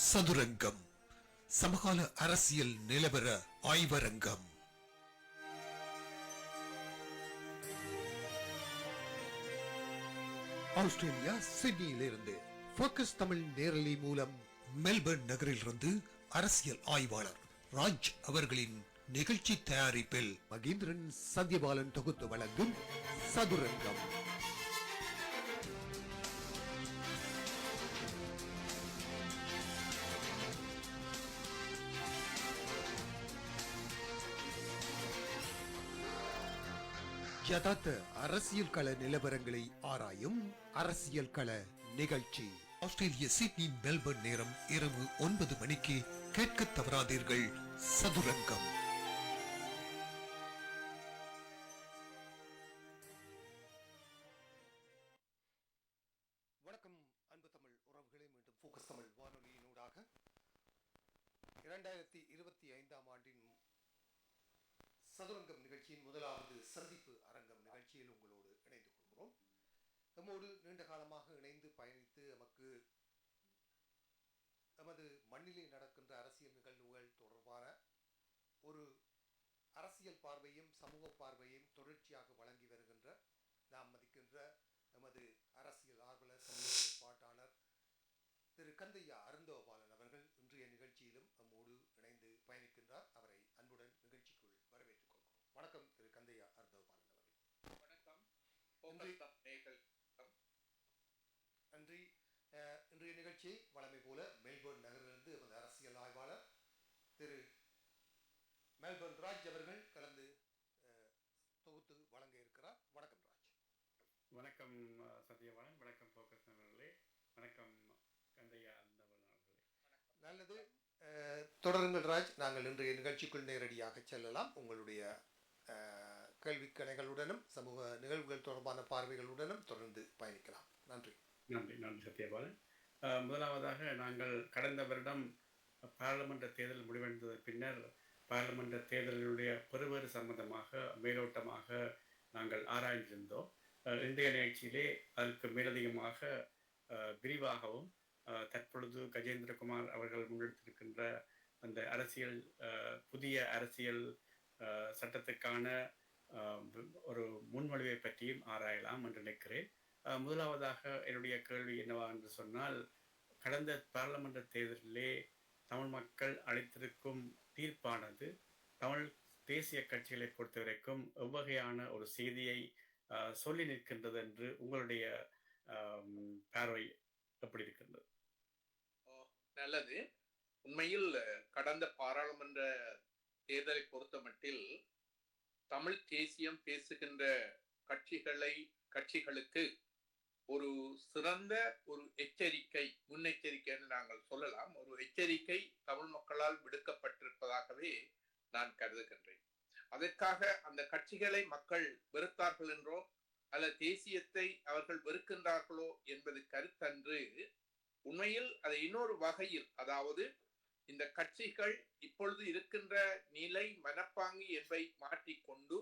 சதுரங்கம், சமகால அரசியல் நிலவர ஆய்வரங்கம். ஆஸ்திரேலியா சிட்னியிலிருந்து போக்கஸ் தமிழ் நேரலை மூலம் மெல்பர்ன் நகரிலிருந்து அரசியல் ஆய்வாளர் ராஜ் அவர்களின் நிகழ்ச்சி தயாரிப்பில் மகேந்திரன் சத்யபாலன் தொகுத்து வழங்கும் சதுரங்கம். யதார்த்த அரசியல் கள நிலவரங்களை ஆராயும் அரசியல் கள நிகழ்ச்சி. ஆஸ்திரேலிய சிட்னி மெல்பர்ன் நேரம் இரவு 9 மணிக்கு கேட்க தவறாதீர்கள். சதுரங்கம். வணக்கம் அன்பு தமிழ் உறவுகளே, மீண்டும் போக்கஸ் தமிழ் வானொலியினூடாக 2025ஆம் ஆண்டின் சதுரங்கம் நிகழ்ச்சியின் முதலாவது சந்திப்பு அரங்கம் நிகழ்ச்சியில் உங்களோடு இணைந்து கொள்கிறோம். நம்மோடு நீண்ட காலமாக இணைந்து பயணித்து நமது மண்ணிலே நடக்கின்ற அரசியல் நிகழ்வுகள் தொடர்பான ஒரு அரசியல் பார்வையும் சமூக பார்வையும் தொடர்ச்சியாக வழங்கி வருகின்ற நாம் மதிக்கின்ற நமது அரசியல் ஆர்வலர் சமூக செயற்பாட்டாளர் திரு கந்தையா அருந்தோபாலன் அவர்கள் இன்றைய நிகழ்ச்சியிலும் நம்மோடு இணைந்து பயணிக்கின்றார். அவரை அன்புடன் நிகழ்ச்சிக்குள் வரவேற்றுக் கொள்கிறோம். வணக்கம் திரு கந்தையா அருந்தோபாலன் அவர்கள். வணக்கம். நன்றி. இன்றைய நிகழ்ச்சியை வழமை போல மெல்பர்ன் நகரிலிருந்து நமது அரசியல் ஆய்வாளர் திரு மெல்பர்ன் ராஜ் அவர்கள் கலந்து தொகுத்து வழங்க இருக்கிறார். வணக்கம் ராஜ். வணக்கம் சத்யபாலன். வணக்கம் போக்கஸ் நண்பர்களே. வணக்கம் கந்தையா அருந்தோபாலன் அவர்களே. நல்லது, தொடருங்கள் ராஜ். நாங்கள் இன்றைய நிகழ்ச்சிக்குள் நேரடியாக செல்லலாம். உங்களுடைய கேள்விக்கணைகளுடனும் சமூக நிகழ்வுகள் தொடர்பான பார்வைகளுடனும் தொடர்ந்து பயணிக்கலாம். நன்றி. நன்றி சத்யபாலன். முதலாவதாக நாங்கள் கடந்த வருடம் பாராளுமன்ற தேர்தல் முடிவடைந்த பின்னர் பாராளுமன்ற தேர்தலுடைய பெறுவேறு சம்பந்தமாக மேலோட்டமாக நாங்கள் ஆராய்ந்திருந்தோம். இன்றைய நிகழ்ச்சியிலே அதற்கு மேலதிகமாக விரிவாகவும் தற்பொழுது கஜேந்திரகுமார் அவர்கள் முன்னெடுத்திருக்கின்ற அந்த புதிய அரசியல் சட்டத்துக்கான ஒரு முன்மொழிவை பற்றியும் ஆராயலாம் என்று நினைக்கிறேன். முதலாவதாக என்னுடைய கேள்வி என்னவா என்று சொன்னால், கடந்த பாராளுமன்ற தேர்தலிலே தமிழ் மக்கள் அளித்திருக்கும் தீர்ப்பானது தமிழ் தேசிய கட்சிகளை பொறுத்தவரைக்கும் எவ்வகையான ஒரு செய்தியை சொல்லி நிற்கின்றது என்று உங்களுடைய பார்வை எப்படி இருக்கின்றது? நல்லது. உண்மையில் கடந்த பாராளுமன்ற தேர்தலை பொறுத்த மட்டில் தமிழ் தேசியம் பேசுகின்ற கட்சிகளுக்கு ஒரு சிறந்த ஒரு எச்சரிக்கை, முன்னெச்சரிக்கை என்று நாங்கள் சொல்லலாம். ஒரு எச்சரிக்கை தமிழ் மக்களால் விடுக்கப்பட்டிருப்பதாகவே நான் கருதுகின்றேன். அதற்காக அந்த கட்சிகளை மக்கள் வெறுத்தார்கள் என்றோ அல்லது தேசியத்தை அவர்கள் வெறுக்கின்றார்களோ என்பது கருத்தன்று. உண்மையில் அதை இன்னொரு வகையில், அதாவது இந்த கட்சிகள் இப்பொழுது இருக்கின்ற நிலை, மனப்பாங்கு என்பதை மாற்றிக்கொண்டு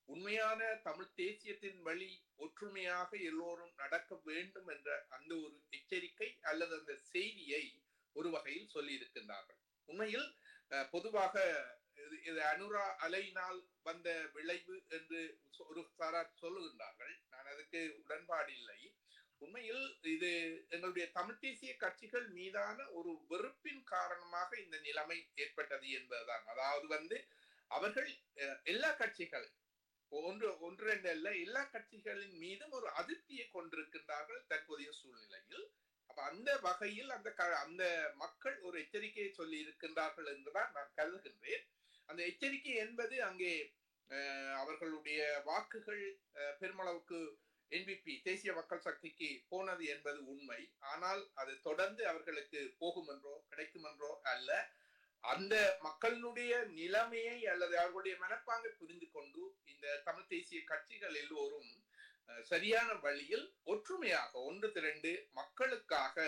உண்மையான தமிழ் தேசியத்தின் வழி ஒற்றுமையாக எல்லோரும் நடக்க வேண்டும் என்ற அந்த ஒரு எச்சரிக்கை அல்லது அந்த செய்தியை ஒரு வகையில் சொல்லி இருக்கின்றார்கள். உண்மையில் பொதுவாக இது அனுரா அலையினால் வந்த விளைவு என்று ஒரு சாரார் சொல்லுகின்றார்கள். நான் அதுக்கு உடன்பாடு இல்லை. உண்மையில் இது எங்களுடைய தமிழ் தேசிய கட்சிகள் மீதான ஒரு வெறுப்பின் காரணமாக இந்த நிலைமை ஏற்பட்டது என்பதுதான். அதாவது அவர்கள் எல்லா கட்சிகள் ஒன்று ரெண்டு அல்ல, எல்லா கட்சிகளின் மீதும் ஒரு அதிருப்தியை கொண்டிருக்கின்றார்கள் தற்போதைய சூழ்நிலையில். அப்ப அந்த வகையில் அந்த மக்கள் ஒரு எச்சரிக்கையை சொல்லி இருக்கின்றார்கள் என்றுதான் நான் கருதுகின்றேன். அந்த எச்சரிக்கை என்பது அங்கே அவர்களுடைய வாக்குகள் பெருமளவுக்கு என்பிபி தேசிய மக்கள் சக்திக்கு போனது என்பது உண்மை. ஆனால் அது தொடர்ந்து அவர்களுக்கு போகும் என்றோ கிடைக்கும் என்றோ அல்ல. அந்த மக்களுடைய நிலைமையை அல்லது அவர்களுடைய மனப்பாங்கை புரிந்து கொண்டு இந்த தமிழ் தேசிய கட்சிகள் எல்லோரும் சரியான வழியில் ஒற்றுமையாக ஒன்று திரண்டு மக்களுக்காக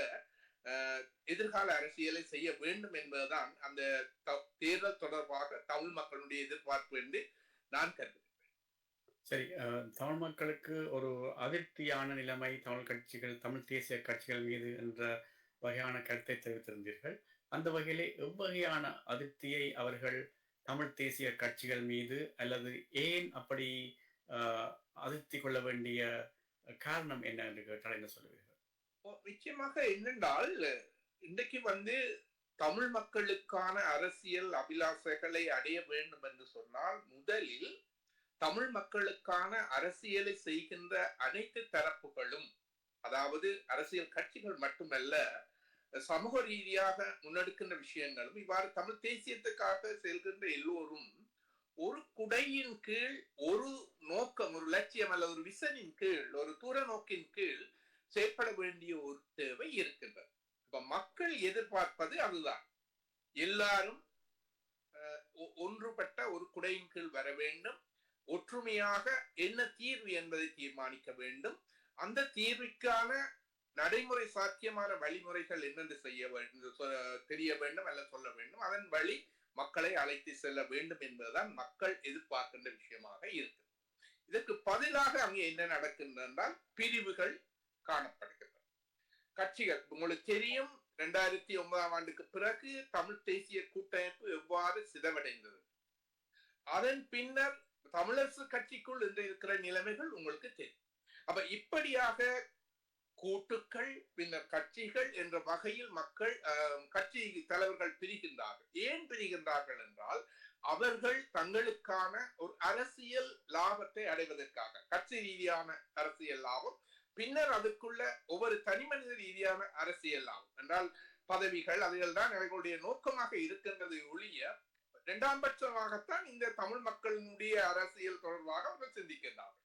எதிர்கால அரசியலை செய்ய வேண்டும் என்பதுதான் அந்த தேர்தல் தொடர்பாக தமிழ் மக்களுடைய எதிர்பார்ப்பு என்று நான் கருதுகிறேன். சரி. தமிழ் மக்களுக்கு ஒரு அதிருப்தியான நிலைமை தமிழ் தேசிய கட்சிகள் மீது என்ற வகையான கருத்தை தெரிவித்திருந்தீர்கள். அந்த வகையிலே எவ்வகையான அதிருப்தியை அவர்கள் தமிழ் தேசிய கட்சிகள் மீது அல்லது ஏன் அப்படி அ அதிருப்தி கொள்ள வேண்டிய காரணம் என்ன என்று கேட்டால் என்ன சொல்லுவீர்கள்? நிச்சயமாக என்னென்றால் இன்றைக்கு தமிழ் மக்களுக்கான அரசியல் அபிலாஷைகளை அடைய வேண்டும் என்று சொன்னால் முதலில் தமிழ் மக்களுக்கான அரசியலை செய்கின்ற அனைத்து தரப்புகளும், அதாவது அரசியல் கட்சிகள் மட்டுமல்ல, சமூக ரீதியாக முன்னெடுக்கின்ற விஷயங்களும் இவ்வாறு தமிழ் தேசியத்துக்காக செல்கின்ற எல்லோரும் ஒரு குடையின் கீழ் ஒரு நோக்கம், ஒரு லட்சியம் அல்ல ஒரு விசனின் கீழ், ஒரு தூர நோக்கின் கீழ் செயற்பட வேண்டிய ஒரு தேவை இருக்கின்றது. இப்ப மக்கள் எதிர்பார்ப்பது அதுதான். எல்லாரும் ஒன்றுபட்ட ஒரு குடையின் கீழ் வர வேண்டும், ஒற்றுமையாக என்ன தீர்வு என்பதை தீர்மானிக்க வேண்டும், அந்த தீர்வுக்கான நடைமுறை சாத்தியமான வழிமுறைகள் என்னென்று செய்ய வேண்டும், தெரிய வேண்டும் அல்ல சொல்ல வேண்டும், அதன் வழி மக்களை அழைத்து செல்ல வேண்டும் என்பதுதான் மக்கள் எதிர்பார்க்கின்ற விஷயமாக இருக்கு. இதற்கு பதிலாக அங்கே என்ன நடக்கின்றன பிரிவுகள் காணப்படுகின்றன. கட்சிகள் உங்களுக்கு தெரியும், 2009ஆம் ஆண்டுக்கு பிறகு தமிழ் தேசிய கூட்டமைப்பு எவ்வாறு சிதைவடைந்தது. அதன் பின்னர் தமிழரசு கட்சிக்குள் இன்று இருக்கிற நிலைமைகள் உங்களுக்கு தெரியும். அப்ப இப்படியாக கூட்டுக்கள் பின்னர் கட்சிகள் என்ற வகையில் மக்கள் கட்சி தலைவர்கள் பிரிகின்றார்கள். ஏன் பிரிகின்றார்கள் என்றால் அவர்கள் தங்களுக்கான ஒரு அரசியல் லாபத்தை அடைவதற்காக, கட்சி ரீதியான அரசியல் லாபம், பின்னர் அதுக்குள்ள ஒவ்வொரு தனிமனித ரீதியான அரசியல் லாபம் என்றால் பதவிகள், அதுகள் தான் அவர்களுடைய நோக்கமாக இருக்கின்றது ஒழிய இரண்டாம் பட்சமாகத்தான் இந்த தமிழ் மக்களினுடைய அரசியல் தொடர்பாக அவர்கள் சிந்திக்கின்றார்கள்.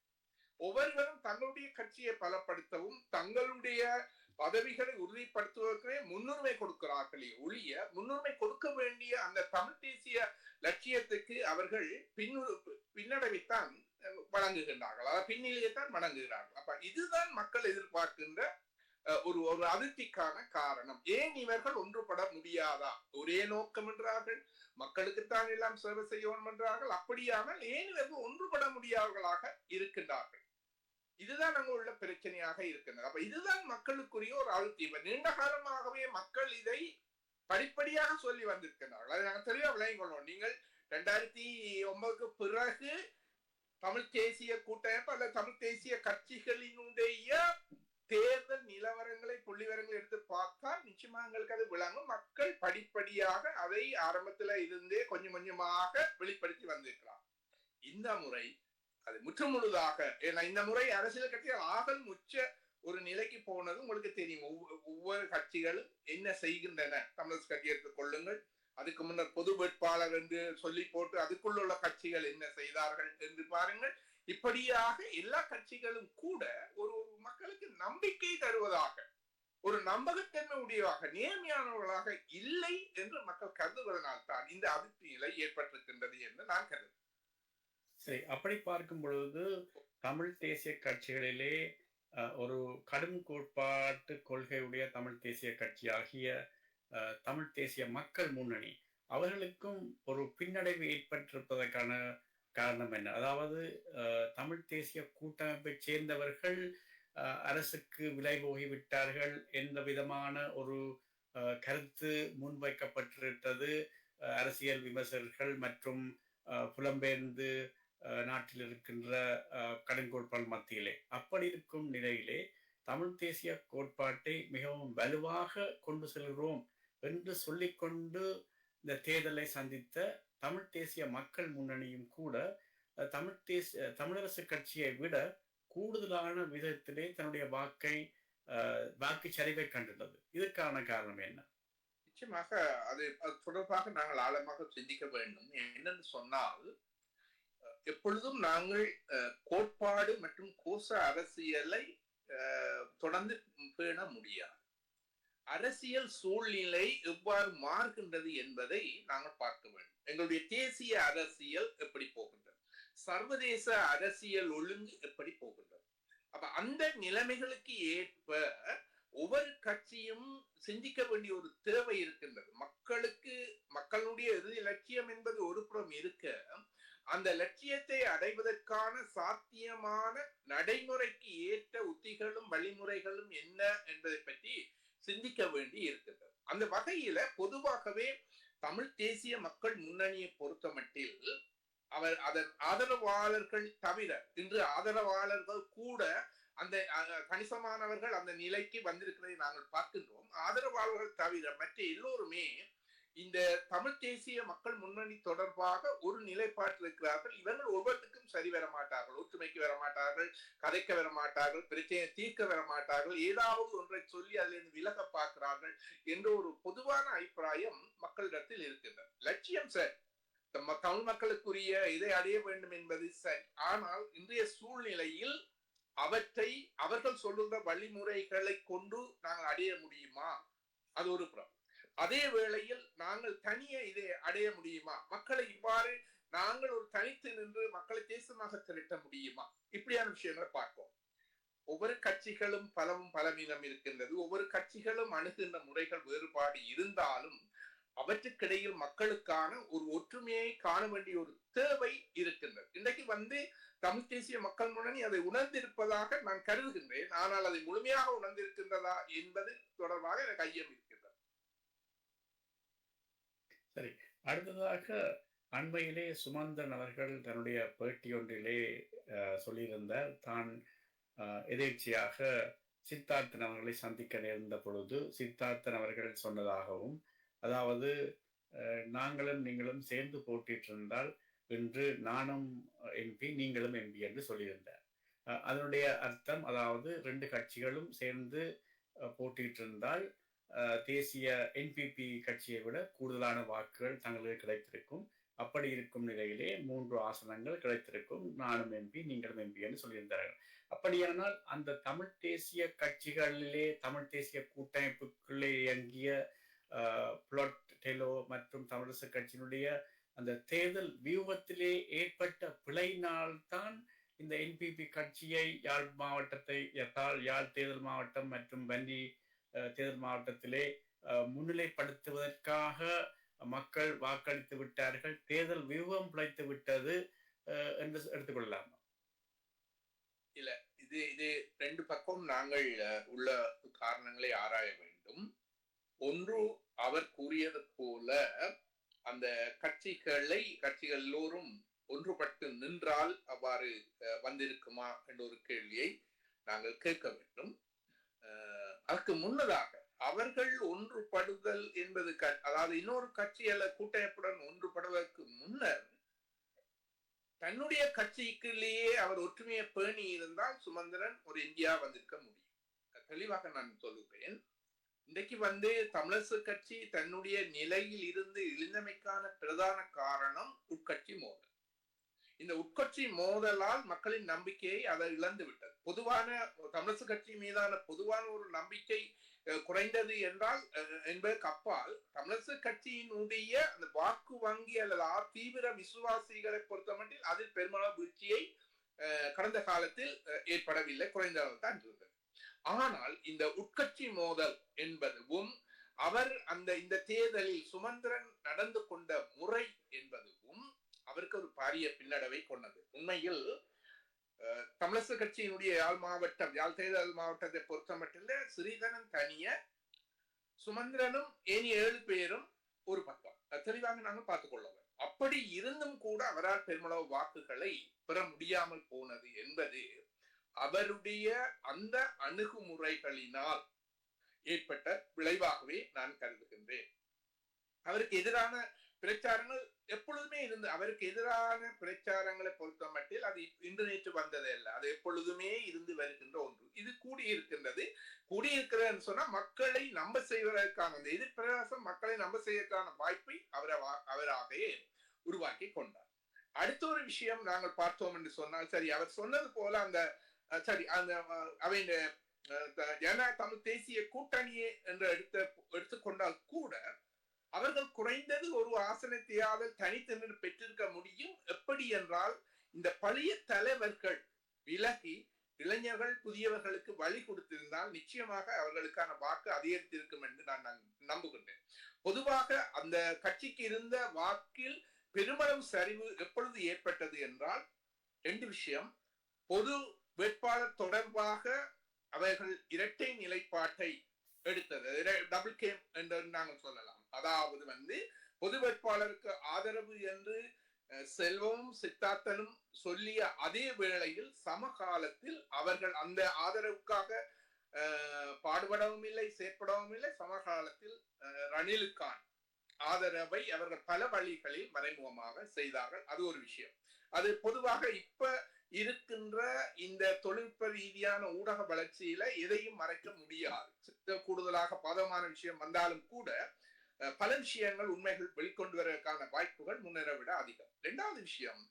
ஒவ்வொருவரும் தங்களுடைய கட்சியை பலப்படுத்தவும் தங்களுடைய பதவிகளை உறுதிப்படுத்துவதற்கே முன்னுரிமை கொடுக்கிறார்களே ஒழிய முன்னுரிமை கொடுக்க வேண்டிய அந்த தமிழ் தேசிய லட்சியத்துக்கு அவர்கள் பின்னடைவைத்தான் வழங்குகின்றார்கள், அதாவது பின்னிலையைத்தான் வழங்குகிறார்கள். அப்ப இதுதான் மக்கள் எதிர்பார்க்கின்ற ஒரு அதிருப்திக்கான காரணம். ஏன் இவர்கள் ஒன்றுபட முடியாதா? ஒரே நோக்கம் என்றார்கள், மக்களுக்குத்தான் எல்லாம் சேவை செய்யணும் என்றார்கள். அப்படியானால் ஏன் இவர்கள் ஒன்றுபட முடியாதவர்களாக இருக்கின்றார்கள்? இதுதான் அங்கு உள்ள பிரச்சனையாக இருக்கின்றது. அப்ப இதுதான் மக்களுக்குரிய ஒரு அதிருப்தி. நீண்ட காலமாகவே மக்கள் இதை படிப்படியாக சொல்லி வந்திருக்கிறார்கள். அதை நாங்கள் தெளிவாக விளங்கிக் கொள்வோம். நீங்கள் 2009க்கு பிறகு தமிழ் தேசிய கூட்டமைப்பு அல்லது தமிழ் தேசிய கட்சிகளினுடைய தேர்தல் நிலவரங்களை புள்ளிவரங்களை எடுத்து பார்த்தால் நிச்சயமா எங்களுக்கு அது விளங்கும். மக்கள் படிப்படியாக அதை ஆரம்பத்துல இருந்தே கொஞ்சம் கொஞ்சமாக வெளிப்படுத்தி வந்திருக்கிறார். இந்த முறை அது முற்றுமுழுதாக, ஏன்னா இந்த முறை அரசியல் கட்சிகள் ஆகல் முச்ச ஒரு நிலைக்கு போனது உங்களுக்கு தெரியும். ஒவ்வொரு கட்சிகளும் என்ன செய்கின்றன. தமிழர் கட்சி எடுத்துக் கொள்ளுங்கள், அதுக்கு முன்னர் பொது வேட்பாளர் என்று சொல்லி போட்டு அதுக்குள்ள கட்சிகள் என்ன செய்தார்கள் என்று பாருங்கள். இப்படியாக எல்லா கட்சிகளும் கூட ஒரு மக்களுக்கு நம்பிக்கை தருவதாக, ஒரு நம்பகத்தன்மை உடையவாக, நேர்மையானவர்களாக இல்லை என்று மக்கள் கருதுவதனால் தான் இந்த அதிருப்தி நிலை ஏற்பட்டிருக்கின்றது என்று நான் கருதுகிறேன். சரி, அப்படி பார்க்கும் பொழுது தமிழ் தேசிய கட்சிகளிலே ஒரு கடும் கோட்பாட்டு கொள்கையுடைய தமிழ் தேசிய கட்சி ஆகிய தமிழ் தேசிய மக்கள் முன்னணி அவர்களுக்கும் ஒரு பின்னடைவு ஏற்பட்டிருப்பதற்கான காரணம் என்ன? அதாவது தமிழ் தேசிய கூட்டமைப்பை சேர்ந்தவர்கள் அரசுக்கு விலை போகிவிட்டார்கள் என்ற விதமான ஒரு கருத்து முன்வைக்கப்பட்டிருக்கிறது அரசியல் விமர்சகர்கள் மற்றும் புலம்பெயர்ந்து நாட்டில் இருக்கின்ற கடுங்கோட்பாடு மத்தியிலே. அப்படி இருக்கும் நிலையிலே தமிழ் தேசிய கோட்பாட்டை மிகவும் வலுவாக கொண்டு செல்கிறோம் என்று சொல்லிக்கொண்டு இந்த தேர்தலை சந்தித்த தமிழ் தேசிய மக்கள் முன்னணியும் கூட தமிழரசு கட்சியை விட கூடுதலான விதத்திலே தன்னுடைய வாக்கு சரிவை கண்டுள்ளது. இதற்கான காரணம் என்ன? நிச்சயமாக அது தொடர்பாக நாங்கள் ஆழமாக சிந்திக்க வேண்டும். என்னன்னு சொன்னால், எப்பொழுதும் நாங்கள் கோட்பாடு மற்றும் கோஷ அரசியலை தொடர்ந்து பேண முடியாது. அரசியல் சூழ்நிலை எவ்வாறு மாறுகின்றது என்பதை நாங்கள் பார்க்க வேண்டும். எங்களுடைய தேசிய அரசியல் எப்படி போகின்றது, சர்வதேச அரசியல் ஒழுங்கு எப்படி போகின்றது. அப்ப அந்த நிலைமைகளுக்கு ஏற்ப ஒவ்வொரு கட்சியும் சிந்திக்க வேண்டிய ஒரு தேவை இருக்கின்றது. மக்களுடைய இறுதி லட்சியம் என்பது ஒரு புறம் இருக்க, அந்த லட்சியத்தை அடைவதற்கான சாத்தியமான நடைமுறைக்கு ஏற்ற உத்திகளும் வழிமுறைகளும் என்ன என்பதை பற்றி சிந்திக்க வேண்டி இருக்கிறது. அந்த வகையில பொதுவாகவே தமிழ் தேசிய மக்கள் முன்னணியை பொறுத்தமட்டில் அதன் ஆதரவாளர்கள் தவிர இன்று ஆதரவாளர்கள் கூட அந்த கணிசமானவர்கள் அந்த நிலைக்கு வந்திருக்கிறதை நாங்கள் பார்க்கின்றோம். ஆதரவாளர்கள் தவிர மற்ற எல்லோருமே இந்த தமிழ் தேசிய மக்கள் முன்னணி தொடர்பாக ஒரு நிலைப்பாட்டில் இருக்கிறார்கள். இவர்கள் ஒவ்வொருத்துக்கும் சரி வர மாட்டார்கள், ஒற்றுமைக்கு வர மாட்டார்கள், கதைக்க வர மாட்டார்கள், பிரச்சனையை தீர்க்க வர மாட்டார்கள், ஏதாவது ஒன்றை சொல்லி அதிலிருந்து விலக பார்க்கிறார்கள் என்ற ஒரு பொதுவான அபிப்பிராயம் மக்களிடத்தில் இருக்கின்றது. லட்சியம் சரி, தமிழ் மக்களுக்குரிய இதை அடைய வேண்டும் என்பது சரி. ஆனால் இன்றைய சூழ்நிலையில் அவற்றை அவர்கள் சொல்லுகிற வழிமுறைகளை கொண்டு நாங்கள் அடைய முடியுமா? அது ஒரு புறம். அதே வேளையில் நாங்கள் தனியே இதை அடைய முடியுமா? மக்களை இவ்வாறு நாங்கள் ஒரு தனித்து நின்று மக்களை தேசமாக திரட்ட முடியுமா? இப்படியான விஷயங்களை பார்ப்போம். ஒவ்வொரு கட்சிகளும் பலவும் பலவீனம் இருக்கின்றது. ஒவ்வொரு கட்சிகளும் அணுகின்ற முறைகள் வேறுபாடு இருந்தாலும் அவற்றுக்கிடையில் மக்களுக்கான ஒரு ஒற்றுமையை காண வேண்டிய ஒரு தேவை இருக்கின்றது. இன்றைக்கு தமிழ் தேசிய மக்கள் முன்னணி அதை உணர்ந்திருப்பதாக நான் கருதுகின்றேன். ஆனால் அதை முழுமையாக உணர்ந்திருக்கின்றதா என்பது தொடர்பாக எனக்கு ஐயம் இருக்கின்றது. சரி, அடுத்ததாக அண்மையிலே சுமந்திரன் அவர்கள் தன்னுடைய பேட்டி ஒன்றிலே சொல்லியிருந்தார், தான் எதேர்ச்சியாக சித்தார்த்தன் அவர்களை சந்திக்க நேர்ந்த பொழுது சித்தார்த்தன் அவர்கள் சொன்னதாகவும், அதாவது நாங்களும் நீங்களும் சேர்ந்து போட்டிட்டு இருந்தால் இன்று நானும் எம்பி நீங்களும் எம்பி என்று சொல்லியிருந்தார். அதனுடைய அர்த்தம், அதாவது ரெண்டு கட்சிகளும் சேர்ந்து போட்டிட்டு இருந்தால் தேசிய என்பிபி கட்சியை விட கூடுதலான வாக்குகள் தங்களுக்கு கிடைத்திருக்கும். அப்படி இருக்கும் நிலையிலே 3 ஆசனங்கள் கிடைத்திருக்கும், நானும் எம்பி நீங்களும் எம்பி என்று சொல்லியிருந்தார்கள். அப்படியானால் அந்த தமிழ் தேசிய கட்சிகளிலே தமிழ் தேசிய கூட்டமைப்புக்குள்ளே இயங்கிய புளொட் டெலோ மற்றும் தமிழரசு கட்சியினுடைய அந்த தேர்தல் வியூகத்திலே ஏற்பட்ட பிழையினால்தான் இந்த என்பிபி கட்சியை யாழ் தேர்தல் மாவட்டம் மற்றும் வன்னி தேர்தல் மாவட்டத்திலே முன்னிலைப்படுத்துவதற்காக மக்கள் வாக்களித்து விட்டார்கள், தேர்தல் வியூகம் பிழைத்து விட்டது என்று எடுத்துக்கொள்ளலாம். இல்ல, இது ரெண்டு பக்கம் நாங்கள் உள்ள காரணங்களை ஆராய வேண்டும். ஒன்று, அவர் கூறியது போல அந்த கட்சிகள் எல்லோரும் ஒன்றுபட்டு நின்றால் அவ்வாறு வந்திருக்குமா என்ற ஒரு கேள்வியை நாங்கள் கேட்க வேண்டும். அதற்கு முன்னதாக அவர்கள் ஒன்றுபடுதல் என்பது, அதாவது இன்னொரு கட்சி அல்ல கூட்டமைப்புடன் ஒன்றுபடுவதற்கு முன்னர் தன்னுடைய கட்சிக்குள்ளேயே அவர் ஒற்றுமையை பேணி இருந்தால் சுமந்திரன் ஒரு இந்தியா வந்திருக்க முடியும். தெளிவாக நான் சொல்லுகிறேன். இன்றைக்கு தமிழரசு கட்சி தன்னுடைய நிலையில் இருந்து இழிந்தமைக்கான பிரதான காரணம் உட்கட்சி மோதல். இந்த உட்கட்சி மோதலால் மக்களின் நம்பிக்கையை அதை இழந்து விட்டது. பொதுவான தமிழரசு கட்சி மீதான பொதுவான ஒரு நம்பிக்கை குறைந்தது என்றால் என்பதற்கு அப்பால் தமிழரசு கட்சியினுடைய அந்த வாக்கு வங்கி அல்லது தீவிர விசுவாசிகளை பொறுத்தமட்டில் அதில் பெருமளவு வீழ்ச்சியை கடந்த காலத்தில் ஏற்படவில்லை, குறைந்த அளவு தான் இருந்தது. ஆனால் இந்த உட்கட்சி மோதல் என்பதும் அவர் இந்த தேர்தலில் சுமந்திரன் நடந்து கொண்ட முறை என்பதும் அவருக்கு ஒரு பாரிய பின்னடைவை கொண்டது. உண்மையில் தமிழரசு கட்சியினுடைய யாழ் தேர்தல் மாவட்டத்தை பொறுத்த மட்டும் ஸ்ரீதரன் தனிய, சுமந்திரனும் ஏனைய 7 பேரும் ஒரு பக்கம். தெளிவாக நாங்கள் பார்த்துக் கொள்ள வேண்டும். அப்படி இருந்தும் கூட அவரால் பெருமளவு வாக்குகளை பெற முடியாமல் போனது என்பது அவருடைய அந்த அணுகுமுறைகளினால் ஏற்பட்ட விளைவாகவே நான் கருதுகின்றேன். அவருக்கு எதிரான பிரச்சாரங்கள் எப்பொழுதுமே இருந்து, அவருக்கு எதிரான பிரச்சாரங்களை பொறுத்த மட்டில் அது இன்று நேற்று வந்ததே அல்ல, அது எப்பொழுதுமே இருந்து வருகின்ற ஒன்று. இது கூடியிருக்கிறதுன்னு சொன்னா மக்களை நம்ப செய்வதற்கான அந்த எதிர்பிரயாசம், மக்களை நம்ப செய்வதற்கான வாய்ப்பை அவராகவே உருவாக்கி கொண்டார். அடுத்த ஒரு விஷயம் நாங்கள் பார்த்தோம் என்று சொன்னால், சரி, அவர் சொன்னது போல அந்த ஜனநாயக தமிழ் தேசிய கூட்டணியை என்று எடுத்துக்கொண்டால் கூட அவர்கள் குறைந்தது ஒரு ஆசனத்தையாவது தனித்தனில் பெற்றிருக்க முடியும். எப்படி என்றால், இந்த பழைய தலைவர்கள் விலகி இளைஞர்கள் புதியவர்களுக்கு வழி கொடுத்திருந்தால் நிச்சயமாக அவர்களுக்கான வாக்கு அதிகரித்திருக்கும் என்று நான் நம்புகின்றேன். பொதுவாக அந்த கட்சிக்கு இருந்த வாக்கில் பெருமளவு சரிவு எப்பொழுது ஏற்பட்டது என்றால் 2 விஷயம். பொது வேட்பாளர் தொடர்பாக அவர்கள் இரட்டை நிலைப்பாட்டை எடுத்தது, டபுள் கேம் என்று நாங்கள் சொல்லலாம். அதாவது பொது வேட்பாளருக்கு ஆதரவு என்று செல்வமும் சித்தார்த்தனும் சொல்லிய அதே வேளையில் சமகாலத்தில் அவர்கள் அந்த ஆதரவுக்காக பாடுபடவும் இல்லை, செயற்படவும் இல்லை. சமகாலத்தில் ரணிலுக்கான ஆதரவை அவர்கள் பல வழிகளில் மறைமுகமாக செய்தார்கள். அது ஒரு விஷயம். அது பொதுவாக இப்ப இருக்கின்ற இந்த தொழில்நுட்ப ரீதியான ஊடக வளர்ச்சியில எதையும் மறைக்க முடியாது. கூடுதலாக பாதகமான விஷயம் வந்தாலும் கூட பல விஷயங்கள் உண்மைகள் வெளிக்கொண்டு வருவதற்கான வாய்ப்புகள் முன்னரை விட அதிகம். 2வது விஷயம்,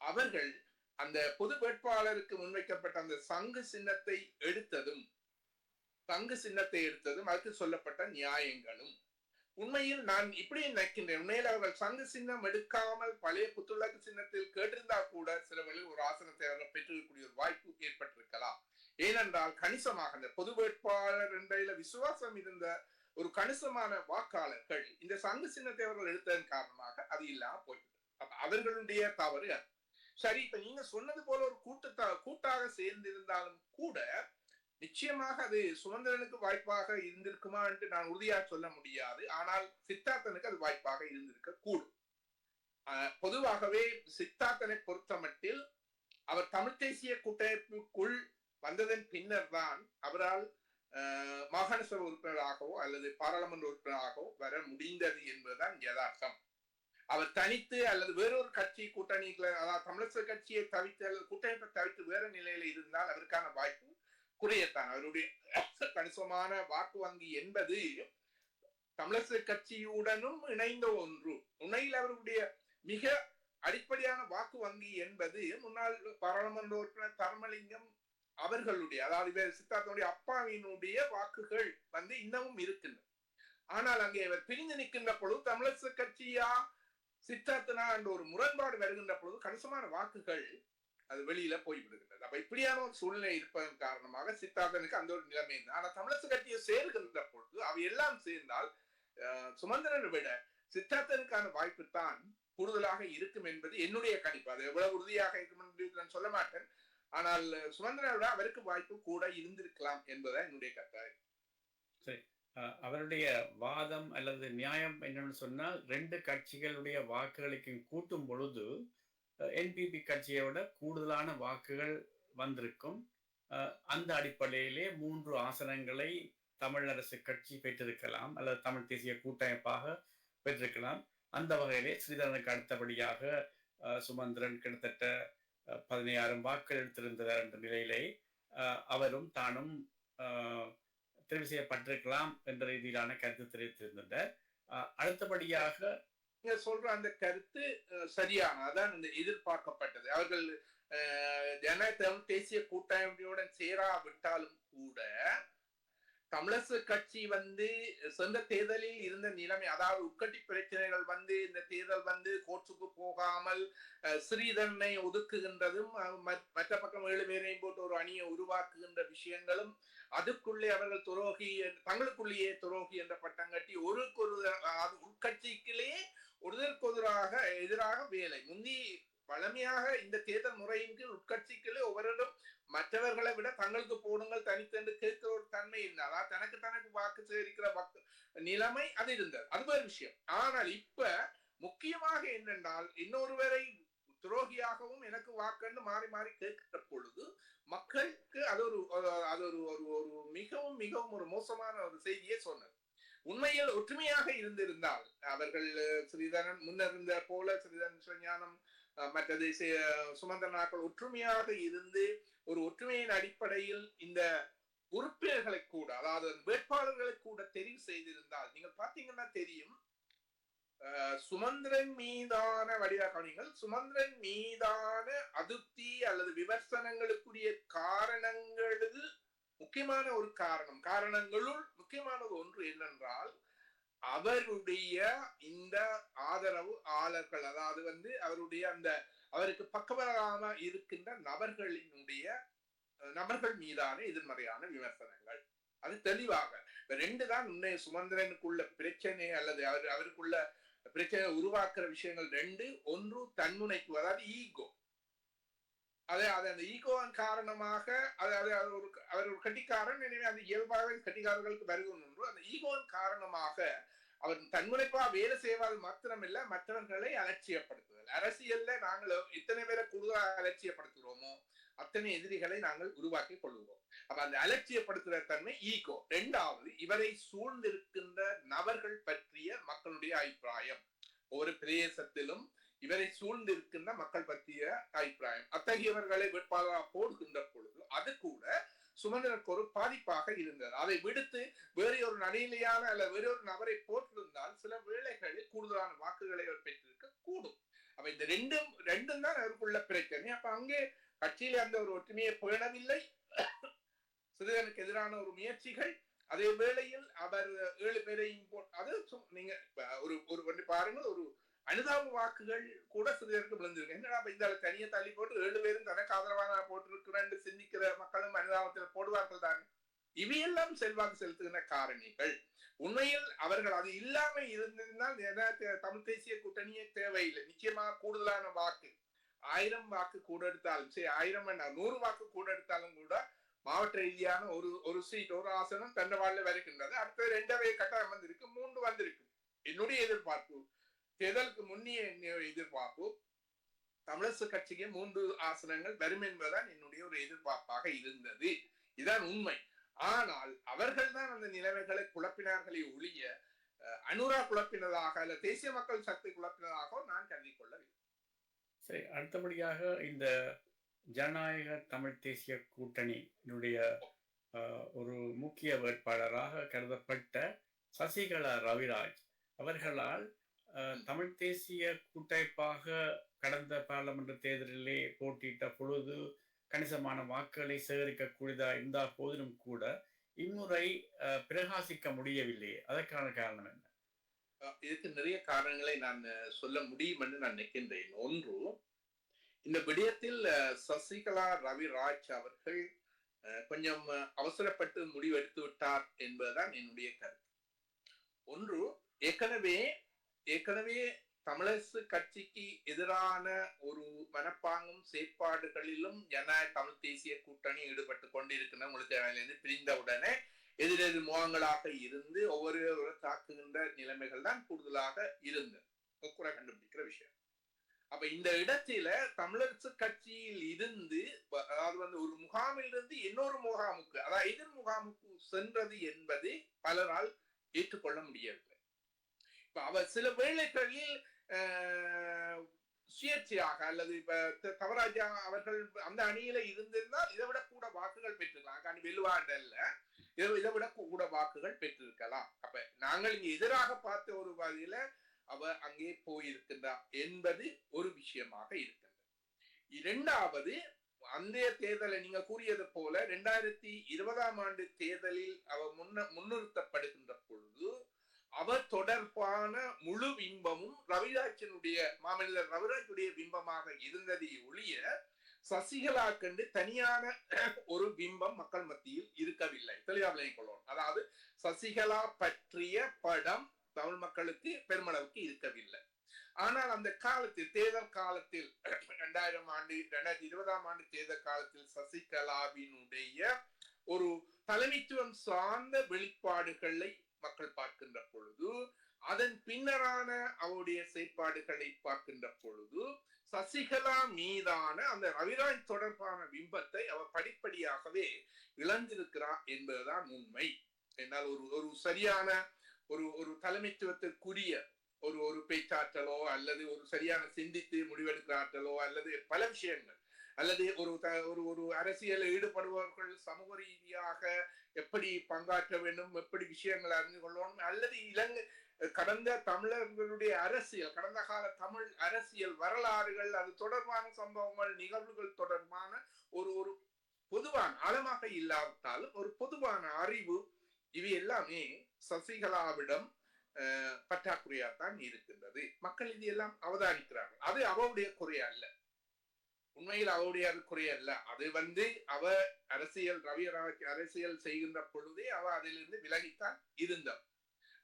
அவர்கள் அந்த பொது வேட்பாளருக்கு முன்வைக்கப்பட்ட அந்த சங்கு சின்னத்தை எடுத்ததும் அதுக்கு சொல்லப்பட்ட நியாயங்களும் உண்மையில் நான் இப்படி நினைக்கின்றேன். உண்மையில் அவர்கள் சங்கு சின்னம் எடுக்காமல் பழைய புத்துலக சின்னத்தில் கேட்டிருந்தா கூட சில வேளையில் ஒரு ஆசனத்தை அவர்கள் பெற்றிருக்கக்கூடிய ஒரு வாய்ப்பு ஏற்பட்டிருக்கலாம். ஏனென்றால் கணிசமாக அந்த பொது வேட்பாளர் என்ற விசுவாசம் இருந்த ஒரு கணிசமான வாக்காளர்கள் இந்த சங்கு சின்னத்தை அவர்கள் எடுத்ததன் காரணமாக அது இல்லாம போய்விட்டது. அவர்களுடைய தவறு. சரி, இப்ப நீங்க சொன்னது போல ஒரு கூட்டாக சேர்ந்திருந்தாலும் கூட நிச்சயமாக அது சுமந்திரனுக்கு வாய்ப்பாக இருந்திருக்குமா என்று நான் உறுதியாக சொல்ல முடியாது. ஆனால் சித்தார்த்தனுக்கு அது வாய்ப்பாக இருந்திருக்க கூடும். பொதுவாகவே சித்தார்த்தனை பொறுத்த மட்டில் அவர் தமிழ் தேசிய கூட்டமைப்புக்குள் வந்ததன் பின்னர் தான் அவரால் மாகாண சபை உறுப்பினராகவோ அல்லது பாராளுமன்ற உறுப்பினராகவோ வர முடிந்தது என்பதுதான் யதார்த்தம். அவர் தனித்து அல்லது வேறொரு கட்சி கூட்டணிகளை, அதாவது தமிழரசு கட்சியை தவிர்த்து அல்லது கூட்டமைப்பை தவிர்த்து வேற நிலையில இருந்தால் அவருக்கான வாய்ப்பு குறையத்தான். அவருடைய கணிசமான வாக்கு வங்கி என்பது தமிழரசு கட்சியுடனும் இணைந்த ஒன்று. உண்மையில் அவருடைய மிக அடிப்படையான வாக்கு வங்கி என்பது முன்னாள் பாராளுமன்ற உறுப்பினர் தர்மலிங்கம் அவர்களுடைய, அதாவது சித்தார்த்தனுடைய அப்பாவினுடைய வாக்குகள் இன்னமும் இருக்கின்றன. ஆனால் அங்கே அவர் பிரிந்து நிற்கின்ற பொழுது தமிழரசு கட்சியா சித்தார்த்தனா என்ற ஒரு முரண்பாடு வருகின்ற பொழுது கணிசமான வாக்குகள் அது வெளியில போய்விடுகின்றது. அப்ப இப்படியான ஒரு சூழ்நிலை இருப்பதன் காரணமாக சித்தார்த்தனுக்கு அந்த ஒரு நிலைமை இருந்தது. ஆனா தமிழரசு கட்சியை சேர்கின்ற பொழுது அவை எல்லாம் சேர்ந்தால் சுமந்திரனை விட சித்தார்த்தனுக்கான வாய்ப்பு தான் கூடுதலாக இருக்கும் என்பது என்னுடைய கணிப்பு. அது எவ்வளவு உறுதியாக இருக்கும் என்று நான் சொல்ல மாட்டேன். ஆனால் சுமந்திரனை விட அவருக்கு வாய்ப்பு கூட இருந்திருக்கலாம் என்பதுதான் என்னுடைய கருத்து. சரி, அவருடைய வாதம் அல்லது நியாயம் என்னன்னு சொன்னால் 2 கட்சிகளுடைய வாக்குகளுக்கு கூட்டும் பொழுது என்பிபி கட்சியை விட கூடுதலான வாக்குகள் வந்திருக்கும். அந்த அடிப்படையிலே 3 ஆசனங்களை தமிழரசு கட்சி பெற்றிருக்கலாம் அல்லது தமிழ் தேசிய கூட்டமைப்பாக பெற்றிருக்கலாம். அந்த வகையிலே ஸ்ரீதரனுக்கு அடுத்தபடியாக சுமந்திரன் கிட்டத்தட்ட 16 வாக்குகள் எடுத்திருந்தார் என்ற நிலையிலே அவரும் தானும் தெரிவு செய்யப்பட்டிருக்கலாம் என்ற ரீதியிலான கருத்து தெரிவித்திருந்தார். அடுத்தபடியாக நீங்க சொல்ற அந்த கருத்து சரியான, அதான் இந்த எதிர்பார்க்கப்பட்டது. அவர்கள் ஜனநாயக தேசிய கூட்டமைப்புடன் சேராவிட்டாலும் கூட தமிழரசு கட்சி சொந்த தேர்தலில் இருந்த நிலைமை, அதாவது உட்கட்டி பிரச்சனைகள் இந்த தேர்தல் கோர்ட்டுக்கு போகாமல் ஸ்ரீதரனை ஒதுக்குகின்றதும், மற்ற பக்கம் 7 பேரையும் போட்டு ஒரு அணியை உருவாக்குகின்ற விஷயங்களும், அதுக்குள்ளே அவர்கள் துரோகி, தங்களுக்குள்ளேயே துரோகி என்ற பட்டம் கட்டி உட்கட்சிக்குள்ளேயே ஒருதற்கொருவராக எதிராக வேலை. முந்தி வளமையாக இந்த தேர்தல் முறையின் கீழ் உட்கட்சிக்குள்ளே ஒவ்வொருவரும் மற்றவர்களை விட தங்களுக்கு போடுங்கள் தனித்தென்று கேட்கிற ஒரு தன்மை இருந்தால் தனக்கு வாக்கு சேகரிக்கிற நிலைமை அது இருந்தது. அது ஒரு விஷயம். ஆனால் இப்ப முக்கியமாக என்னென்றால் இன்னொருவரை துரோகியாகவும் எனக்கு வாக்குன்னு மாறி மாறி கேட்கிற பொழுது மக்களுக்கு அது ஒரு மிகவும் மிகவும் ஒரு மோசமான ஒரு செய்தியை சொன்னது. உண்மையில் ஒற்றுமையாக இருந்திருந்தால் அவர்கள் ஸ்ரீதரன் முன்னிருந்த போல ஸ்ரீதரன் சிவஞானம் மற்றது சுமந்திரனாக்கள் ஒற்றுமையாக இருந்து ஒரு ஒற்றுமையின் அடிப்படையில் இந்த உறுப்பினர்களை கூட, அதாவது வேட்பாளர்களை கூட தெரிவு செய்திருந்தால் நீங்கள் பாத்தீங்கன்னா தெரியும், சுமந்திரன் மீதான வடிவங்கள், சுமந்திரன் மீதான அதிருப்தி அல்லது விமர்சனங்களுக்குரிய காரணங்களில் முக்கியமான ஒரு காரணங்களுள் முக்கியமானது ஒன்று என்னென்றால் அவருடைய இந்த ஆதரவு ஆளர்கள், அதாவது அவருடைய அவருக்கு பக்கபலமாக இருக்கின்ற நபர்கள் மீதான எதிர்மறையான விமர்சனங்கள். அது தெளிவாக 2 தான் சுமந்திரனுக்குள்ள பிரச்சனை அல்லது அவருக்குள்ள பிரச்சனை உருவாக்குற விஷயங்கள் ரெண்டு. ஒன்று தன்முனைப்பு, அதாவது ஈகோ. அந்த ஈகோவின் காரணமாக அவர் ஒரு கட்டிக்காரன். எனவே அது இயல்பாக கட்டிக்காரர்களுக்கு வருகிறது ஒன்று. அந்த ஈகோவின் காரணமாக அவர் தன்முனைப்பா வேலை செய்வது மாத்திரமில்ல, மற்றவர்களை அலட்சியப்படுத்துதல். அரசியல்ல நாங்கள் எத்தனை பேரை கூடுதலாக அலட்சியப்படுத்துகிறோமோ அத்தனை எதிரிகளை நாங்கள் உருவாக்கி கொள்கிறோம். அப்ப அந்த அலட்சியப்படுத்துகிற தன்மை ஈகோ. இரண்டாவது, இவரை சூழ்ந்திருக்கின்ற நபர்கள் பற்றிய மக்களுடைய அபிப்பிராயம். ஒவ்வொரு பிரதேசத்திலும் இவரை சூழ்ந்திருக்கின்ற மக்கள் பற்றிய அபிப்பிராயம். அத்தகையவர்களை வேட்பாளராக போடுகின்ற பொழுது அது கூட சுமந்திரனுக்கு ஒரு பாதிப்பாக இருந்தது. அதை விடுத்து வேற ஒரு நடுநிலையான அல்ல வேற ஒரு நபரை போட்டிருந்தால் சில வேளைகளில் கூடுதலான வாக்குகளை அவர் பெற்றிருக்க கூடும். அப்ப இந்த ரெண்டும் தான் அவருக்குள்ள பிரச்சனை. அப்ப அங்கே கட்சியில அந்த ஒரு ஒற்றுமையை பேணவில்லை, சிறுவனுக்கு எதிரான ஒரு முயற்சிகள். அதே வேளையில் அவர் 7 பேரையும் அது நீங்க ஒரு பாருங்க, ஒரு அனுதாப வாக்குகள் கூட சிறுவருக்கு விழுந்திருக்கு. என்னடா இந்த தனியை தள்ளி போட்டு 7 பேரும் தனக்கு ஆதரவான போட்டிருக்கிறேன் சிந்திக்கிற மக்களும் அனுதாபத்தில் போடுவார்கள் தானே. இவையெல்லாம் செல்வாக்கு செலுத்துகின்ற காரணிகள். உண்மையில் அவர்கள் அது இல்லாம இருந்திருந்தால் தமிழ் தேசிய கூட்டணியே தேவையில்லை. நிச்சயமாக கூடுதலான வாக்கு 1000 வாக்கு கூட எடுத்தாலும் சரி, 1000 வேண்டாம் 100 வாக்கு கூட எடுத்தாலும் கூட மாவட்ட ரீதியான ஒரு சீட் ஒரு ஆசனம் தண்டவாள வருகின்றது. அடுத்த 2 கட்டாயம் வந்திருக்கு, 3 வந்திருக்கு. என்னுடைய எதிர்பார்ப்பு, தேர்தலுக்கு முன்னிய எதிர்பார்ப்பு, தமிழரசு கட்சிக்கு 3 ஆசனங்கள் வரும் என்பதுதான் என்னுடைய ஒரு எதிர்பார்ப்பாக இருந்தது. இதுதான் உண்மை. ஆனால் அவர்கள் தான் அந்த நிலைமைகளை குழப்பினார்களே ஒழிய அனுரா குழப்பினதாக அல்ல தேசிய மக்கள் சக்தி குழப்பினதாக நான் கருதி கொள்ளவில்லை. சரி, அடுத்தபடியாக இந்த ஜனநாயக தமிழ் தேசிய கூட்டணியினுடைய ஒரு முக்கிய வேட்பாளராக கருதப்பட்ட சசிகலா ரவிராஜ் அவர்களால் தமிழ் தேசிய கூட்டமைப்பாக கடந்த பாராளுமன்ற தேர்தலிலே போட்டியிட்ட பொழுது கணிசமான வாக்குகளை சேகரிக்கக்கூடியதா இருந்த போதிலும் கூட இம்முறை பிரகாசிக்க முடியவில்லை. அதற்கான காரணம் என்ன? இதுக்கு நிறைய காரணங்களை நான் சொல்ல முடியும் என்று நான் நினைக்கின்றேன். ஒன்று, இந்த விடயத்தில் சசிகலா ரவிராஜ் அவர்கள் கொஞ்சம் அவசரப்பட்டு முடிவெடுத்து விட்டார் என்பதுதான் என்னுடைய கருத்து. ஒன்று, ஏற்கனவே தமிழரசு கட்சிக்கு எதிரான ஒரு மனப்பாங்கும் செயற்பாடுகளிலும் ஜனநாயக தமிழ் தேசிய கூட்டணி ஈடுபட்டு கொண்டிருக்கின்ற உங்களுக்கு பிரிந்தவுடனே எதிரெதிர் முகங்களாக இருந்து ஒவ்வொரு தாக்குகின்ற நிலைமைகள் தான் கூடுதலாக இருந்தது. குறை கண்டுபிடிக்கிற விஷயம். அப்ப இந்த இடத்தில தமிழரசு கட்சியில் இருந்து, அதாவது ஒரு முகாமில் இருந்து இன்னொரு முகாமுக்கு, அதாவது எதிர் முகாமுக்கு சென்றது என்பது பலரால் ஏற்றுக்கொள்ள முடியவில்லை. இப்ப அவர் சில வேளைகளில் சுயேட்சையாக அல்லது இப்ப தவராஜா அவர்கள் அந்த அணியில இருந்திருந்தால் இதை விட கூட வாக்குகள் பெற்றிருக்கலாம். வெல்லுவாண்டல்ல, இதை விட கூட வாக்குகள் பெற்றிருக்கலாம். அப்ப நாங்கள் இங்க எதிராக பார்த்த ஒரு வகையில அவர் அங்கே போயிருக்கின்றார் என்பது ஒரு விஷயமாக இருக்கின்றது. இரண்டாவது, அந்த தேர்தலை நீங்க கூறியது போல 2020ஆம் ஆண்டு தேர்தலில் அவர் முன்னிறுத்தப்படுகின்ற பொழுது அவர் தொடர்பான முழு பிம்பமும் ரவிராஜனுடைய மாமனிதர் ரவிராஜுடைய பிம்பமாக இருந்ததை ஒழிய சசிகலா கண்டு தனியான ஒரு பிம்பம் மக்கள் மத்தியில் இருக்கவில்லை. தெளிவாக கொள்ளணும். அதாவது சசிகலா பற்றிய படம் தமிழ் மக்களுக்கு பெருமளவுக்கு இருக்கவில்லை. ஆனால் அந்த காலத்தில் தேர்தல் காலத்தில் 2020ஆம் ஆண்டு தேர்தல் காலத்தில் சசிகலாவினுடைய ஒரு தலைமைத்துவம் சார்ந்த வெளிப்பாடுகளை மக்கள் பார்க்கின்ற பொழுது, அதன் பின்னரான அவருடைய செயற்பாடுகளை பார்க்கின்ற பொழுது சசிகலா மீதான அந்த ரவிராஜ் தொடர்பான பிம்பத்தை அவர் படிப்படியாகவே இழந்திருக்கிறார் என்பதுதான் உண்மை. என்னால் ஒரு சரியான ஒரு தலைமைத்துவத்திற்குரிய ஒரு பேச்சாற்றலோ அல்லது ஒரு சரியான சிந்தித்து முடிவெடுக்கிற ஆற்றலோ அல்லது பல விஷயங்கள் அல்லது ஒரு அரசியல் ஈடுபடுபவர்கள் சமூக ரீதியாக எப்படி பங்காற்ற வேண்டும், எப்படி விஷயங்களை அறிந்து கொள்ளணும், அல்லது இலங்கை கடந்த தமிழர்களுடைய அரசியல், கடந்த கால தமிழ் அரசியல் வரலாறுகள், அது தொடர்பான சம்பவங்கள் நிகழ்வுகள் தொடர்பான ஒரு பொதுவான ஆழமாக இல்லாவிட்டாலும் ஒரு பொதுவான அறிவு, இவை எல்லாமே சசிகலாவிடம் பற்றாக்குறையாத்தான் இருக்கின்றது. மக்கள் இது எல்லாம் அவதானிக்கிறார்கள். அது அவருடைய குறை அல்ல, உண்மையில் அவருடைய குறை அல்ல. அது அவ அரசியல் ரவிராஜ் அரசியல் செய்கின்ற பொழுதே அவ அதிலிருந்து விலகித்தான் இருந்தார்.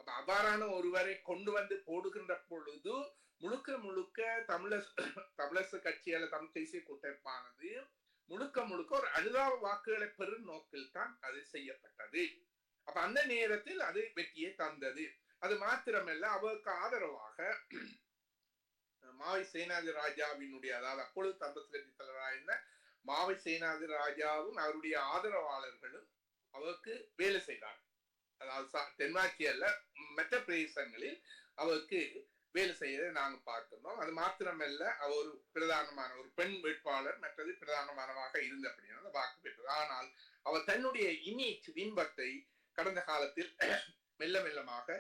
அப்ப அப்ப அவ்வாறான ஒருவரை கொண்டு வந்து போடுகின்ற பொழுது முழுக்க முழுக்க தமிழரசு கட்சியால தமிழ் தேசிய கூட்டமைப்பானது முழுக்க முழுக்க ஒரு அனுதாப வாக்குகளை பெறும் நோக்கில் தான் அது செய்யப்பட்டது. அப்ப அந்த நேரத்தில் அது வெற்றியை தந்தது. அது மாத்திரமல்ல, அவருக்கு ஆதரவாக மாவை சேனாதி ராஜாவினுடைய, அதாவது அப்பொழுது தமிழரசு கட்சி தலைவராக இருந்த மாவை சேனாதி ராஜாவும் அவருடைய ஆதரவாளர்களும் அவருக்கு வேலை செய்தார். அதாவது தென்மாட்சியல்ல மற்ற பிரதேசங்களில் அவருக்கு வேலை செய்யறதை நாங்க பார்க்கிறோம். அது மாத்திரமல்ல, அவர் ஒரு பிரதானமான ஒரு பெண் வேட்பாளர், மற்றது பிரதானமானதாக இருந்தபடியான வாக்கு பெற்றது. ஆனால் அவர் தன்னுடைய இமேஜ் பிம்பத்தை கடந்த காலத்தில் மெல்ல மெல்லமாக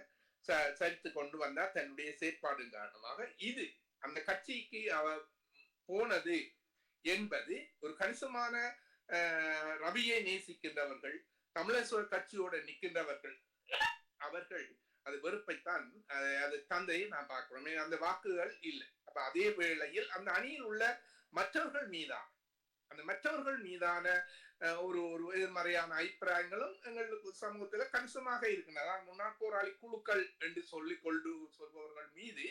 சரித்து கொண்டு வந்தார். தன்னுடைய செயற்பாடு காரணமாக இது அந்த கட்சிக்கு அவர் போனது என்பது ஒரு கணிசமான ரவியை நேசிக்கின்றவர்கள், தமிழரசு கட்சியோட நிற்கின்றவர்கள், அவர்கள் அது வெறுப்பைத்தான் அது தந்தையை நான் பார்க்கிறோம். அந்த வாக்குகள் இல்லை. அப்ப அதே வேளையில் அந்த அணியில் உள்ள மற்றவர்கள் மீதான ஒரு எதிர்மறையான அபிப்பிராயங்களும் எங்களுக்கு சமூகத்துல கணிசமாக இருக்கின்றன. முன்னாள் போராளி குழுக்கள் என்று சொல்பவர்கள் மீது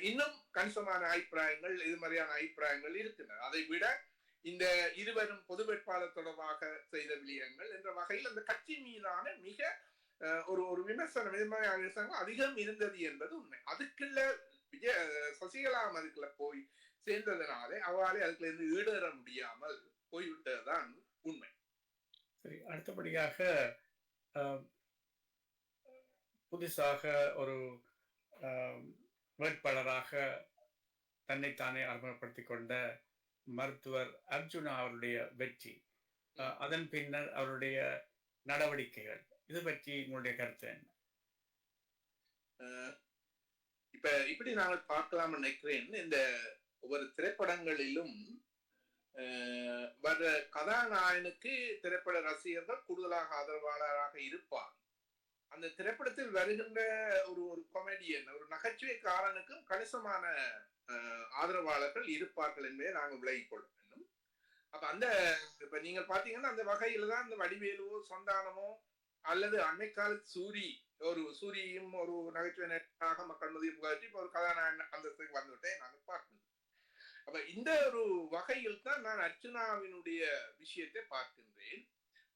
இன்னும் கணிசமான அபிப்பிராயங்கள், எதிர்மறையான அபிப்பிராயங்கள் இருக்கின்றன. அதை விட இந்த இருவரும் பொது வேட்பாளர் தொடர்பாக செய்த விடயங்கள் என்ற வகையில் அந்த கட்சி மீதான மிக ஒரு விமர்சனம், எதிர்மறையான விமர்சனங்கள் அதிகம் இருந்தது என்பது உண்மை. அதுக்குள்ள சசிகலா அதுக்குள்ள போய் சேர்ந்ததனாலே அவளை அதுக்குள்ள இருந்து ஈடேற முடியாமல் போய்விட்டதுதான் உண்மை. சரி, அடுத்தபடியாக புதுசாக ஒரு வேட்பாளராக தன்னைத்தானே அறிமுகப்படுத்திக் கொண்ட மருத்துவர் அர்ஜுனா அவருடைய வெற்றி, அதன் பின்னர் அவருடைய நடவடிக்கைகள், இது பற்றி உங்களுடைய கருத்து என்ன? இப்ப இப்படி நாங்கள் பார்க்கலாம் நினைக்கிறேன். இந்த ஒவ்வொரு திரைப்படங்களிலும் வர்ற கதாநாயகனுக்கு திரைப்பட ரசிகர்கள் கூடுதலாக ஆதரவாளராக இருப்பார். அந்த திரைப்படத்தில் வருகின்ற ஒரு கொமெடியன், ஒரு நகைச்சுவைக்காரனுக்கும் கணிசமான ஆதரவாளர்கள் இருப்பார்கள் என்பதை நாங்கள் விலகிக் கொள்ள வேண்டும். அப்ப அந்த இப்ப நீங்க பாத்தீங்கன்னா அந்த வகையில தான் இந்த வடிவேலுவோ சந்தானமோ அல்லது அன்னை காலத்து சூரியும் ஒரு நகைச்சுவை நடிகராக மக்கள் மதிய புகாற்றி இப்ப ஒரு கதாநாயகன் அந்தஸ்துக்கு வந்துவிட்டே நாங்கள் பார்க்கணும். அப்ப இந்த ஒரு வகையில் தான் நான் அர்ச்சுனாவினுடைய விஷயத்தை பார்க்கின்றேன்.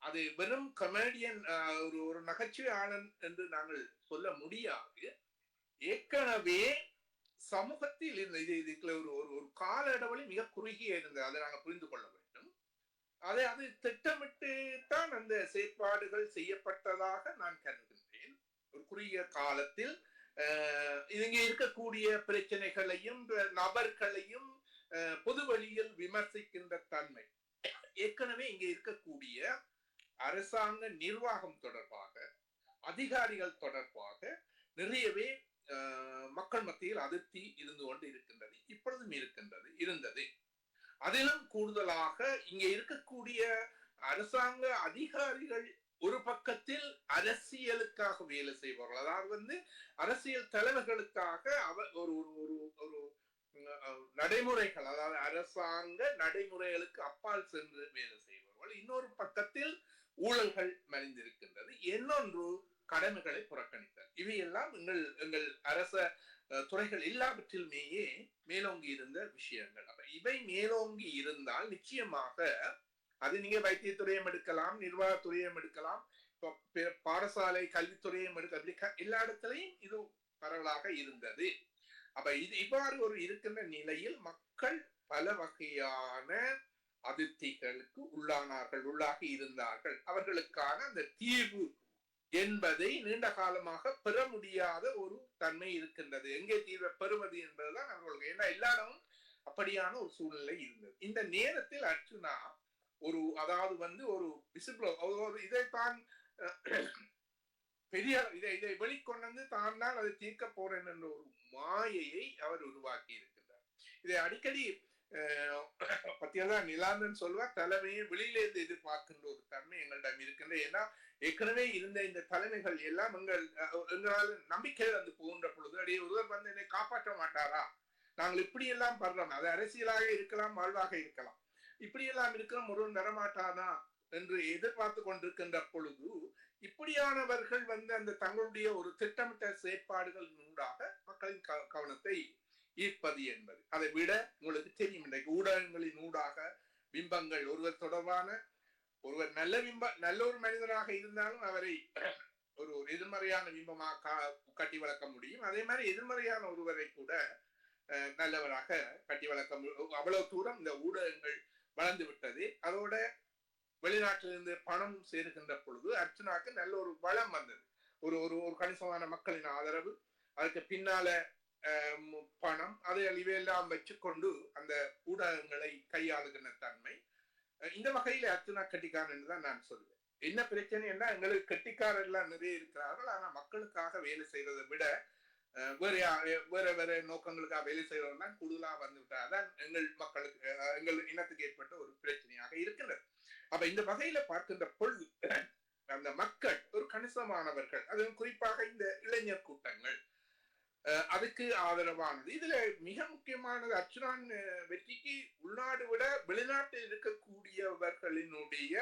அது வெறும் கமெடியன், ஒரு நகைச்சுவை ஆனந்த் என்று நாங்கள் சொல்ல முடியாது. ஏற்கனவே சமூகத்தில் இதுல ஒரு கால இடைவெளி மிக குறுகிய இருந்தது. அதை நாங்கள் புரிந்து கொள்ள வேண்டும். அது திட்டமிட்டு தான் அந்த செயற்பாடுகள் செய்யப்பட்டதாக நான் கருதுகின்றேன். ஒரு குறுகிய காலத்தில் இங்கே இருக்கக்கூடிய பிரச்சனைகளையும் நபர்களையும் பொது வழியில் விமர்சிக்கின்ற தன்மை, ஏற்கனவே இங்கே இருக்கக்கூடிய அரசாங்க நிர்வாகம் தொடர்பாக, அதிகாரிகள் தொடர்பாக நிறையவே மக்கள் மத்தியில் அதிருப்தி இருந்து கொண்டு இருக்கின்றது. இப்பொழுதும் இருந்தது. அதிலும் கூடுதலாக இங்கே இருக்கக்கூடிய அரசாங்க அதிகாரிகள் ஒரு பக்கத்தில் அரசியலுக்காக வேலை செய்வார்கள். அதாவது அரசியல் தலைவர்களுக்காக ஒரு நடைமுறைகள், அதாவது அரசாங்க நடைமுறைகளுக்கு அப்பால் சென்று வேலை செய்வார்கள். இன்னொரு பக்கத்தில் ஊழல்கள் மறைந்திருக்கின்றது. இன்னொன்று கடமைகளை புறக்கணித்தல். இவையெல்லாம் எங்கள் அரச துறைகள் எல்லாவற்றிலுமேயே மேலோங்கி இருந்த விஷயங்கள். அப்ப இவை மேலோங்கி இருந்தால் நிச்சயமாக அது நீங்க வைத்தியத்துறையும் எடுக்கலாம், நிர்வாகத்துறையும் எடுக்கலாம், பாடசாலை கல்வித்துறையும் எடுக்க, எல்லா இடத்திலையும் இது பரவலாக இருந்தது. அப்ப இது இவ்வாறு ஒரு இருக்கின்ற நிலையில் மக்கள் பல வகையான அதிருப்திகளுக்கு உள்ளாகி இருந்தார்கள். அவர்களுக்கான அந்த தீர்வு என்பதை நீண்ட காலமாக பெற முடியாத ஒரு தன்மை இருக்கின்றது. எங்கே தீர்வை பெறுவது என்பதுதான் அவர்களுக்கு, ஏன்னா எல்லாரும் அப்படியான ஒரு சூழ்நிலை இருந்தது. இந்த நேரத்தில் அர்ச்சுனா அதாவது ஒரு விசிபிள் இதைத்தான் பெரிய இதை வெளிக்கொண்டு தான் அதை தீர்க்க போறேன் என்ற ஒரு மாயையை அவர் உருவாக்கி இருக்கின்றார். இதை அடிக்கடி பத்தியதான் நிலாந்தன் சொல்வார், தலைமையை வெளியிலிருந்து எதிர்பார்க்கின்ற ஒரு தன்மை எங்களிடம் இருக்கின்ற. ஏன்னா ஏற்கனவே இருந்த இந்த தலைமைகள் எல்லாம் எங்களால் நம்பிக்கை வந்து போகின்ற பொழுது அடைய ஒருவர் என்னை காப்பாற்ற மாட்டாரா, நாங்கள் இப்படி எல்லாம் படுறோம், அது அரசியலாக இருக்கலாம், வாழ்வாக இருக்கலாம், இப்படி எல்லாம் இருக்கிறோம், ஒருவன் வரமாட்டானா என்று எதிர்பார்த்து கொண்டிருக்கின்ற பொழுது இப்படியானவர்கள் அந்த தங்களுடைய ஒரு திட்டமிட்ட செயற்பாடுகள் ஊடாக மக்களின் கவனத்தை ஈர்ப்பது என்பது. அதை விட உங்களுக்கு தெரியும், இன்றைக்கு ஊடகங்களின் ஊடாக பிம்பங்கள், ஒருவர் தொடர்பான ஒருவர் நல்ல ஒரு மனிதராக இருந்தாலும் அவரை ஒரு எதிர்மறையான பிம்பமாக கட்டி வளர்க்க முடியும். அதே மாதிரி எதிர்மறையான ஒருவரை கூட நல்லவராக கட்டி வளர்க்க அவ்வளவு தூரம் இந்த ஊடகங்கள் வளர்ந்து விட்டது. அதோட வெளிநாட்டிலிருந்து பணம் சேருகின்ற பொழுது அர்ச்சனாக்கு நல்ல ஒரு வளம் வந்தது. ஒரு ஒரு ஒரு கணிசமான மக்களின் ஆதரவு, அதுக்கு பின்னால பணம், அதை இவையெல்லாம் வச்சுக்கொண்டு அந்த ஊடகங்களை கையாளுகின்ற தன்மை. இந்த வகையில அர்ச்சனா கட்டிக்காரன் என்றுதான் நான் சொல்லுவேன். என்ன பிரச்சனை என்ன, எங்களுக்கு கட்டிக்காரர் எல்லாம் நிறைய இருக்கிறார்கள். ஆனா மக்களுக்காக வேலை செய்யறதை விட வேற நோக்கங்களுக்காக வேலை செய்யறவங்க கூடுதலா வந்து விட்டாதான் எங்கள் மக்களுக்கு, எங்கள் இனத்துக்கு ஏற்பட்ட ஒரு பிரச்சனையாக இருக்கின்றது. அப்ப இந்த வகையில பார்க்கின்ற பொழுது அந்த மக்கள் ஒரு கணிசமானவர்கள், அதுவும் குறிப்பாக இந்த இளைஞர் கூட்டங்கள் அதுக்கு ஆதரவானது. இதுல மிக முக்கியமானது அர்ச்சுனான் வெற்றிக்கு உள்நாடு விட வெளிநாட்டில் இருக்கக்கூடியவர்களினுடைய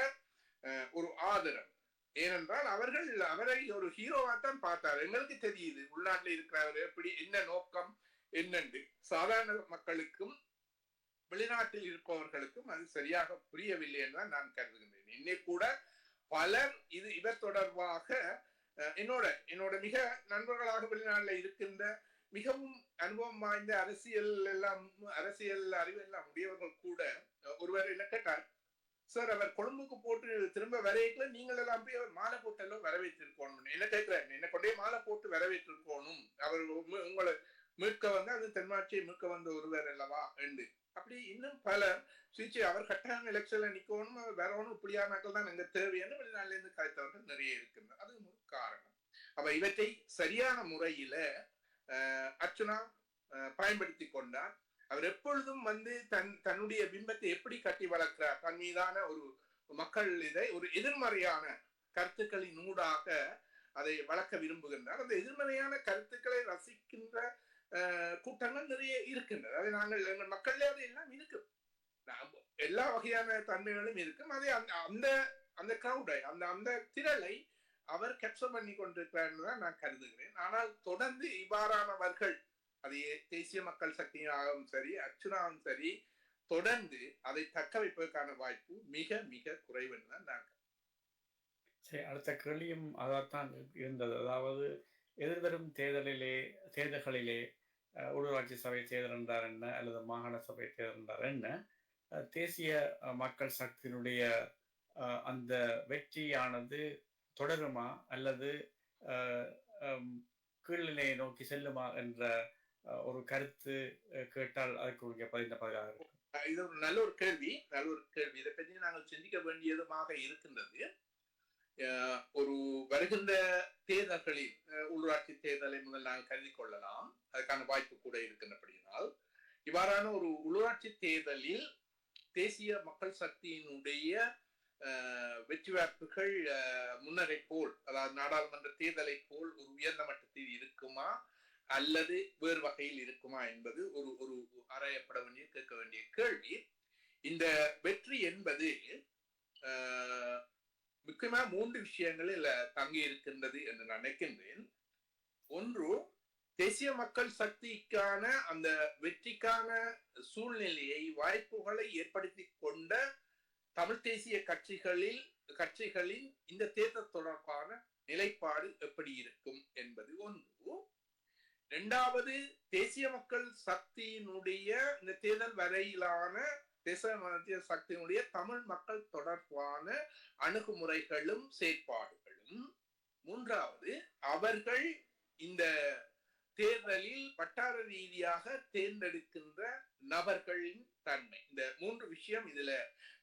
ஒரு ஆதரவு. ஏனென்றால் அவர்கள் அவரை ஒரு ஹீரோவா தான் பார்த்தார். எங்களுக்கு தெரியுது உள்நாட்டில் இருக்கிறவர் எப்படி, என்ன நோக்கம் என்னென்று சாதாரண மக்களுக்கும் வெளிநாட்டில் இருப்பவர்களுக்கும் அது சரியாக புரியவில்லை என்றுதான் நான் கருதுகின்றேன். இன்னை கூட பலர் இவர் தொடர்பாக என்னோட மிக நண்பர்களாக வெளிநாட்டில் இருக்கின்ற மிகவும் அனுபவம் வாய்ந்த அரசியல் அறிவு எல்லாம் உடையவர்கள் கூட ஒருவர் என்ன கேட்டார், சார் அவர் கொழும்புக்கு போட்டு திரும்ப வரையக்குள்ள நீங்கள் எல்லாம் போய் அவர் மாலை போட்டு எல்லாம் வரவேற்றிருக்கணும். என்ன கேட்கிறேன், என்ன கொண்டே மாலை போட்டு வரவேற்றிருக்கணும், அவர் உங்களை மீட்க அது தென்மாட்சியை மீட்க வந்த ஒருவர் அல்லவா என்று. அப்படி இன்னும் பல சுவிட்சை அவர் கட்டாயம் எலெக்ஷன்ல நிக்கணும், வரணும், இப்படியானாக்கள் தான் எங்க தேவையான வெளிநாட்டில இருந்து கலைத்தவர்கள் நிறைய இருக்கின்றனர். அது ஒரு காரணம். அப்ப இவற்றை சரியான முறையில அர்ச்சுனா பயன்படுத்தி கொண்டார். அவர் எப்பொழுதும் தன்னுடைய பிம்பத்தை எப்படி கட்டி வளர்க்கிறார், தன் மீதான ஒரு மக்கள் இதை ஒரு எதிர்மறையான கருத்துக்களின் ஊடாக அதை வளர்க்க விரும்புகின்றார். அந்த எதிர்மறையான கருத்துக்களை ரசிக்கின்ற கூட்டங்கள் நிறைய இருக்கின்றன. அதை எங்கள் மக்கள்ல அது எல்லாம் இருக்கு, எல்லா வகையான தன்மைகளும் இருக்கும். அதே அந்த கிரௌடை, அந்த திரளை அவர் கேப்சர் பண்ணி கொண்டிருக்கிறார் நான் கருதுகிறேன். ஆனால் தொடர்ந்து இவ்வாறானவர்கள், அது தேசிய மக்கள் சக்தியாகவும் சரி அர்ச்சுனாவும் சரி, தொடர்ந்து அதை தக்க வைப்பதற்கான வாய்ப்பு மிக மிக குறைவு என்றுதான் நான். சரி, அடுத்த கேள்வியும் அதான் இருந்தது. அதாவது எதிர்வரும் தேர்தல்களிலே உள்ளூராட்சி சபை தேர்தல் என்றார் என்ன, அல்லது மாகாண சபை தேர்தல் என்றார் என்ன, தேசிய மக்கள் சக்தியினுடைய அந்த வெற்றியானது தொடருமா அல்லது கீழ்நிலையை நோக்கி செல்லுமா என்ற ஒரு கருத்து கேட்டால் அதுக்கு பதிலாக இருக்கும். இது ஒரு நல்ல ஒரு கேள்வி. இதை பற்றி நாங்கள் சிந்திக்க வேண்டியதுமாக இருக்கின்றது. ஒரு வருகின்ற தேர்தல்களில் உள்ளூராட்சி தேர்தலை முதல் நாங்கள் கருதி கொள்ளலாம், அதுக்கான வாய்ப்பு கூட இருக்கின்றபடியினால் இவ்வாறான ஒரு உள்ளூராட்சி தேர்தலில் தேசிய மக்கள் சக்தியினுடைய வெற்றி வாய்ப்புகள் முன்னரை போல், அதாவது நாடாளுமன்ற தேர்தலை போல் ஒரு உயர்ந்த மட்டத்தில் இருக்குமா அல்லது வேறு வகையில் இருக்குமா என்பது ஒரு ஆராயப்பட வேண்டிய, கேட்க வேண்டிய கேள்வி. இந்த வெற்றி என்பது முக்கியமா 3 விஷயங்களில் தங்கி இருக்கின்றது என்று நான் நினைக்கின்றேன். ஒன்று, தேசிய மக்கள் சக்திக்கான அந்த வெற்றிக்கான சூழ்நிலையை, வாய்ப்புகளை ஏற்படுத்தி கொண்ட தமிழ் தேசிய கட்சிகளின் இந்த தேர்தல் தொடர்பான நிலைப்பாடு எப்படி இருக்கும் என்பது ஒன்று. இரண்டாவது, தேசிய மக்கள் சக்தியினுடைய இந்த தேர்தல் வரையிலான தேசிய சக்தியினுடைய தமிழ் மக்கள் தொடர்பான அணுகுமுறைகளும் செயற்பாடுகளும். மூன்றாவது, அவர்கள் இந்த தேர்தலில் வட்டார ரீதியாக தேர்ந்தெடுக்கின்ற நபர்களின் தன்மை. இந்த 3 விஷயம் இதுல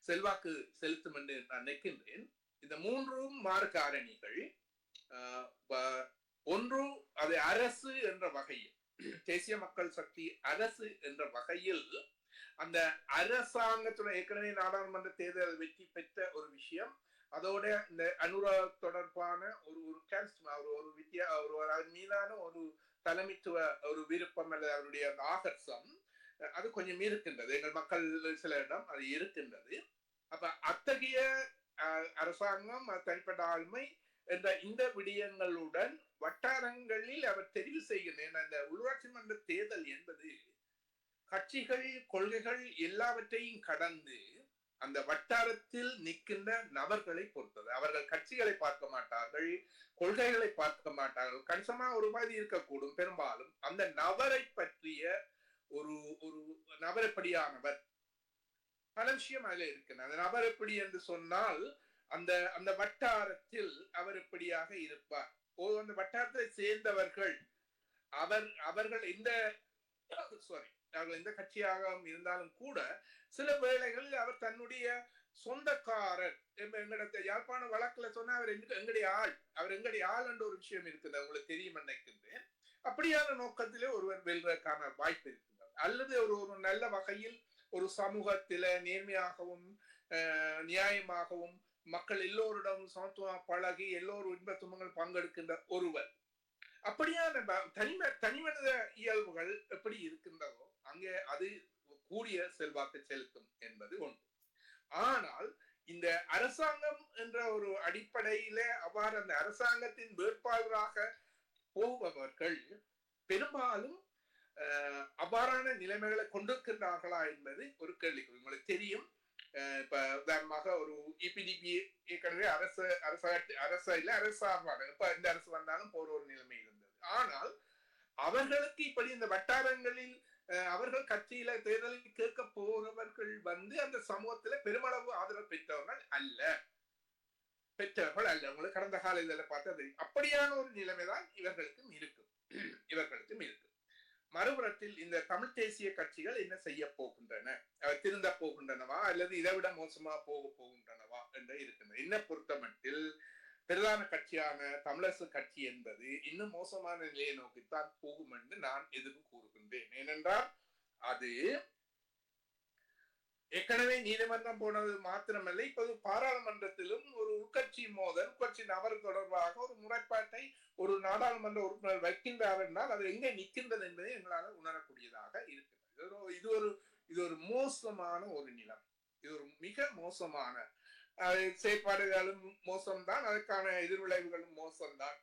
செல்வாக்கு செலுத்தும் என்று நான் நினைக்கின்றேன். இந்த 3ம் மாறு காரணிகள். ஒன்று, அது அரசு என்ற வகையில், தேசிய மக்கள் சக்தி அரசு என்ற வகையில் அந்த அரசாங்கத்துடன் ஏற்கனவே நாடாளுமன்ற தேர்தல் வெற்றி பெற்ற ஒரு விஷயம், அதோட இந்த அனுராக் தொடர்பான ஒரு மீதான ஒரு தலைமைத்துவ ஒரு விருப்பம் அல்லது அவருடைய அந்த ஆகர்ஷம் அது கொஞ்சம் இருக்கின்றது. எங்கள் மக்கள் சிலரிடம் அது இருக்கின்றது. அப்ப அத்தகைய அரசாங்கம், தனிப்பட்ட ஆளுமை என்ற இந்த விடயங்களுடன் வட்டாரங்களில் அவர் தெரிவு செய்கின்ற அந்த உள்ளாட்சி மன்ற தேர்தல் என்பது கட்சிகள் கொள்கைகள் எல்லாவற்றையும் கடந்து அந்த வட்டாரத்தில் நிற்கின்ற நபர்களை பொறுத்தது. அவர்கள் கட்சிகளை பார்க்க மாட்டார்கள், கொள்கைகளை பார்க்க மாட்டார்கள். கணிசமா ஒரு மாதிரி இருக்கக்கூடும். பெரும்பாலும் அந்த நபரை பற்றிய ஒரு ஒரு நபர் எப்படியானவர் பல விஷயம் அதுல இருக்கு. அந்த நபர் எப்படி என்று சொன்னால் அந்த அந்த வட்டாரத்தில் அவர் எப்படியாக இருப்பார், அந்த வட்டாரத்தை சேர்ந்தவர்கள் அவர்கள் எந்த அவர்கள் எந்த கட்சியாக இருந்தாலும் கூட சில வேளைகளில் அவர் தன்னுடைய சொந்தக்காரர் எங்களிடத்தை யாழ்ப்பாண வழக்குல சொன்னா அவர் எங்களுடைய ஆள், அவர் எங்களுடைய ஆள் என்ற ஒரு விஷயம் இருக்குது, உங்களுக்கு தெரியும் நினைக்கின்றேன். அப்படியான நோக்கத்திலே ஒருவர் வெல்வதற்கான வாய்ப்பு இருக்கின்றது. அல்லது ஒரு நல்ல வகையில் ஒரு சமூகத்தில நேர்மையாகவும் நியாயமாகவும் மக்கள் எல்லோரிடம் சமத்துவமாக பழகி எல்லோரும் இன்ப துன்பங்கள் பங்கெடுக்கின்ற ஒருவர், அப்படியான தனிமனித இயல்புகள் எப்படி இருக்கின்றதோ அங்கே அது கூடிய செல்வாக்கு செலுத்தும் என்பது ஒன்று. ஆனால் இந்த அரசாங்கம் என்ற ஒரு அடிப்படையில அவ்வாறு அந்த அரசாங்கத்தின் வேட்பாளராக போபவர்கள் பெரும்பாலும் அவ்வாறான நிலைமைகளை கொண்டிருக்கின்றார்களா என்பது ஒரு கேள்விக்குறி. உங்களுக்கு தெரியும், இப்ப உதாரணமாக ஒரு இபிடிபி ஏற்கனவே அரசார்பான இப்ப இந்த அரசு வந்தாலும் போற ஒரு நிலைமை இருந்தது. ஆனால் அவர்களுக்கு இப்படி இந்த வட்டாரங்களில் அவர்கள் கட்சியில தேர்தலில் கேட்க போறவர்கள் அந்த சமூகத்துல பெருமளவு ஆதரவு பெற்றவர்கள் அல்ல. உங்களுக்கு கடந்த கால இதில் பார்த்தது அப்படியான ஒரு நிலைமைதான் இவர்களுக்கும் இருக்கும். மறுபுறத்தில் இந்த தமிழ் தேசிய கட்சிகள் என்ன செய்ய போகின்றன, திருந்த போகின்றனவா அல்லது இதை விட மோசமா போகின்றனவா என்று இருக்கின்றன. என்ன பொறுத்தமட்டில் பிரதான கட்சியான தமிழரசு கட்சி என்பது இன்னும் மோசமான நிலையை நோக்கித்தான் போகும் என்று நான் எதிர்ப்பு கூறுகின்றேன். ஏனென்றால் அது ஏற்கனவே நீதிமன்றம் போனது மாத்திரமல்ல, இப்போது பாராளுமன்றத்திலும் ஒரு உட்கட்சி மோதல், உட்கட்சி நபர் தொடர்பாக ஒரு முறைப்பாட்டை ஒரு நாடாளுமன்ற உறுப்பினர் வைக்கின்றார் என்றால் அது எங்கே நிற்கின்றது என்பதை எங்களால் உணரக்கூடியதாக இருக்கிறது. இது ஒரு மோசமான ஒரு நிலம். இது ஒரு மிக மோசமான செயற்பாடுகளும் மோசம்தான், அதற்கான எதிர்விளைவுகளும் மோசம்தான்.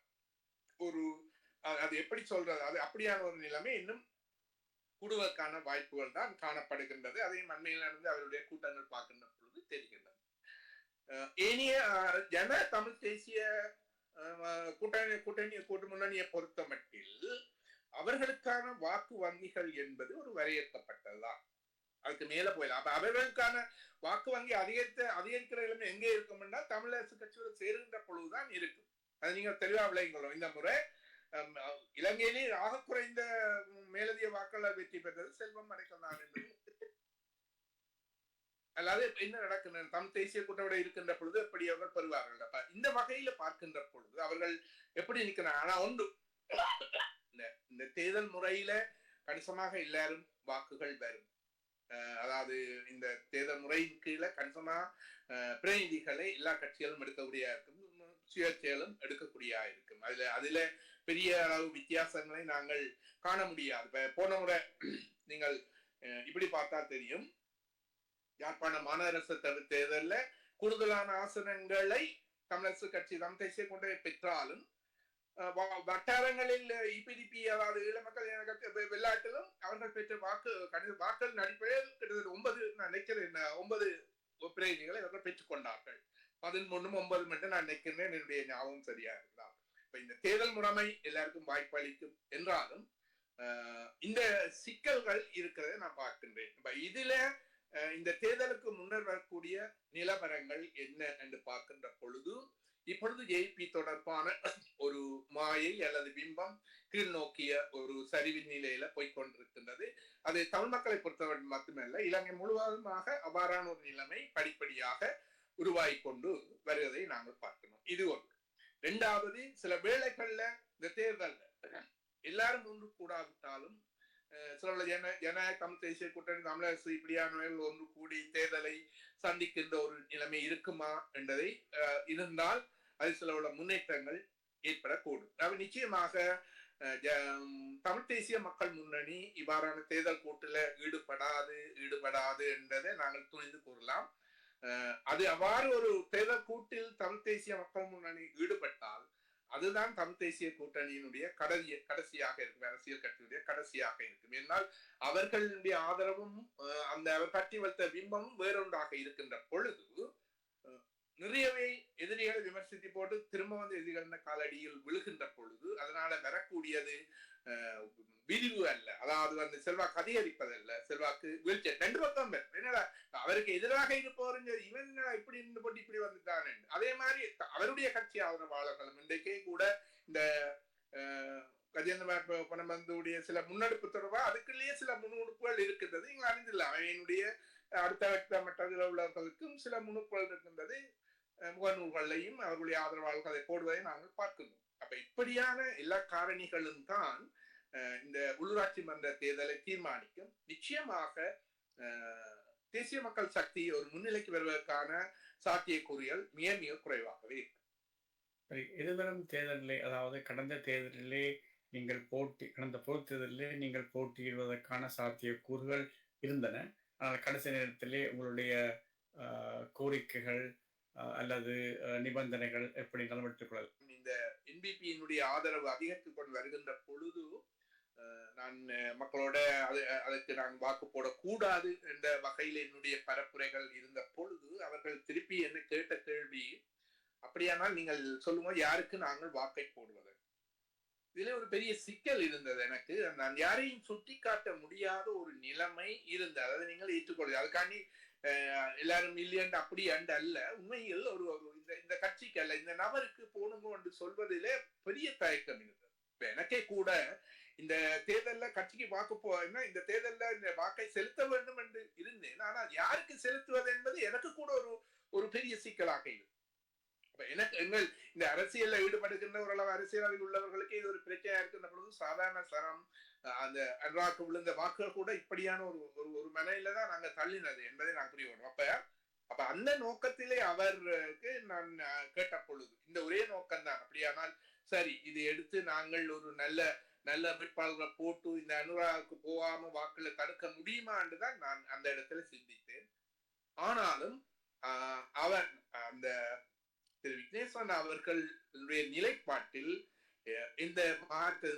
அது எப்படி சொல்றது, அது அப்படியான ஒரு நிலைமை இன்னும் கூடுவதற்கான வாய்ப்புகள் தான் காணப்படுகின்றது. அதையும் அண்மையில் நடந்து அவருடைய கூட்டங்கள் பார்க்கின்ற பொழுது தெரிகின்றது. ஏனைய ஜன தமிழ் தேசிய கூட்டு முன்னணியை பொறுத்த மட்டில் அவர்களுக்கான வாக்கு வங்கிகள் என்பது ஒரு வரையறுக்கப்பட்டதுதான். அதுக்கு மேல போயிடலாம். அப்ப அவர்களுக்கான வாக்கு வங்கி அதிகரிக்கிற நிலைமை எங்கே இருக்கும் என்றால் தமிழரசு கட்சியோடு சேருகின்ற பொழுதுதான் இருக்கும். அது நீங்க தெளிவா விளங்கிக்கொள்ளும். இந்த முறை இலங்கையிலே ஆக குறைந்த மேலதிக வாக்காளர் வெற்றி பெற்றது செல்வம் அடைக்கல்தான் என்பது. அல்லாது என்ன நடக்கின்ற தமிழ் தேசிய கூட்டவிட இருக்கின்ற பொழுது எப்படி அவர்கள் பெறுவார்கள். இந்த வகையில பார்க்கின்ற பொழுது அவர்கள் எப்படி நிற்கிறாங்க. ஆனா ஒன்று, இந்த தேர்தல் முறையில கணிசமாக எல்லாரும் வாக்குகள் வரும். அதாவது இந்த தேர்தல் முறையின் கீழே கணிசமா பிரதிநிதிகளை எல்லா கட்சிகளும் எடுக்கக்கூடிய இருக்கும், சுயேட்சைகளும் எடுக்கக்கூடிய இருக்கும். அதுல பெரிய அளவு வித்தியாசங்களை நாங்கள் காண முடியாது. இப்ப போன முறை நீங்கள் இப்படி பார்த்தா தெரியும், யாழ்ப்பாண மாநகரசு தேர்தல்ல கூடுதலான ஆசனங்களை தமிழரசு கட்சி தமிழ் தேசிய கொண்டே பெற்றாலும் வட்டாரங்களில் இபிடிபி அதாவது ஈழ மக்கள் வெள்ளாட்டிலும் அவர்கள் பெற்ற வாக்களின் அடிப்படையில் கிட்டத்தட்ட 9 பிரதிநிதிகளை அவர்கள் பெற்றுக் கொண்டார்கள். 11-9 என்று நான் நினைக்கிறேன், என்னுடைய ஞாபகம் சரியா இருந்தால். இப்ப இந்த தேர்தல் முறைமை எல்லாருக்கும் வாய்ப்பு அளிக்கும் என்றாலும் இந்த சிக்கல்கள் இருக்கிறத நான் பார்க்கின்றேன். இப்ப இதுல இந்த தேர்தலுக்கு முன்னர் வரக்கூடிய நிலவரங்கள் என்ன என்று பார்க்கின்ற பொழுது இப்பொழுது ஜேபி தொடர்பான ஒரு மாயை அல்லது பிம்பம் கீழ் நோக்கிய ஒரு சரிவின் நிலையில போய்கொண்டிருக்கின்றது. அது தமிழ் மக்களை பொறுத்தவரை மட்டுமல்ல, இலங்கை முழுவதுமாக அவ்வாறான ஒரு நிலைமை படிப்படியாக உருவாகி கொண்டு வருவதை நாங்கள் பார்க்கணும். இது ஒன்று. இரண்டாவது, சில வேளைகள்ல இந்த தேர்தல் எல்லாரும் ஒன்று கூடாவிட்டாலும் சில ஜனநாயக தமிழ் தேசிய கூட்டணி தமிழரசு இப்படியானவர்கள் ஒன்று கூடி தேர்தலை சந்திக்கின்ற ஒரு நிலைமை இருக்குமா என்பதை இருந்தால் அது சில முன்னேற்றங்கள் ஏற்படக்கூடும். அவை நிச்சயமாக தமிழ் தேசிய மக்கள் முன்னணி இவ்வாறான தேர்தல் கூட்டில் ஈடுபடாது என்றதை நாங்கள் துணிந்து கூறலாம். அது அவ்வாறு ஒரு தேர்தல் கூட்டில் தமிழ் தேசிய மக்கள் முன்னணி ஈடுபட்டால் அதுதான் தமிழ் தேசிய கூட்டணியினுடைய கடைசியாக இருக்கும், அரசியல் கட்சியுடைய கடைசியாக இருக்கும். என்னால் அவர்களுடைய ஆதரவும் அந்த அவர் பற்றி வைத்த பிம்பமும் வேறொன்றாக இருக்கின்ற பொழுது நிறையவே எதிரிகள் விமர்சித்து போட்டு திரும்ப வந்து எதிரிகள் காலடியில் விழுகின்ற பொழுது அதனால வரக்கூடியது விரிவு அல்ல, அதாவது வந்து செல்வாக்கு அதிகரிப்பதல்ல, செல்வாக்கு வீழ்ச்சி. ரெண்டு பக்கம் என்னடா அவருக்கு எதிராக இருப்பவருங்க இவன் இப்படி இருந்து போட்டு இப்படி வந்துட்டான். அதே மாதிரி அவருடைய கட்சி ஆதரவாளர்களும் இன்றைக்கே கூட இந்த கஜேந்திர பணபந்துடைய சில முன்னெடுப்பு தொடர்பாக அதுக்குள்ளேயே சில முன்னெடுப்புகள் இருக்கின்றது. நீங்கள் அறிந்தில்லை, அவையினுடைய அடுத்த மட்டத்தில் உள்ளவர்களுக்கும் சில முன்னுக்குகள் இருக்கின்றது. முகநூல்களையும் அவர்களுடைய ஆதரவாளர்கள் அதை போடுவதை நாங்கள் பார்க்கணும். அப்ப இப்படியான எல்லா காரணிகளும் தான் இந்த உள்ளூராட்சி மன்ற தேர்தலை தீர்மானிக்கும். நிச்சயமாக தேசிய மக்கள் சக்தி ஒரு முன்னிலைக்கு வருவதற்கான சாத்தியக்கூறுகள் மிக மிக குறைவாகவே இருக்கு. எதிர்வரும் தேர்தலிலே, அதாவது கடந்த தேர்தலிலே நீங்கள் கடந்த பொது தேர்தலிலே நீங்கள் போட்டியிடுவதற்கான சாத்தியக்கூறுகள் இருந்தன. ஆனால் கடைசி நேரத்திலே உங்களுடைய கோரிக்கைகள் அல்லது நிபந்தனைகள் எப்படி நடைபெற்றுக் கொள்ளலாம்? இந்த என்பிபியினுடைய ஆதரவு அதிகரித்துக் கொண்டு வருகின்ற பொழுது நான் மக்களோட அதற்கு நான் வாக்கு போடக்கூடாது என்ற வகையில் என்னுடைய பரப்புரைகள் இருந்த பொழுது அவர்கள் திருப்பி என்ன கேட்ட கேள்வி, அப்படியானால் நீங்கள் சொல்லுங்க யாருக்கு நாங்கள் வாக்கை போடுவது. இதுல ஒரு பெரிய சிக்கல் இருந்தது எனக்கு. நான் யாரையும் சுட்டி காட்ட முடியாத ஒரு நிலைமை இருந்தது. அதை நீங்கள் ஏற்றுக்கொள்ள அதுக்காண்டி எல்லாரும் மில்லியன் அப்படி அண்டு அல்ல, உண்மையில் ஒரு இந்த கட்சிக்கு அல்ல இந்த நபருக்கு போகணுமோ என்று சொல்வதிலே பெரிய தயக்கம் இருந்தது. இப்ப எனக்கே கூட இந்த தேர்தல்ல கட்சிக்கு வாக்கு போனா இந்த தேர்தல்ல இந்த வாக்கை செலுத்த வேண்டும் என்று இருந்தேன். ஆனால் யாருக்கு செலுத்துவது என்பது எனக்கு கூட ஒரு பெரிய சிக்கலாக இருக்கு. எனக்கு எங்கள் இந்த அரசியல்ல ஈடுபடுகின்ற ஓரளவு அரசியலில் உள்ளவர்களுக்கு இது ஒரு பிரச்சனையா இருக்கின்ற பொழுது சாதாரண சரம் அந்த அன்றாக்கு விழுந்த வாக்குகள் கூட இப்படியான ஒரு மனையில தான் நாங்க தள்ளினது என்பதை நான் புரிய. அப்ப அந்த நோக்கத்திலே அவருக்கு நான் கேட்ட பொழுது இந்த ஒரே நோக்கம் தான். அப்படியானால் சரி, இதை எடுத்து நாங்கள் ஒரு நல்ல வேட்பாளர்களை போட்டு இந்த அனுராவுக்கு போகாம வாக்குல தடுக்க முடியுமா என்றுதான் நான் அந்த இடத்துல சிந்தித்தேன். ஆனாலும் அவர் அந்த திரு விக்னேஸ்வரன் அவர்களுடைய நிலைப்பாட்டில் இந்த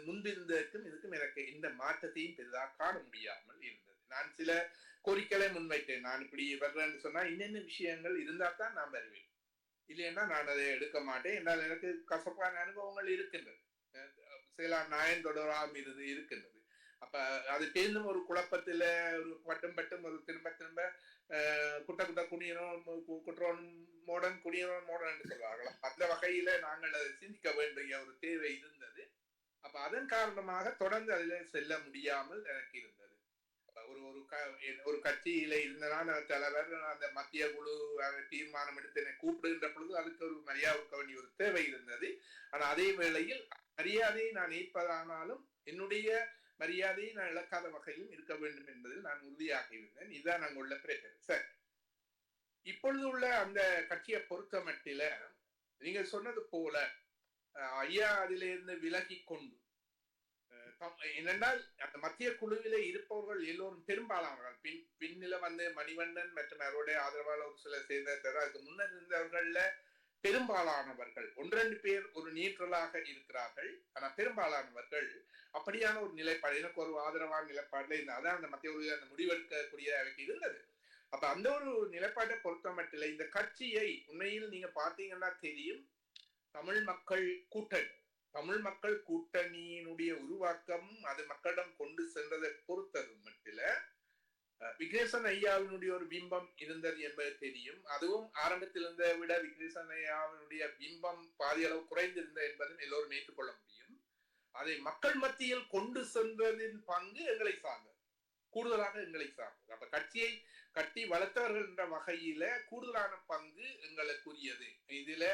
முன்பிருந்ததுக்கும் இதுக்கும் எனக்கு இந்த மாற்றத்தையும் பெரிதாக காண முடியாமல் இருந்தது. நான் சில கோரிக்கைகளை முன்வைத்தேன். நான் இப்படி வர்றேன்னு சொன்னா என்னென்ன விஷயங்கள் இருந்தா தான் நான் வருவேன், இல்லைன்னா நான் அதை எடுக்க மாட்டேன். என்றால் எனக்கு கசப்பான அனுபவங்கள் இருக்கின்றது, சில நாயன் தொடராம் இருக்கின்றது. அப்ப அது பேருந்தும் ஒரு குழப்பத்துல ஒரு பட்டும் ஒரு திரும்ப குட்ட குற்றோன் மோடன் குடியவன் மோடன் என்று சொல்வார்களா, அந்த வகையில நாங்கள் அதை சிந்திக்க வேண்டிய ஒரு தேவை இருந்தது. அப்ப அதன் காரணமாக தொடர்ந்து அதில செல்ல முடியாமல் எனக்கு இருந்தது. ஒரு கட்சியில இருந்தனால் தலைவர் அந்த மத்திய குழு தீர்மானம் எடுத்து என்னை கூப்பிடுகின்ற பொழுது அதுக்கு ஒரு மரியாதைக்க வேண்டிய ஒரு தேவை இருந்தது. ஆனா அதே வேளையில் மரியாதையை நான் ஏற்பதானாலும் என்னுடைய மரியாதையை நான் இழக்காத வகையிலும் இருக்க வேண்டும் என்பதில் நான் உறுதியாக இருந்தேன். இதுதான் நாங்கள் உள்ள பிரச்சனை. சரி, இப்பொழுது உள்ள அந்த கட்சியை பொறுத்த மட்டில நீங்க சொன்னது போல ஐயா அதிலிருந்து விலகி கொண்டு என்னென்றால் அந்த மத்திய குழுவில இருப்பவர்கள் எல்லோரும் பெரும்பாலானவர்கள் பின்னில வந்து மணிவண்ணன் மற்றும் அவருடைய ஆதரவாளர் ஒரு சில சேர்ந்த அதுக்கு முன்னர் இருந்தவர்கள்ல பெரும்பாலானவர்கள் 1-2 பேர் ஒரு நியூட்ரலாக இருக்கிறார்கள். ஆனா பெரும்பாலானவர்கள் அப்படியான ஒரு நிலைப்பாடு, எனக்கு ஒரு ஆதரவான நிலைப்பாடுல இந்த அதான் அந்த மத்திய குழுவில் அந்த முடிவெடுக்கக்கூடிய இருந்தது. அப்ப அந்த ஒரு நிலைப்பாட்டை பொறுத்த மட்டும் இந்த கட்சியை உண்மையில் நீங்க பாத்தீங்கன்னா தெரியும், தமிழ் மக்கள் கூட்டணியினுடைய உருவாக்கம் அது மக்களிடம் கொண்டு சென்றதை பொறுத்தது மட்டும் விக்னேஸ்வரன் ஐயாவினுடைய ஒரு பிம்பம் இருந்தது என்பது தெரியும். அதுவும் ஆரம்பத்தில் இருந்த விட விக்னேஸ்வரன் ஐயாவினுடைய பிம்பம் பாதி அளவு குறைந்திருந்தது என்பதும் எல்லோரும் ஏற்றுக்கொள்ள முடியும். அதை மக்கள் மத்தியில் கொண்டு சென்றதின் பங்கு எங்களை சார்ந்தது, கூடுதலாக எங்களை சார்ந்தது. அப்ப கட்சியை கட்டி வளர்த்தவர்கள் என்ற வகையில கூடுதலான பங்கு எங்களுக்குரியது. இதுல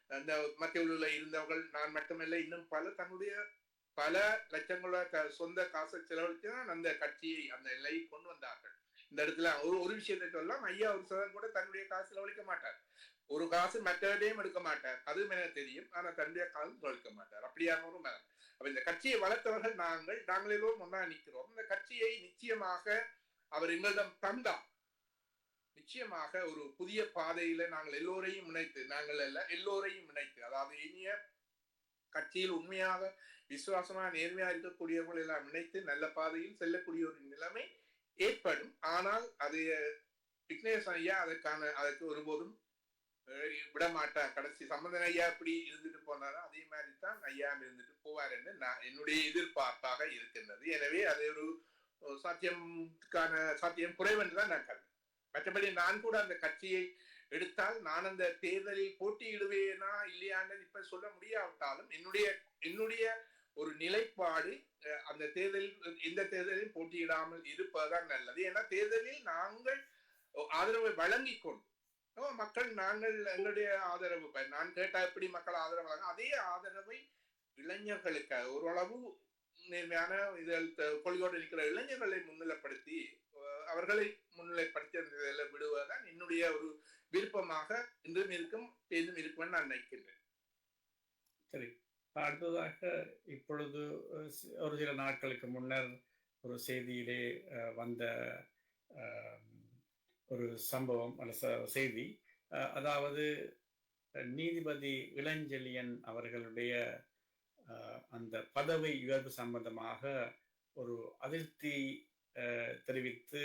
அந்த மத்திய உள்ள இருந்தவர்கள் நான் மட்டுமல்ல, இன்னும் தன்னுடைய பல லட்சங்களோட சொந்த காசை செலவழித்துதான் அந்த கட்சியை அந்த நிலையை கொண்டு வந்தார்கள். இந்த இடத்துல ஒரு விஷயத்தை சொல்லலாம், ஐயா ஒரு சதம் கூட தன்னுடைய காசு செலவழிக்க மாட்டார், ஒரு காசு மற்றவரையும் எடுக்க மாட்டார், அதுவும் எனக்கு தெரியும். ஆனா தன்னுடைய காசு செலவழிக்க மாட்டார், அப்படியான ஒரு மேலம். அப்ப இந்த கட்சியை வளர்த்தவர்கள் நாங்கள் எல்லோரும் ஒன்னா நிற்கிறோம். இந்த கட்சியை நிச்சயமாக அவர் எங்களிடம் தந்தார். நிச்சயமாக ஒரு புதிய பாதையில நாங்கள் எல்லோரையும் இணைத்து, நாங்கள் எல்லோரையும் இணைத்து, அதாவது இனிய கட்சியில் உண்மையாக விசுவாசமா நேர்மையா இருக்கக்கூடியவர்கள் எல்லாம் இணைத்து நல்ல பாதையில் செல்லக்கூடிய ஒரு நிலைமை ஏற்படும். ஆனால் அது விக்னேஷ் ஐயா அதற்கு ஒருபோதும் விடமாட்டார். கடைசி சம்பந்தன் ஐயா எப்படி இருந்துட்டு போனாரோ அதே மாதிரி தான் ஐயா இருந்துட்டு போவார் என்று என்னுடைய எதிர்பார்ப்பாக இருக்கின்றது. எனவே அது ஒரு சாத்தியம் குறைவென்று தான் நான் கருது. மற்றபடி நான் கூட அந்த கட்சியை எடுத்தால் நான் அந்த தேர்தலில் போட்டியிடுவேனா இல்லையான்னு இப்ப சொல்ல முடியாவிட்டாலும் என்னுடைய ஒரு நிலைப்பாடு அந்த தேர்தலில் எந்த தேர்தலில் போட்டியிடாமல் இருப்பதுதான் நல்லது. ஏன்னா தேர்தலில் நாங்கள் ஆதரவை வழங்கி கொண்டு மக்கள் நாங்கள் எங்களுடைய ஆதரவு நான் கேட்டா எப்படி மக்கள் ஆதரவு வழங்க அதே ஆதரவை இளைஞர்களுக்கு ஓரளவு நேர்மையான இதில் கொள்கையோடு இருக்கிற இளைஞர்களை முன்னிலைப்படுத்தி அவர்களை முன்னிலைப்படுத்தி அந்த விடுவதுதான் என்னுடைய ஒரு விருப்பமாக இன்றும் இருக்கும் நான் நினைக்கின்றேன். சரி, அடுத்ததாக இப்பொழுது ஒரு சில நாட்களுக்கு முன்னர் ஒரு செய்தியிலே வந்த ஒரு சம்பவம் செய்தி, அதாவது நீதிபதி இளஞ்செழியன் அவர்களுடைய அந்த பதவி உயர்வு சம்பந்தமாக ஒரு அதிருப்தி தெரிவித்து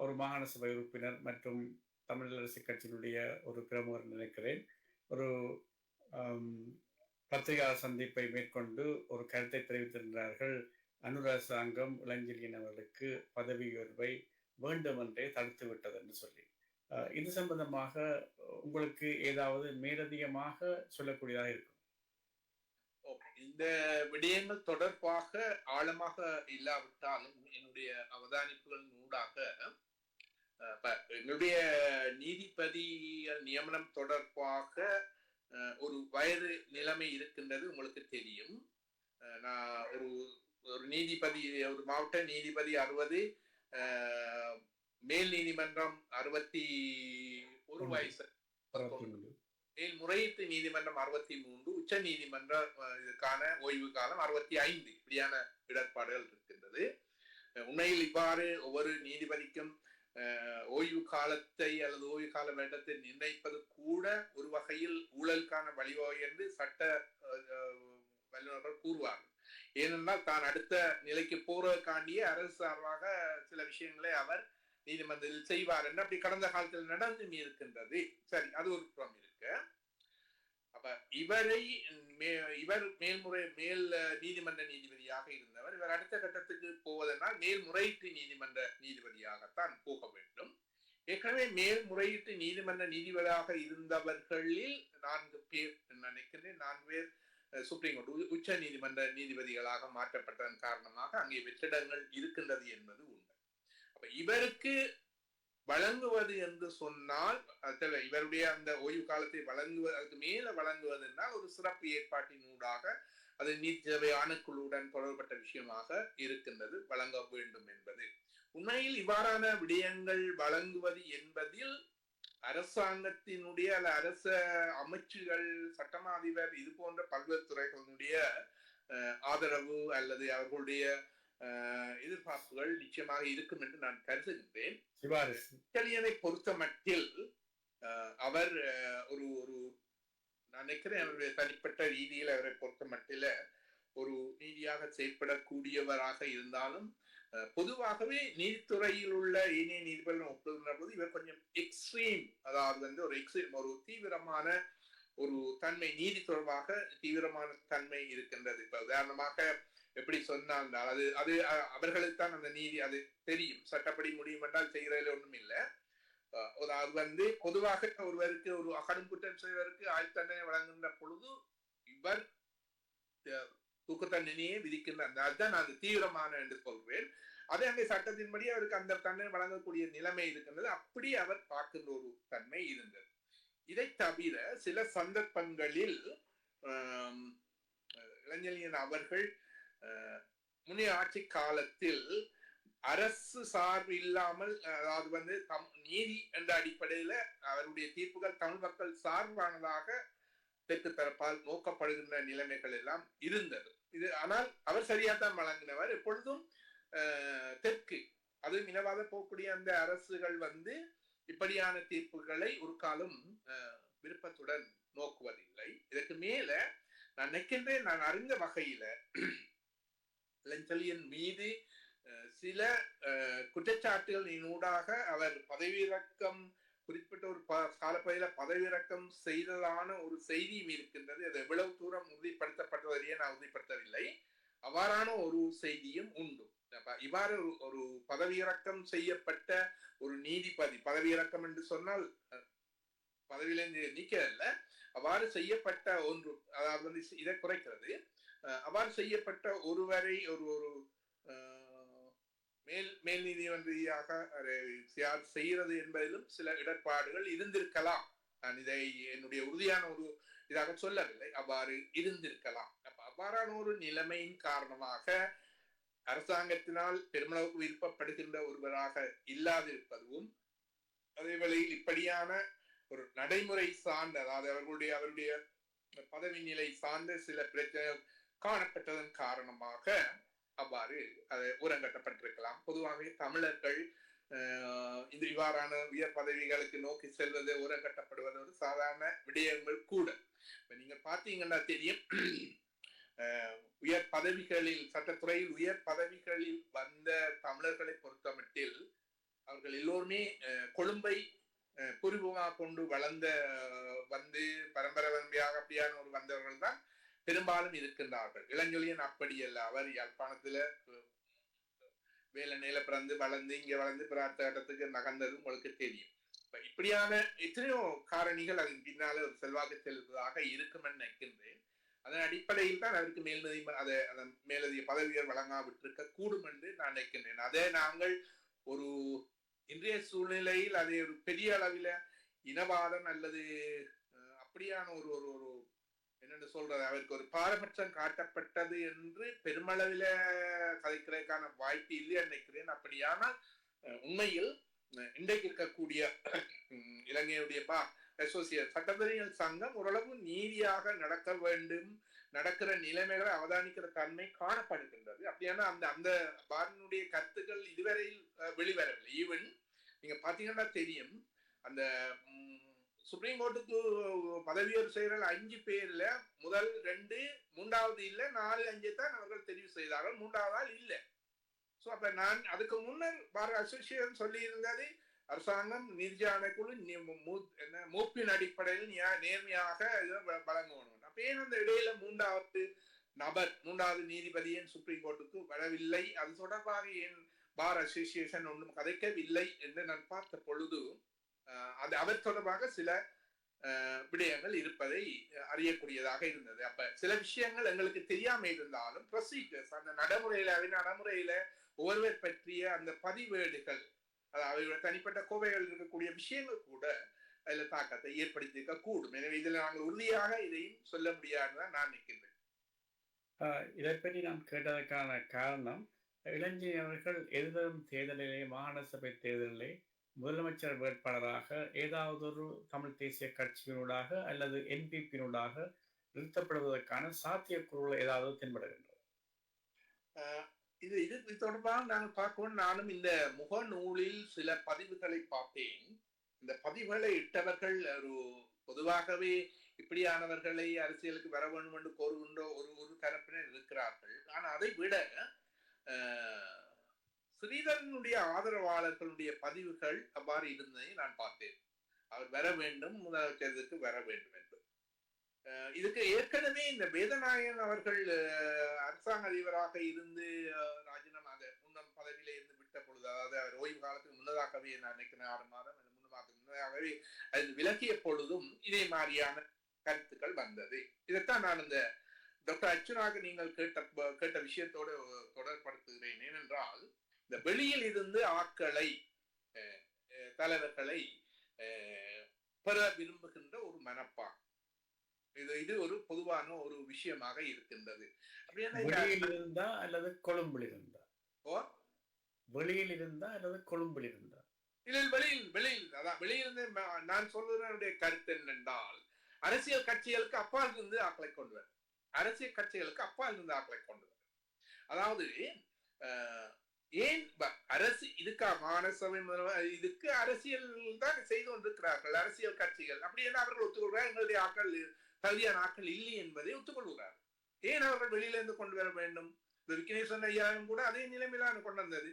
ஒரு மாகாண சபை உறுப்பினர் மற்றும் தமிழரசு கட்சியினுடைய ஒரு பிரமுகர் நினைக்கிறேன் ஒரு பத்திரிகையாளர் சந்திப்பை மேற்கொண்டு ஒரு கருத்தை தெரிவித்திருக்கிறார்கள். அரசாங்கம் இளஞ்செழியன் அவர்களுக்கு பதவி உயர்வை வேண்டும் என்றே தடுத்து விட்டது என்று சொல்லி, இது சம்பந்தமாக உங்களுக்கு ஏதாவது மேலதிகமாக சொல்லக்கூடியதாக இருக்கும்? இந்த விடயங்கள் தொடர்பாக ஆழமாக இல்லாவிட்டாலும் என்னுடைய அவதானிப்புகள் ஊடாக எங்களுடைய நீதிபதி நியமனம் தொடர்பாக ஒரு வயது நிலைமை இருக்கின்றது உங்களுக்கு தெரியும். நான் ஒரு நீதிபதி, ஒரு மாவட்ட நீதிபதி 60, மேல் நீதிமன்றம் 61 வயசு, மேல்முறையீட்டு நீதிமன்றம் 63, உச்ச நீதிமன்ற இதுக்கான ஓய்வு காலம் 65, இப்படியான இடர்பாடுகள் இருக்கின்றது. உண்மையில் இவ்வாறு ஒவ்வொரு நீதிபதிக்கும் ஓய்வு காலத்தை அல்லது ஓய்வு கால வேண்டத்தை நிர்ணயிப்பது கூட ஒரு வகையில் ஊழலுக்கான வழிவகை என்று சட்ட வல்லுநர்கள் கூறுவார்கள். ஏனென்றால் தான் அடுத்த நிலைக்கு போறதுக்காண்டியே அரசு சார்பாக சில விஷயங்களை அவர் நீதிமன்றத்தில் செய்வார் என்று அப்படி கடந்த காலத்தில் நடந்து இருக்கின்றது. சரி, அது ஒரு புறம் இருக்கு. அப்ப இவர் மேல் நீதிமன்ற நீதிபதியாக இருந்தவர். இவர் அடுத்த கட்டத்துக்கு போவதனால் மேல்முறையீட்டு நீதிமன்ற நீதிபதியாகத்தான் போக வேண்டும். ஏற்கனவே மேல்முறையீட்டு நீதிமன்ற நீதிபதியாக இருந்தவர்களில் 4 பேர் நினைக்கிறேன், 4 பேர் சுப்ரீம் கோர்ட் உச்ச நீதிமன்ற நீதிபதிகளாக மாற்றப்பட்டதன் காரணமாக அங்கே வெற்றிடங்கள் இருக்கின்றது என்பது உண்மை. அப்ப இவருக்கு வழங்குவது என்று சொன்னால் இவருடைய அந்த ஓய்வு காலத்தை வழங்குவதற்கு மேல வழங்குவது என்றால் ஒரு சிறப்பு ஏற்பாட்டின் ஊடாக அது நீதி சேவை ஆணைக்குழுவுடன் தொடர்பட்ட விஷயமாக இருக்கின்றது, வழங்க வேண்டும் என்பது. உண்மையில் இவ்வாறான விடயங்கள் வழங்குவது என்பதில் அரசாங்கத்தினுடைய அல்ல அரச அமைச்சுகள், சட்டமா அதிபர், இது போன்ற பல்வேறு துறைகளுடைய ஆதரவு அல்லது அவர்களுடைய எதிர்பார்ப்புகள் நிச்சயமாக இருக்கும் என்று நான் கருதுகின்றேன். இத்தாலியனை பொறுத்த மட்டில் அவர் ஒரு நான் நினைக்கிறேன் அவருடைய தனிப்பட்ட ரீதியில் அவரை பொறுத்த மட்டில ஒரு நீதியாக செயற்படக்கூடியவராக இருந்தாலும் பொதுவாகவே நீதித்துறையில் உள்ள ஏனைய நீதிபதிகள் ஒப்புகின்ற போது இவர் கொஞ்சம் எக்ஸ்ட்ரீம், அதாவது ஒரு தீவிரமான ஒரு தன்மை, நீதி தொடர்பாக தீவிரமான தன்மை இருக்கின்றது. இப்ப உதாரணமாக எப்படி சொன்னால் அது அவர்களுக்கு தான் அந்த நீதி அது தெரியும், சட்டப்படி முடியும் என்றால் செய்யறதுல ஒண்ணும் இல்லை. அது பொதுவாக ஒருவருக்கு ஒரு கடும் குற்றம் செய்வதற்கு ஆயுள் தண்டனை வழங்குகின்ற பொழுது இவர் தூக்கு தண்டனையே விதிக்கின்ற அதுதான் அது தீவிரமான என்று சொல்வேன். அதே அங்கே சட்டத்தின்படி அவருக்கு அந்த தண்டனை வழங்கக்கூடிய நிலைமை இருக்கின்றது. அப்படி அவர் பார்க்கின்ற ஒரு தன்மை இருந்தது. இதை தவிர சில சந்தர்ப்பங்களில் இளஞ்செழியன் அவர்கள் முன்னைய ஆட்சி காலத்தில் அரசு சார்பு இல்லாமல், அதாவது நீதி என்ற அடிப்படையில அவருடைய தீர்ப்புகள் தமிழ் மக்கள் சார்பானதாக தெற்கு தரப்பால் நோக்கப்படுகின்ற நிலைமைகள் எல்லாம் இருந்தது. இது ஆனால் அவர் சரியாத்தான் வழங்கினவர். எப்பொழுதும் தெற்கு அது இனவாத போகக்கூடிய அந்த அரசுகள் இப்படியான தீர்ப்புகளை ஒரு காலம் விருப்பத்துடன் நோக்குவதில்லை. இதற்கு மேல நான் நினைக்கின்றேன், நான் அறிந்த வகையில இளஞ்செழியன் மீது சில குற்றச்சாட்டுகளினூடாக அவர் பதவியிறக்கம் குறிப்பிட்ட ஒரு காலப்பகுதியில பதவியிறக்கம் செய்ததான ஒரு செய்தியும் இருக்கின்றது. அது எவ்வளவு தூரம் உறுதிப்படுத்தப்பட்டதையே நான் உறுதிப்படுத்தவில்லை. அவ்வாறான ஒரு செய்தியும் உண்டு. இவ்வாறு ஒரு பதவியிறக்கம் செய்யப்பட்ட ஒரு நீதிபதி, பதவியிறக்கம் என்று சொன்னால் பதவியிலிருந்து நீக்கல, அவ்வாறு செய்யப்பட்ட ஒன்று, அதாவது இதை குறைக்கிறது, அவ்வாறு செய்யப்பட்ட ஒருவரை ஒரு ஒரு மேல் நீதிமன்றியாக செய்கிறது என்பதிலும் சில இடர்பாடுகள் இருந்திருக்கலாம். நான் இதை என்னுடைய உறுதியான ஒரு இதாக சொல்லவில்லை, அவ்வாறு இருந்திருக்கலாம். அவ்வாறான ஒரு நிலைமையின் காரணமாக அரசாங்கத்தினால் பெருமளவுக்கு விருப்பப்படுகின்ற ஒருவராக இல்லாதிருப்பதும், அதே வேளையில் இப்படியான ஒரு நடைமுறை சார்ந்த, அதாவது அவருடைய பதவி நிலை சார்ந்த சில பிரச்சனைகள் காணப்பட்டதன் காரணமாக அவ்வாறு அது ஊரங்கட்டப்பட்டிருக்கலாம். பொதுவாகவே தமிழர்கள் இவ்வாறான உயர் பதவிகளுக்கு நோக்கி செல்வது, ஊரங்கட்டப்படுவது ஒரு சாதாரண விடயங்கள் கூட. நீங்க பாத்தீங்கன்னா தெரியும், உயர் பதவிகளில், சட்டத்துறையில் உயர் பதவிகளில் வந்த தமிழர்களை பொறுத்தமட்டில் அவர்கள் எல்லோருமே கொழும்பை பூர்வமாக கொண்டு வந்து பரம்பரையாக அப்படியான ஒரு வந்தவர்கள் தான் பெரும்பாலும் இருக்கின்றார்கள். இளஞ்செழியன் அப்படி அல்ல. அவர் யாழ்ப்பாணத்துல வேலனையில பிறந்து வளர்ந்து இங்க வளர்ந்து பிரார்த்த இடத்துக்கு நகர்ந்தது உங்களுக்கு தெரியும். இப்படியான எத்தனையோ காரணிகள் அதன் பின்னால ஒரு செல்வாக்கு செலுத்துவதாக இருக்குமென்னு நினைக்கின்றேன். அதன் அடிப்படையில் தான் அவருக்கு மேலதிக பதவிகள் வழங்காவிட்டிருக்க கூடும் என்று நான் நினைக்கின்றேன். அதை நாங்கள் ஒரு இன்றைய சூழ்நிலையில் அதை ஒரு பெரிய அளவில இனவாதம் அல்லது அப்படியான ஒரு ஒரு என்னென்னு சொல்றது, அவருக்கு ஒரு பாரபட்சம் காட்டப்பட்டது என்று பெருமளவில கதைக்கிறதுக்கான வாய்ப்பு இல்லை நினைக்கிறேன். அப்படியானால் உண்மையில் இன்றைக்கு இருக்கக்கூடிய இலங்கையுடைய சட்டத்தறிஞர் சங்கம் ஓரளவு நீதியாக நடக்க வேண்டும், நடக்கிற நிலைமைகளை அவதானிக்கிற தன்மை காணப்படுகின்றது. அப்படியான அந்த பாரனுடைய கருத்துக்கள் இதுவரையில் வெளிவரவில்லை. ஈவன் நீங்க பாத்தீங்கன்னா தெரியும், அந்த சுப்ரீம் கோர்ட்டுக்கு பதவியேற்பு செய்கிற 5 பேர்ல முதல் 2, 3வது இல்ல, 4, 5 தான் அவர்கள் தெரிவு செய்தார்கள், 3வது ஆள் இல்லை. சோ அப்ப நான் அதுக்கு முன்னர் பார் அசோசியேஷன் சொல்லி இருந்தது, அரசாங்கம் நிதி ஆணைக்குழு மூப்பின் அடிப்படையில் நேர்மையாக வழங்கணும். அப்ப ஏன் அந்த இடையில 3வது நீதிபதியின் சுப்ரீம் கோர்ட்டுக்கு வரவில்லை, அது தொடர்பாக ஏன் பார் அசோசியேஷன் ஒன்றும் கதைக்கவில்லை என்று நான் பார்த்த பொழுது அது அவர் தொடர்பாக சில விடயங்கள் இருப்பதை அறியக்கூடியதாக இருந்தது. அப்ப சில விஷயங்கள் எங்களுக்கு தெரியாம இருந்தாலும் ப்ரொசீஜர்ஸ், அந்த நடைமுறையில ஒருவர் பற்றிய அந்த பதிவேடுகள், அதாவது தனிப்பட்ட கோவைகள் இருக்கக்கூடிய விஷயங்கள் கூட அதுல தாக்கத்தை ஏற்படுத்தியிருக்க கூடும். எனவே இதுல நாங்கள் உறுதியாக இதையும் சொல்ல முடியாதுதான் நான் நினைக்கின்றேன். இதை பற்றி நாம் கேட்டதற்கான காரணம், இளஞ்செழியன் அவர்கள் எதிர்வரும் தேர்தலிலே, மாகாண சபை தேர்தலிலே முதலமைச்சர் வேட்பாளராக ஏதாவது ஒரு தமிழ் தேசிய கட்சியினூடாக அல்லது என்பிபியினூடாக நிறுத்தப்படுவதற்கான சாத்தியக்கூறுகள் ஏதாவது தென்படுகின்றது? இது தொடர்பாக நாங்கள் பார்க்கணும். நானும் இந்த முகநூலில் சில பதிவுகளை பார்த்தேன். இந்த பதிவுகளை இட்டவர்கள் ஒரு பொதுவாகவே இப்படியானவர்களை அரசியலுக்கு வர வேண்டும் என்று கோருகின்ற ஒரு தரப்பினர் இருக்கிறார்கள். ஆனால் அதை விட ஸ்ரீதரனுடைய ஆதரவாளர்களுடைய பதிவுகள் அவ்வாறு இருந்ததை நான் பார்த்தேன். அவர் வர வேண்டும், முதலமைச்சருக்கு வர வேண்டும் என்று. இதுக்கு ஏற்கனவே இந்த வேதநாயகன் அவர்கள் அரசாங்க அதிபராக இருந்து ராஜினாமா முன்னம் பதவியில இருந்து விட்ட பொழுது, அதாவது அவர் ஓய்வு காலத்துக்கு முன்னதாகவே, நான் நினைக்கிறேன் 6 மாதம் முன்னதாகவே அது விலகிய பொழுதும் இதே மாதிரியான கருத்துக்கள் வந்தது. இதைத்தான் நான் இந்த டாக்டர் அர்ச்சுனாக நீங்கள் கேட்ட விஷயத்தோடு தொடர்படுத்துகிறேன். ஏனென்றால் இந்த வெளியில் இருந்து ஆட்களை, தலைவர்களை பெற விரும்புகின்ற ஒரு மனப்பான், இது ஒரு பொதுவான ஒரு விஷயமாக இருக்கின்றது. வெளியில் இருந்தா அல்லது கொழும்பில் இருந்தா? வெளியில் இருந்தா அல்லது கொழும்பில் இருந்தா? இல்லை, வெளியிலிருந்து. நான் சொல்வதனுடைய கருத்து என்னென்றால், அரசியல் கட்சிகளுக்கு அப்பால் இருந்து ஆக்களை கொண்டு வர, அரசியல் கட்சிகளுக்கு அப்பால் இருந்து ஆக்களை கொண்டு வர. அதாவது ஏன் அரசு இதுக்கா மாநசபை இதுக்கு அரசியல் தான் செய்து கொண்டிருக்கிறார்கள் அரசியல் கட்சிகள். அப்படி என்ன அவர்கள் ஒத்துக்கொள்கிறார் எங்களுடைய ஆக்கள் தகுதியான ஆக்கள் இல்லை என்பதை ஒத்துக்கொள்கிறார். ஏன் அவர்கள் வெளியில இருந்து கொண்டு வர வேண்டும்? இந்த விக்னேஸ்வரன் ஐயாவும் கூட அதே நிலைமையிலான கொண்டு வந்தது.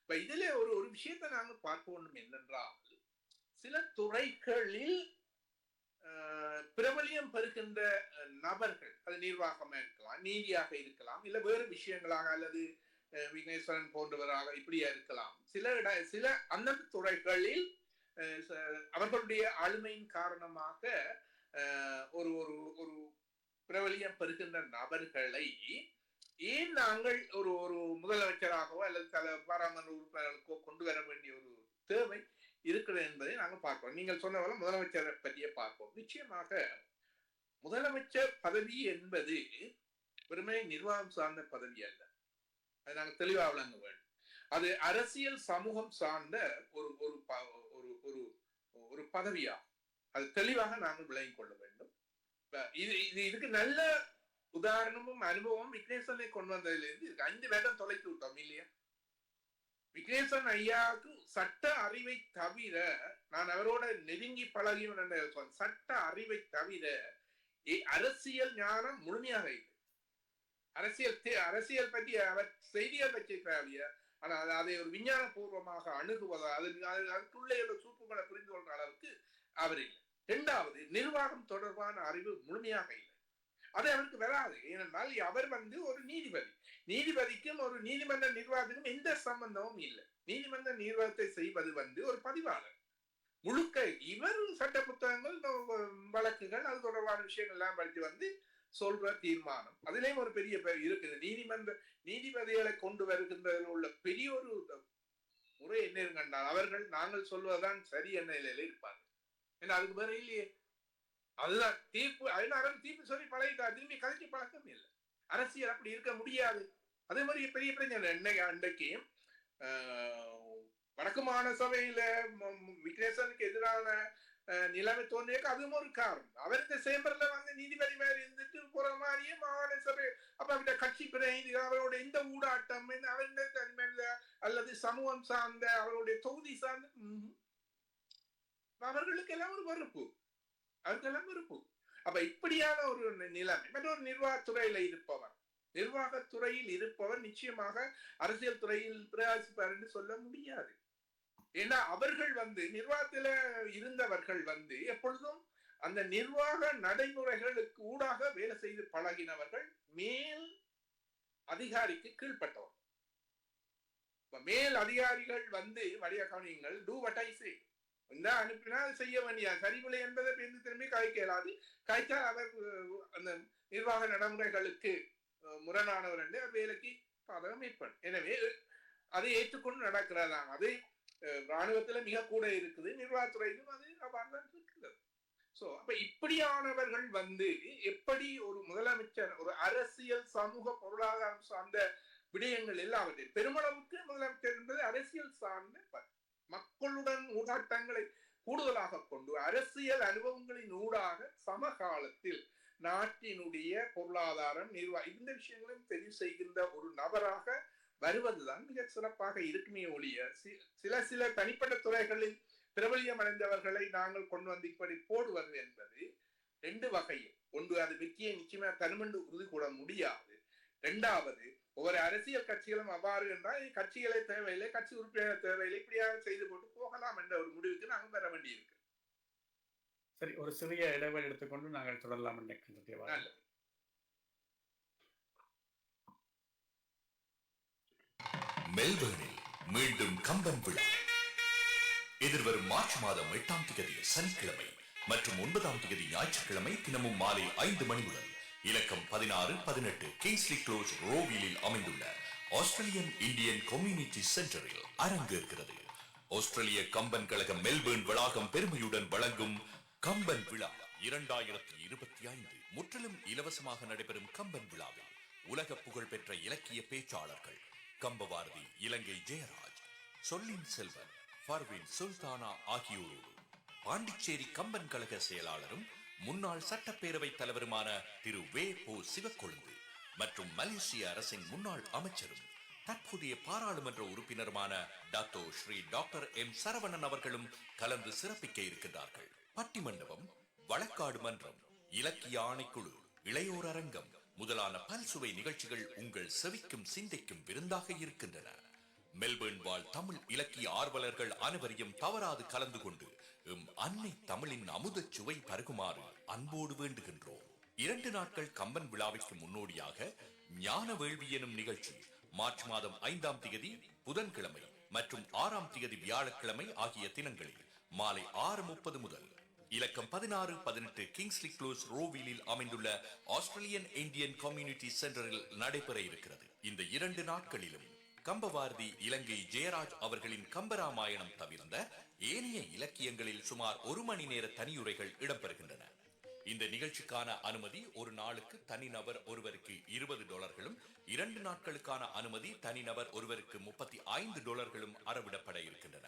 இப்ப இதுல ஒரு விஷயத்தை நாங்கள் பார்க்க வேண்டும் என்னென்றால், சில துறைகளில் பிரபலியம் பெறுகின்ற நபர்கள், அது நிர்வாகமா இருக்கலாம், நீதியாக இருக்கலாம், இல்ல வேறு விஷயங்களாக அல்லது விக்னேஸ்வரன் போன்றவராக இப்படியா இருக்கலாம். சில அந்தந்த துறைகளில் அவர்களுடைய ஆளுமையின் காரணமாக ஒரு ஒரு ஒரு பிரபலியம் பெறுகின்ற நபர்களை ஏன் நாங்கள் ஒரு ஒரு முதலமைச்சராகவோ அல்லது பாராளுமன்ற உறுப்பினர்களுக்கோ கொண்டு வர வேண்டிய ஒரு தேவை இருக்கிறது என்பதை நாங்கள் பார்க்கிறோம். நீங்கள் சொன்னவரை முதலமைச்சரை பற்றியே பார்ப்போம். நிச்சயமாக முதலமைச்சர் பதவி என்பது வெறுமனே நிர்வாகம் சார்ந்த பதவி அல்ல. அதை நாங்கள் தெளிவாக விளங்க வேண்டும். அது அரசியல் சமூகம் சார்ந்த ஒரு ஒரு ஒரு ஒரு பதவியாகும். அது தெளிவாக நாங்கள் விளங்கிக் கொள்ள வேண்டும். இதுக்கு நல்ல உதாரணமும் அனுபவம் விக்னேஸ்வரனை கொண்டு வந்ததிலிருந்து இருக்கு. 5 வருடம் தொலைத்து விட்டோம் இல்லையா? விக்னேஸ்வரன் ஐயாவுக்கு சட்ட அறிவை தவிர, நான் அவரோட நெருங்கி பழகியவன் சட்ட அறிவை தவிர அரசியல் ஞானம் முழுமையாக இல்லை. அரசியல் பற்றி அவர் செய்திகள் வச்சிருக்கிறார், ஆனா அதை ஒரு விஞ்ஞான பூர்வமாக அணுகுவதா அதுக்குள்ளே சூப்புகளை புரிந்து கொள்ற அளவுக்கு அவர் இல்லை. 2வது, நிர்வாகம் தொடர்பான அறிவு முழுமையாக இல்லை. அது அவருக்கு வராது. ஏனென்றால் அவர் ஒரு நீதிபதிக்கும் ஒரு நீதிமன்ற நிர்வாகத்துக்கும் எந்த சம்பந்தமும் இல்லை. நீதிமன்ற நிர்வாகத்தை செய்வது ஒரு பதிவாளர் முழுக்க. இவர் சட்ட புத்தகங்கள், வழக்குகள், அது தொடர்பான விஷயங்கள் எல்லாம் படித்து சொல்ற தீர்மானம். அதுலயும் ஒரு பெரிய இருக்குது. நீதிபதிகளை கொண்டு வருகின்றதில் உள்ள பெரிய ஒரு முறை என்ன இருக்கின்றால், அவர்கள் நாங்கள் சொல்வதுதான் சரி என்ன நிலையில இருப்பார்கள். ஏன்னா அதுக்கு வேற இல்லையே. அதுதான் தீர்ப்பு. அதனால தீர்ப்பு சொல்லி பழகிட்டா திரும்பி கதைக்கு பழக்கம் இல்லை. அரசியல் அப்படி இருக்க முடியாது. அதே மாதிரி பெரிய பிரச்சனை அன்றைக்கு வடக்கு மாநசபையில விக்னேஸ்வரனுக்கு எதிரான நிலைமை தோன்றியக்கு அதுவும் ஒரு காரணம். அவருக்கு சேம்பர்ல நீதிபதி மாதிரி இருந்துட்டு போற மாதிரியே மாகாண சபை அப்ப அவருடைய கட்சி பிரதிநிதிகள் அவருடைய இந்த ஊடாட்டம் அவருடைய தன்மையில அல்லது சமூகம் சார்ந்த அவருடைய தொகுதி சார்ந்த அவர்களுக்கு எல்லாம் ஒரு வெறுப்பு. அவருக்கெல்லாம் வெறுப்பு. அப்ப இப்படியான ஒரு நிலைமை. மற்றொரு நிர்வாகத்துறையில் இருப்பவர் நிச்சயமாக அரசியல் துறையில் பிரயாசிப்பார் என்று சொல்ல முடியாது. ஏன்னா அவர்கள் நிர்வாகத்தில இருந்தவர்கள் எப்பொழுதும் அந்த நிர்வாக நடைமுறைகளுக்கு ஊடாக வேலை செய்து பழகினவர்கள், மேல் அதிகாரிக்கு கீழ்பட்டவர். மேல் அதிகாரிகள் வழியா கவனியுங்கள், டூ வாட் ஐ சே, இந்த அனுப்பினா செய்ய வேண்டிய சரிவில்லை என்பதை திரும்பி கழிக்க இயலாது. கழித்தால் அவர் அந்த நிர்வாக நடைமுறைகளுக்கு முரணானவர் என்று வேலைக்கு பாதகம் ஏற்படும். எனவே அதை ஏற்றுக்கொண்டு நடக்கிறதாம். அது இராணுவத்துல மிக கூட இருக்குது, நிர்வாகத்துறையிலும் அது அவ்வாறுதான் இருக்கிறது. சோ அப்ப இப்படியானவர்கள் எப்படி ஒரு முதலமைச்சர் ஒரு அரசியல் சமூக பொருளாதாரம் சார்ந்த விடயங்கள் எல்லாவற்றையும் பெருமளவுக்கு முதலமைச்சர் என்பது அரசியல் சார்ந்த மக்களுடன் ஊடாட்டங்களை கூடுதலாக கொண்டு அரசியல் அனுபவங்களின் ஊடாக சமகாலத்தில் நாட்டினுடைய பொருளாதாரம் இந்த விஷயங்களையும் தெரிவு செய்கின்ற ஒரு நபராக வருவதுதான் மிக சிறப்பாக இருக்குமே ஒழிய சில தனிப்பட்ட துறைகளில் பிரபலியம் அடைந்தவர்களை நாங்கள் கொண்டு இப்படி போடுவது என்பது 2 வகையில். ஒன்று, அது வெற்றியை நிச்சயமா தருமென்று உறுதி கூட முடியாது. 2வது, ஒவ்வொரு அரசியல் கட்சிகளும் அவ்வாறு என்றால் கட்சிகளை தேவையில்லை, கட்சி உறுப்பினர் தேவையில்லை, இப்படியாக செய்து போட்டு போகலாம் என்ற ஒரு முடிவுக்கு நாங்கள் பெற வேண்டியிருக்கு. சரி, ஒரு சிறிய இடைவெளி எடுத்துக்கொண்டு நாங்கள் தொடரலாம் நினைக்கின்றேன். மெல்பர்னில் மீண்டும் கம்பன் விழா எதிர்வரும் மார்ச் மாதம் 8ஆம் தேதி சனிக்கிழமை மற்றும் 9ஆம் தேதி ஞாயிற்றுக்கிழமை தினமும் மாலை 5 மணி முதல் இலக்கம் 16-18 கிங்ஸ்லி க்ளோஸ் ரோவிலில் அமைந்துள்ள ஆஸ்திரேலியன் இந்தியன் கம்யூனிட்டி சென்டரில் அரங்கேற்கிறது. ஆஸ்திரேலிய கம்பன் கழகம் மெல்பர்ன் வளாகம் பெருமையுடன் வழங்கும் கம்பன் விழா 2025 முற்றிலும் இலவசமாக நடைபெறும் கம்பன் விழாவில் உலக புகழ் பெற்ற இலக்கிய பேச்சாளர்கள் கம்பவாரதி இலங்கை ஜெயராஜ், சொல்லின் செல்வன், பர்வீன் சுல்தானா ஆகியோரோடு பாண்டிச்சேரி கம்பன் கழக செயலாளரும் முன்னாள் சட்டப்பேரவை தலைவருமான திரு வே. சிவக்கொழுந்து மற்றும் மலேசிய அரசின் முன்னாள் அமைச்சரும் தற்போதைய பாராளுமன்ற உறுப்பினருமான doctor Shri doctor M Saravanan அவர்களும் கலந்து சிறப்பிக்க இருக்கின்றார்கள். பட்டிமண்டபம், வழக்காடு மன்றம், இலக்கிய ஆணைக்குழு, இளையோர் அரங்கம் முதலான பல்சுவை நிகழ்ச்சிகள் உங்கள் செவிக்கும் சிந்தைக்கும் விருந்தாக இருக்கின்றன. மெல்பர்ன் வாழ் தமிழ் இலக்கிய ஆர்வலர்கள் அனைவரையும் தவறாது கலந்து கொண்டு அன்னை தமிழின் அமுத சுவை பருகுமாறு அன்போடு வேண்டுகின்றோம். 2 நாட்கள் கம்பன் விழாவிற்கு முன்னோடியாக ஞான வேள்வி எனும் நிகழ்ச்சி மார்ச் மாதம் 5ஆம் தேதி புதன்கிழமை மற்றும் 6ஆம் தேதி வியாழக்கிழமை ஆகிய தினங்களில் மாலை 6:30 முதல் இலக்கம் 16-18 கிங்ஸ்லி க்ளோஸ் ரோவிலில் அமைந்துள்ள ஆஸ்திரேலியன் இந்தியன் கம்யூனிட்டி சென்டரில் நடைபெற இருக்கிறது. இந்த 2 நாட்களிலும் கம்பவாரதி இலங்கை ஜெயராஜ் அவர்களின் கம்பராமாயணம் தவிர்ந்த ஏனைய இலக்கியங்களில் சுமார் 1 மணி நேர தனியுரைகள் இடம்பெறுகின்றன. இந்த நிகழ்ச்சிக்கான அனுமதி ஒரு நாளுக்கு தனிநபர் ஒருவருக்கு $20, 2 நாட்களுக்கான அனுமதி தனிநபர் ஒருவருக்கு $35 அறவிடப்பட இருக்கின்றன.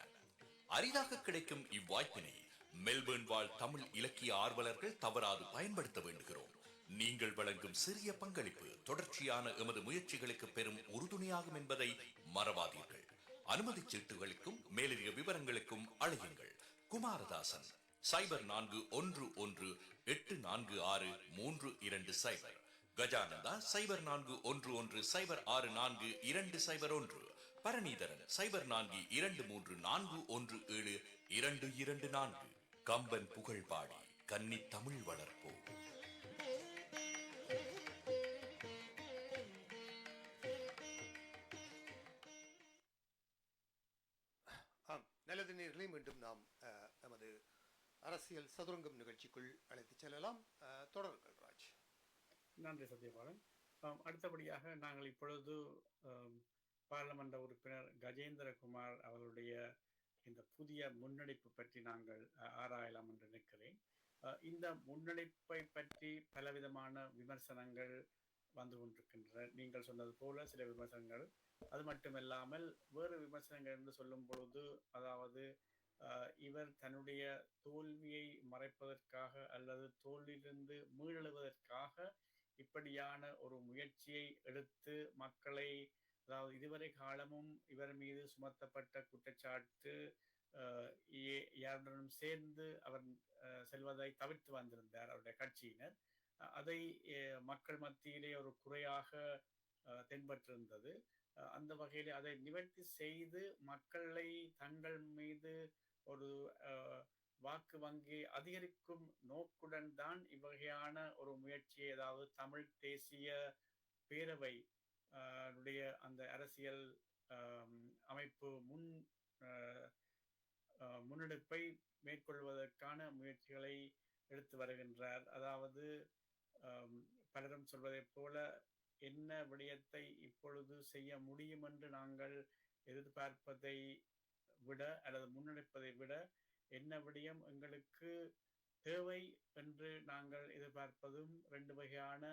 அரிதாக கிடைக்கும் இவ்வாய்ப்பினை மெல்பர்ன் வாழ் தமிழ் இலக்கிய ஆர்வலர்கள் தவறாது பயன்படுத்த வேண்டுகிறோம். நீங்கள் வழங்கும் சிறிய பங்களிப்பு தொடர்ச்சியான எமது முயற்சிகளுக்கு பெரும் உறுதுணையாகும் என்பதை மறவாதீர்கள். அனுமதி சீட்டுகளுக்கும் மேலதிக விவரங்களுக்கும் அழையுங்கள். குமாரதாசன் 0411846320, கஜானந்தா 0411064201, பரணிதரன் 042234172224. கம்பன் புகழ்பாடி கன்னி தமிழ் வளர்ப்போம். நல்லது நேயர்களே, மீண்டும் நாம் நமது அரசியல் சதுரங்கம் நிகழ்ச்சிக்குள் அழைத்து செல்லலாம். தொடருங்கள் ராஜ். நன்றி சத்யபாலன். அடுத்தபடியாக நாங்கள் இப்பொழுது பாராளுமன்ற உறுப்பினர் கஜேந்திரகுமார் அவர்களுடைய இந்த புதிய முன்னெடுப்பு பற்றி நாங்கள் ஆராயலாம் என்று நினைக்கிறேன். இந்த முன்னெடுப்பை பற்றி பலவிதமான விமர்சனங்கள் வந்து கொண்டிருக்கின்றன. நீங்கள் சொன்னது போல சில விமர்சனங்கள், அது மட்டுமல்லாமல் வேறு விமர்சனங்கள் என்று சொல்லும் பொழுது, அதாவது இவர் தன்னுடைய தோல்வியை மறைப்பதற்காக அல்லது தோல்வியிலிருந்து மீளெழுவதற்காக இப்படியான ஒரு முயற்சியை எடுத்து மக்களை, அதாவது இதுவரை காலமும் இவர் மீது சுமத்தப்பட்ட குற்றச்சாட்டு யாருடனும் சேர்ந்து அவர் செல்வதை தவிர்த்து வந்திருந்தார் அவருடைய கட்சியினர். அதை மக்கள் மத்தியிலே ஒரு குறையாக தென்பட்டிருந்தது. அந்த வகையில் அதை நிவர்த்தி செய்து மக்களை தங்கள் மீது ஒரு வாக்கு வங்கி அதிகரிக்கும் நோக்குடன் தான் இவ்வகையான ஒரு முயற்சியை, அதாவது தமிழ் தேசிய பேரவை அந்த அரசியல் அமைப்பு முன்னெடுப்பை மேற்கொள்வதற்கான முயற்சிகளை எடுத்து வருகின்றார். அதாவது பலரும் சொல்வதைப் போல என்ன விடயத்தை இப்பொழுது செய்ய முடியும் என்று நாங்கள் எதிர்பார்ப்பதை விட அல்லது முன்னெடுப்பதை விட என்ன விடயம் எங்களுக்கு தேவை என்று நாங்கள் எதிர்பார்ப்பதும் 2 வகையான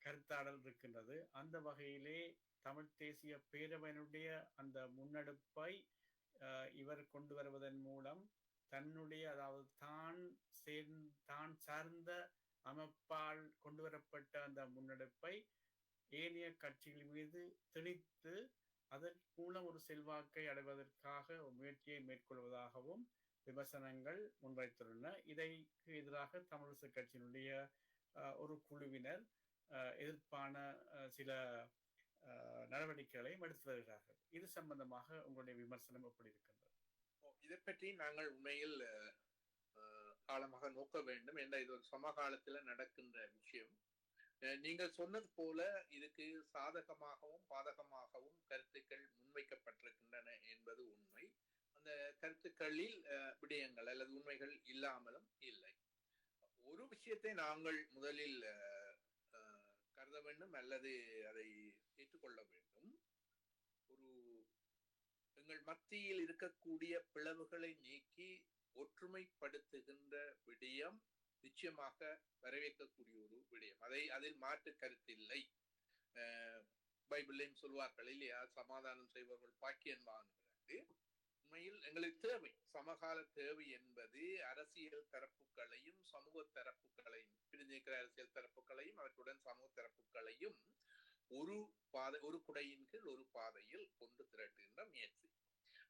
கருத்தாடல் இருக்கின்றது. அந்த வகையிலே தமிழ் தேசிய பேரவையினுடைய அந்த முன்னெடுப்பை இவர் கொண்டு வருவதன் மூலம் தன்னுடைய, அதாவது தான் சார்ந்த அமைப்பால் கொண்டு வரப்பட்ட அந்த முன்னெடுப்பை ஏனைய கட்சிகள் மீது திணித்து அதன் மூலம் ஒரு செல்வாக்கை அடைவதற்காக ஒரு முயற்சியை மேற்கொள்வதாகவும் விமர்சனங்கள் முன்வைத்துள்ளன. இதற்கு எதிராக தமிழிசை கட்சியினுடைய ஒரு குழுவினர் எதிர்ப்பான சில நடவடிக்கைகளை எடுத்து வருகிறார்கள். இது சம்பந்தமாக உங்களுடைய விமர்சனம் எப்படி இருக்கின்றது? இதை பற்றி நாங்கள் உண்மையில் காலமாக நோக்க வேண்டும் என்ற இது ஒரு சமகாலத்துல நடக்கின்ற விஷயம். நீங்கள் சொன்னது போல இதுக்கு சாதகமாகவும் பாதகமாகவும் கருத்துக்கள் முன்வைக்கப்பட்டிருக்கின்றன என்பது உண்மை. அந்த கருத்துக்களில் விடயங்கள் அல்லது உண்மைகள் இல்லாமலும் இல்லை. ஒரு விஷயத்தை நாங்கள் முதலில் கருத வேண்டும் அல்லது அதை ஏற்றுக்கொள்ள வேண்டும். எங்கள் மத்தியில் இருக்கக்கூடிய பிளவுகளை நீக்கி ஒற்றுமைப்படுத்துகின்ற விடயம் நிச்சயமாக வரவேற்கக்கூடிய ஒரு விடயம். அதில் மாற்று கருத்தில்லை. பைபிளையும் சொல்வார்கள் இல்லையா, சமாதானம் செய்பவர்கள் பாக்கியன்வான்கிறது. உண்மையில் எங்களுக்கு தேவை, சமகால தேவை என்பது அரசியல் தரப்புகளையும் சமூக தரப்புகளையும், பிரிந்திருக்கிற அரசியல் தரப்புகளையும் அவற்றுடன் சமூக தரப்புகளையும் ஒரு பாதை, ஒரு குடையின் கீழ் ஒரு பாதையில் ஒன்று திரட்டுகின்ற முயற்சி.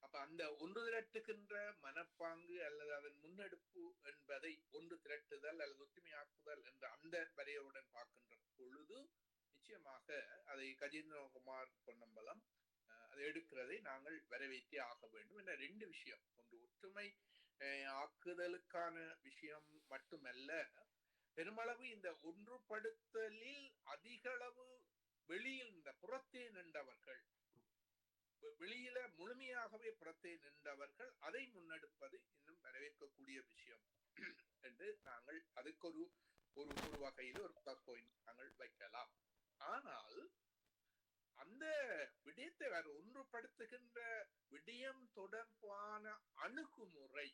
அப்ப அந்த ஒன்று திரட்டுகின்ற மனப்பாங்கு அல்லது அதன் முன்னெடுப்பு என்பதை ஒன்று திரட்டுதல் அல்லது ஒற்றுமையாக்குதல் என்ற அந்த வரையுடன் பார்க்கின்ற பொழுது நிச்சயமாக அதை கஜேந்திரகுமார் பொன்னம்பலம் அதை எடுக்கிறதை நாங்கள் வரவேற்றே ஆக வேண்டும் என்ற ரெண்டு விஷயம். ஒன்று ஒற்றுமை ஆக்குதலுக்கான விஷயம் மட்டுமல்ல, பெருமளவு இந்த ஒன்றுபடுத்தலில் அதிக அளவு வெளியில் இந்த புறத்தே நின்றவர்கள், வெளியில முழுமையாகவே புறத்தே நின்றவர்கள் அதை முன்னெடுப்பது இன்னும் வரவேற்கக்கூடிய விஷயம் என்று நாங்கள் அதுக்கு ஒரு ஒரு வகையில் ஒரு பிளஸ் பாயிண்ட் நாங்கள் வைக்கலாம். ஆனால் அந்த விடயத்தை வேற ஒன்றுபடுத்துகின்ற விடயம் தொடர்பான அணுகுமுறை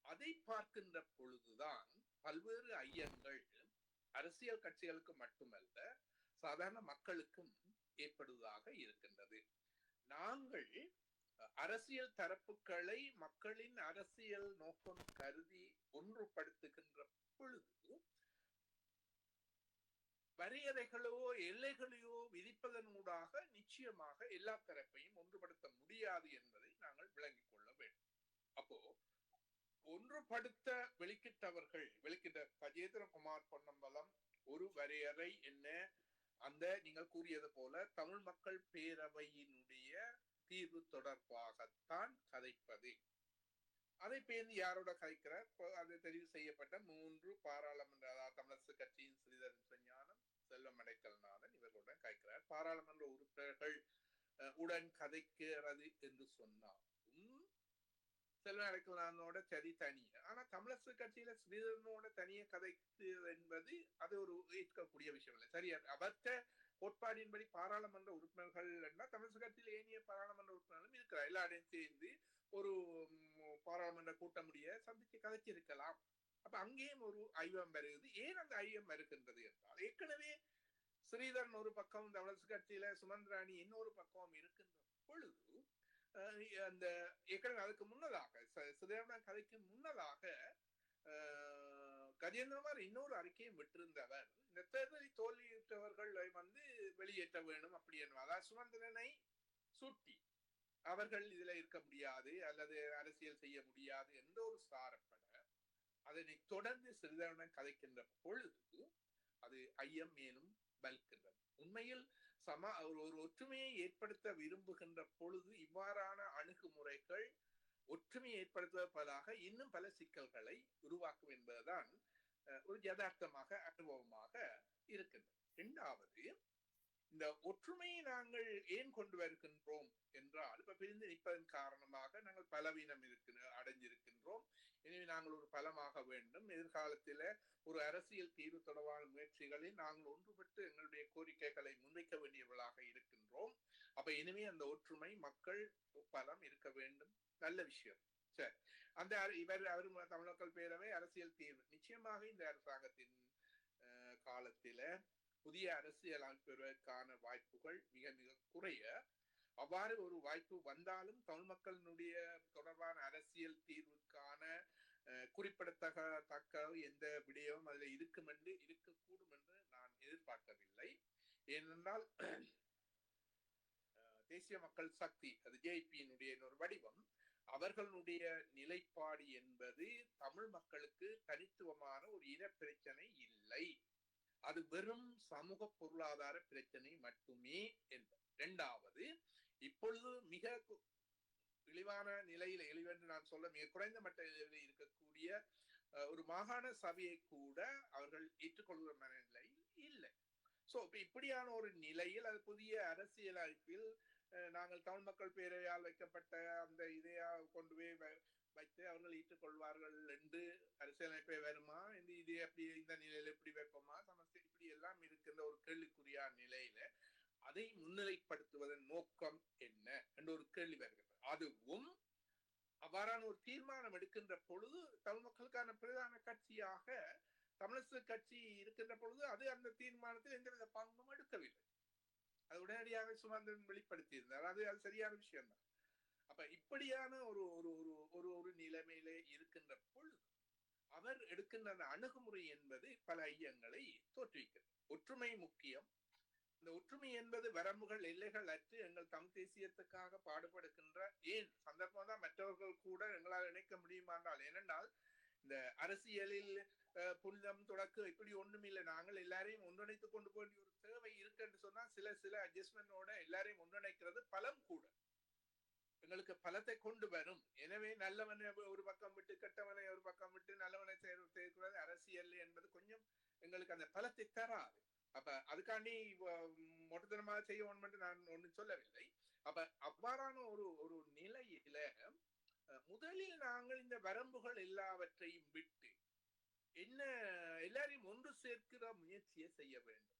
அதை பார்க்கின்ற பொழுதுதான் பல்வேறு ஐயங்கள் அரசியல் கட்சிகளுக்கு மட்டுமல்ல சாதாரண மக்களுக்கும் ஏற்படுவதாக இருக்கின்றது. நாங்கள் அரசியல் தரப்புகளை மக்களின் அரசியல் நோக்கம் கருதி ஒன்றுபடுத்துகின்ற பொழுது வரையறைகளோ எல்லைகளையோ விதிப்பதனூடாக நிச்சயமாக எல்லா தரப்பையும் ஒன்றுபடுத்த முடியாது என்பதை நாங்கள் விளங்கிக் கொள்ள வேண்டும். அப்போ ஒன்றுபடுத்த வெளிக்கிட்ட கஜேந்திரகுமார் பொன்னம்பலம் ஒரு வரையறை என்ன, அந்த நீங்கள் கூறியது போல தமிழ் மக்கள் பேரவையினுடைய தீர்வு தொடர்பாகத்தான் கதைப்பது. அதை பேர்ந்து யாரோட கதைக்கிறார்? அது தெரிவு செய்யப்பட்ட 3 பாராளுமன்ற, தமிழரசு கட்சியின் ஸ்ரீதரன் சிவஞானம், செல்வம் அடைக்கல்நாதன் இவர்களுடன் கதைக்கிறார். பாராளுமன்ற உறுப்பினர்கள் உடன் கதைக்கிறது என்று சொன்னாலும் செல்வம் அடைக்கல்நாதனோட சரி தனிய, ஆனா தமிழரசு கட்சியில ஸ்ரீதரனோட தனிய கதைத்து என்பது அது ஒரு ஏற்கக்கூடிய விஷயம் இல்லை. சரி, அவர்த்த கோட்பாடின்படி பாராளுமன்ற உறுப்பினர்கள் தமிழரசு கட்சியில் ஏனைய பாராளுமன்ற உறுப்பினர்களும் இருக்கிறார். எல்லாரையும் சேர்ந்து ஒரு பாராளுமன்ற கூட்டமுடிய சந்திச்சு கதைச்சிருக்கலாம். அப்ப அங்கேயும் ஒரு ஐயம் வருகிறது. ஏன் அந்த ஐயம் வருகின்றது என்றால், ஏற்கனவே ஸ்ரீதரன் ஒரு பக்கம் தமிழரசு கட்சியில சுமந்திராணி இன்னொரு பக்கம் இருக்கின்ற பொழுது அந்த ஏற்கனவே அதுக்கு முன்னதாக ஸ்ரீதரன் கதைக்கு முன்னதாக கஜேந்திரகுமார் இன்னொரு அறிக்கையை விட்டிருந்தவர், இந்த தேர்தலில் தோல்வியுற்றவர்களை வெளியேற்ற வேண்டும் அப்படி என்பதால் சுமந்திரனை சுட்டி அவர்கள் இதுல இருக்க முடியாது அல்லது அரசியல் செய்ய முடியாது என்ற ஒரு சாரப்பட அதனை தொடர்ந்து சிறிதருடன் கதைக்கின்ற பொழுது அது ஐயம் மேலும் பல்கின்றது. உண்மையில் ஒரு ஒற்றுமையை ஏற்படுத்த விரும்புகின்ற பொழுது இவ்வாறான அணுகுமுறைகள் ஒற்றுமையை ஏற்படுத்துவதற்காக இன்னும் பல சிக்கல்களை உருவாக்கும் என்பதுதான் ஒரு யதார்த்தமாக அனுபவமாக இருக்கின்றது. இரண்டாவது, இந்த ஒற்றுமையை நாங்கள் ஏன் கொண்டு வருகின்றோம் என்றால், இப்ப பிரிந்து நிற்பதன் காரணமாக நாங்கள் பலவீனம் அடைஞ்சிருக்கின்றோம். எனவே நாங்கள் ஒரு பலமாக வேண்டும். எதிர்காலத்தில ஒரு அரசியல் தீர்வு தொடர்பான முயற்சிகளில் நாங்கள் ஒன்றுபட்டு எங்களுடைய கோரிக்கைகளை முன்வைக்க வேண்டியவர்களாக இருக்கின்றோம். அப்ப இனிமே அந்த ஒற்றுமை மக்கள் பலம் இருக்க வேண்டும். நல்ல விஷயம். சரி, அந்த தமிழ் மக்கள் பேரவை அரசியல் தீர்வு நிச்சயமாக இந்த அரசாங்கத்தின் காலத்தில புதிய அரசியல் அமைப்பதற்கான வாய்ப்புகள் மிக மிக குறைய. அவ்வாறு ஒரு வாய்ப்பு வந்தாலும் தமிழ் மக்களினுடைய தொடர்பான அரசியல் தீர்வுக்கான குறிப்பிடத்தக்க எந்த விடயமும் அதில் இருக்கக்கூடும் என்று நான் எதிர்பார்க்கவில்லை. ஏனென்றால் தேசிய மக்கள் சக்தி, அது ஜேபியினுடைய ஒரு வடிவம், அவர்களுடைய நிலைப்பாடு என்பது தமிழ் மக்களுக்கு தனித்துவமான ஒரு இன பிரச்சனை இல்லை, அது வெறும் சமூக பொருளாதார பிரச்சனை மட்டுமே என்பது. இரண்டாவது, இப்பொழுது மிக இழிவான நிலையில, இழிவென்று நான் சொல்ல மிக குறைந்த மட்ட நிலையில் இருக்கக்கூடிய ஒரு மாகாண சபையை கூட அவர்கள் ஏற்றுக்கொள்கிற மனநிலையில் இல்லை. சோ இப்படியான ஒரு நிலையில் அது புதிய அரசியல் அமைப்பில் நாங்கள் தமிழ் மக்கள் பேரவையால் வைக்கப்பட்ட அந்த இதையா கொண்டு போய் வைத்து அவர்கள் ஏற்றுக்கொள்வார்கள் என்று அரசியலமைப்பை வருமா, இது எப்படி இந்த நிலையில எப்படி வைப்போமா, சமஸ்தி இப்படி எல்லாம் இருக்கின்ற ஒரு கேள்விக்குறியான நிலையில அதை முன்னிலைப்படுத்துவதன் நோக்கம் என்ன என்ற ஒரு கேள்வி வருகிறது. அதுவும் அவ்வாறான ஒரு தீர்மானம் எடுக்கின்ற பொழுது தமிழ் மக்களுக்கான பிரதான கட்சியாக தமிழரசு கட்சி இருக்கின்ற பொழுது அது அந்த தீர்மானத்தில் எந்தவித பங்கும் எடுக்கவில்லை. அது உடனடியாக சுமந்திரன் வெளிப்படுத்தியிருந்தார். அது சரியான விஷயம் தான். அப்ப இப்படியான ஒரு ஒரு ஒரு ஒரு நிலைமையிலே இருக்கின்ற பொழுது அவர் எடுக்கின்ற அந்த அணுகுமுறை என்பது பல ஐயங்களை தோற்றுவிக்கிறது. ஒற்றுமை முக்கியம், இந்த ஒற்றுமை என்பது வரம்புகள் எல்லைகள் அற்று எங்கள் தமிழ் தேசியத்துக்காக பாடுபடுகின்ற ஏன் சந்தர்ப்பம் தான் மற்றவர்கள் கூட எங்களால் இணைக்க முடியுமானால் ஏனென்றால் இந்த அரசியலில் புனிதம் தொடக்கு இப்படி ஒண்ணும் இல்லை நாங்கள் எல்லாரையும் ஒன்றிணைத்து கொண்டு போக வேண்டிய ஒரு தேவை இருக்கு என்று சொன்னா சில அட்ஜஸ்ட்மெண்டோட எல்லாரையும் ஒன்றிணைக்கிறது பலம் கூட எங்களுக்கு பலத்தை கொண்டு வரும். எனவே நல்லவனை ஒரு பக்கம் விட்டு கெட்டவனை ஒரு பக்கம் விட்டு நல்லவனை செய்யக்கூடாது அரசியல் என்பது கொஞ்சம் எங்களுக்கு அந்த பலத்தை தராது. அப்ப அதுக்காண்டி மொட்டத்தனமாக செய்யணும் மட்டும் நான் ஒன்றும் சொல்லவில்லை. அப்ப அவ்வாறான ஒரு நிலையில முதலில் நாங்கள் இந்த வரம்புகள் எல்லாவற்றையும் விட்டு என்ன எல்லாரையும் ஒன்று சேர்க்கிற முயற்சியை செய்ய வேண்டும்.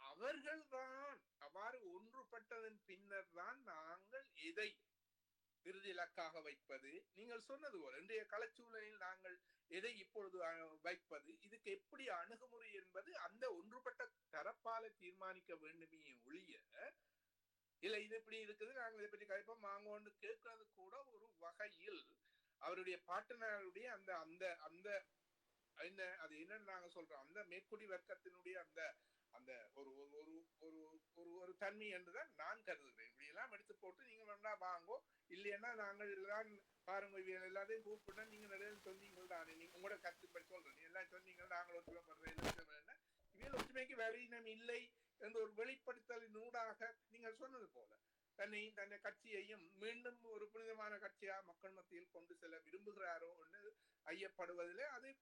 அவர்கள்தான் அவ்வாறு ஒன்றுபட்டதன் பின்னர் தான் நாங்கள் எதை இறுதி இலக்காக வைப்பது நீங்கள் சொன்னது போல இன்றைய களச்சூழலில் நாங்கள் எதை இப்பொழுது வைப்பது இதுக்கு எப்படி அணுகுமுறை என்பது அந்த ஒன்றுபட்ட தரப்பால தீர்மானிக்க வேண்டுமே ஒழிய இல்ல இது இப்படி இருக்குது நாங்கள் இதை பற்றி கழிப்போம் வாங்கோன்னு கேட்கறது கூட ஒரு வகையில் அவருடைய பாட்டனருடைய அந்த அந்த அந்த என்ன அது என்னன்னு நாங்க சொல்றோம் அந்த மேற்குடி வர்க்கத்தினுடைய அந்த அந்த ஒரு ஒரு ஒரு ஒரு ஒரு தன்மை என்றுதான் நான் கருதுகிறேன். இப்படி எல்லாம் எடுத்து போட்டு நீங்க வேணா வாங்கோ இல்லைன்னா நாங்கள் எல்லாம் பாருங்க எல்லாத்தையும் கூப்பிட்டா நீங்க நிறைய சொன்னீங்க தானே நீங்க உங்களோட கருத்துப்படி சொல்றேன் எல்லாம் சொன்னீங்க நாங்கள் ஒற்றுமை இவையில் ஒற்றுமைக்கு வலினம் இல்லை என்ற ஒரு வெளிப்படுத்தலின் ஊடாக நீங்கள் சொன்னது போல தன்னையும் தன்னை கட்சியையும் மீண்டும் ஒரு புனிதமான கட்சியா மக்கள் மத்தியில் கொண்டு செல்ல விரும்புகிறாரோ என்று ஐயப்படுவதில் அது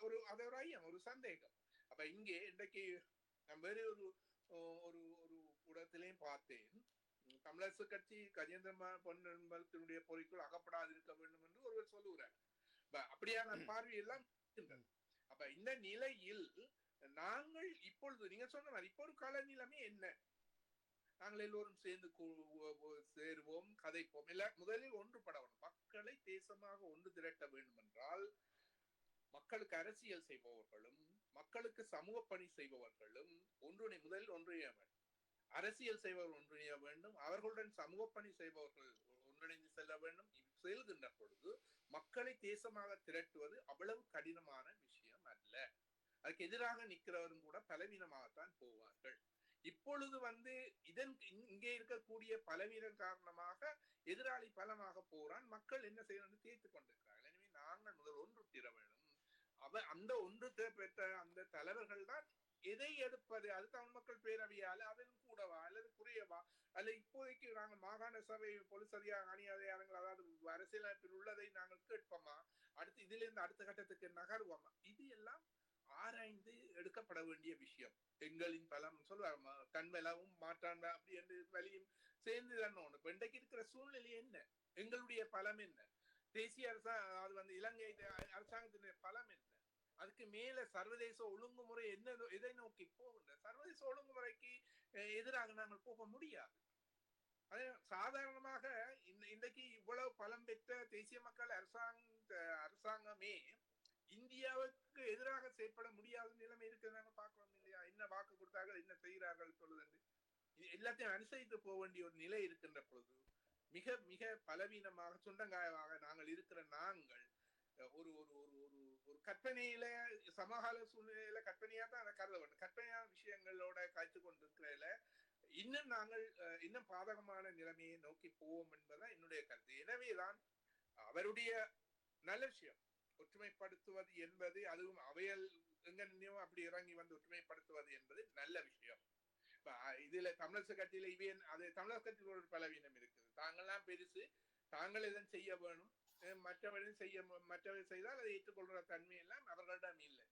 ஒரு ஐயம் ஒரு சந்தேகம். அப்ப இங்கே இன்றைக்கு நான் வேறு ஒரு ஒரு ஒரு இடத்திலையும் பார்த்தேன் தமிழரசு கட்சி கஜேந்திர பொன்னம்பலத்தினுடைய பொறிக்குள் அகப்படாது இருக்க வேண்டும் என்று ஒருவர் சொல்லுகிறார். அப்படியான பார்வையெல்லாம் அப்ப இந்த நிலையில் நாங்கள் இப்பொழுது நீங்க சொன்ன மாதிரி இப்போ ஒரு கால நிலைமை என்ன நாங்கள் எல்லோரும் சேர்ந்து சேருவோம் கதைப்போம் இல்ல முதலில் ஒன்றுபடணும் மக்களை தேசமாக ஒன்று திரட்ட வேண்டும் என்றால் மக்களுக்கு அரசியல் செய்பவர்களும் மக்களுக்கு சமூக பணி செய்பவர்களும் முதலில் ஒன்றிணைய வேண்டும். அரசியல் செய்பவர்கள் ஒன்றிணைய வேண்டும் அவர்களுடன் சமூக பணி செய்பவர்கள் ஒன்றிணைந்து செல்ல வேண்டும். செல்கின்ற பொழுது மக்களை தேசமாக திரட்டுவது அவ்வளவு கடினமான விஷயம் அல்ல. அதுக்கு எதிராக நிற்கிறவரும் கூட பலவீனமாகத்தான் போவார்கள். இப்பொழுது இங்கே இருக்கக்கூடிய பலவீனம் காரணமாக எதிராளி பலமாக போறான் மக்கள் என்ன செய்யணும் தீர்த்து கொண்டிருக்கிறார்கள். எனவே நாங்கள் முதல் ஒன்று தீர வேண்டும். அந்த ஒன்று பெற்ற அந்த தலைவர்கள் தான் எதை எடுப்பது அது தமிழ் மக்கள் பேரவையால அதிலும் கூடவா அல்லது குறையவா அல்ல இப்போதைக்கு நாங்கள் மாகாண சபை பொலிஸ் அணியாதையாளர்கள் அதாவது அரசியலமைப்பில் உள்ளதை நாங்கள் கேட்போமா அடுத்து இதுல இருந்து அடுத்த கட்டத்துக்கு நகர்வோமா இது எல்லாம் ஆராய்ந்து எடுக்கப்பட வேண்டிய விஷயம். எங்களின் பலம் சொல்லுவாங்க கண்மெலவும் மாற்றாண்ட அப்படி என்று வழியும் சேர்ந்து தானே ஒண்ணு. இப்ப இன்றைக்கு இருக்கிற சூழ்நிலை என்ன எங்களுடைய பலம் என்ன தேசிய அது இலங்கை அரசாங்கத்தினுடைய பலம் என்ன அதுக்கு மேல சர்வதேச ஒழுங்குமுறை என்ன எதை நோக்கி போகின்ற சர்வதேச ஒழுங்குமுறைக்கு எதிராக நாங்கள் போக முடியாது. அதே சாதாரணமாக இன்றைக்கு இவ்வளவு பலம் பெற்ற தேசிய மக்கள் அரசாங்கமே இந்தியாவுக்கு எதிராக செயற்பட முடியாத நிலைமை இருக்கு நாங்கள் பார்க்கிறோம் இல்லையா. என்ன வாக்கு கொடுத்தார்கள் என்ன செய்கிறார்கள் சொல்லுது எல்லாத்தையும் அனுசரித்து போக வேண்டிய ஒரு நிலை இருக்கின்ற பொழுது மிக மிக பலவீனமாக சுண்டங்காயமாக நாங்கள் இருக்கிற நாங்கள் ஒரு ஒரு ஒரு ஒரு ஒரு கற்பனையில சமகால சூழ்நிலையில கற்பனையா தான் அதை கருத வேண்டும். கற்பனையான விஷயங்களோட காய்ச்சி கொண்டிருக்கிறதுல இன்னும் நாங்கள் இன்னும் பாதகமான நிலைமையை நோக்கி போவோம் என்பதுதான் என்னுடைய கருத்து. எனவேதான் அவருடைய நல்ல விஷயம் ஒற்றுமைப்படுத்துவது என்பது அதுவும் அவையல் எங்கனையும் அப்படி இறங்கி ஒற்றுமைப்படுத்துவது என்பது நல்ல விஷயம். இதுல தமிழரசு கட்சியில அது தமிழக கட்சியில் ஒரு பலவீனம் இருக்குது. தாங்கள்லாம் பெருசு தாங்கள் இதன் செய்ய வேணும் மற்றவர்கள் செய்தால் அதை ஏற்றுக்கொள்ற தன்மை எல்லாம் அவர்களிடம் இல்லை.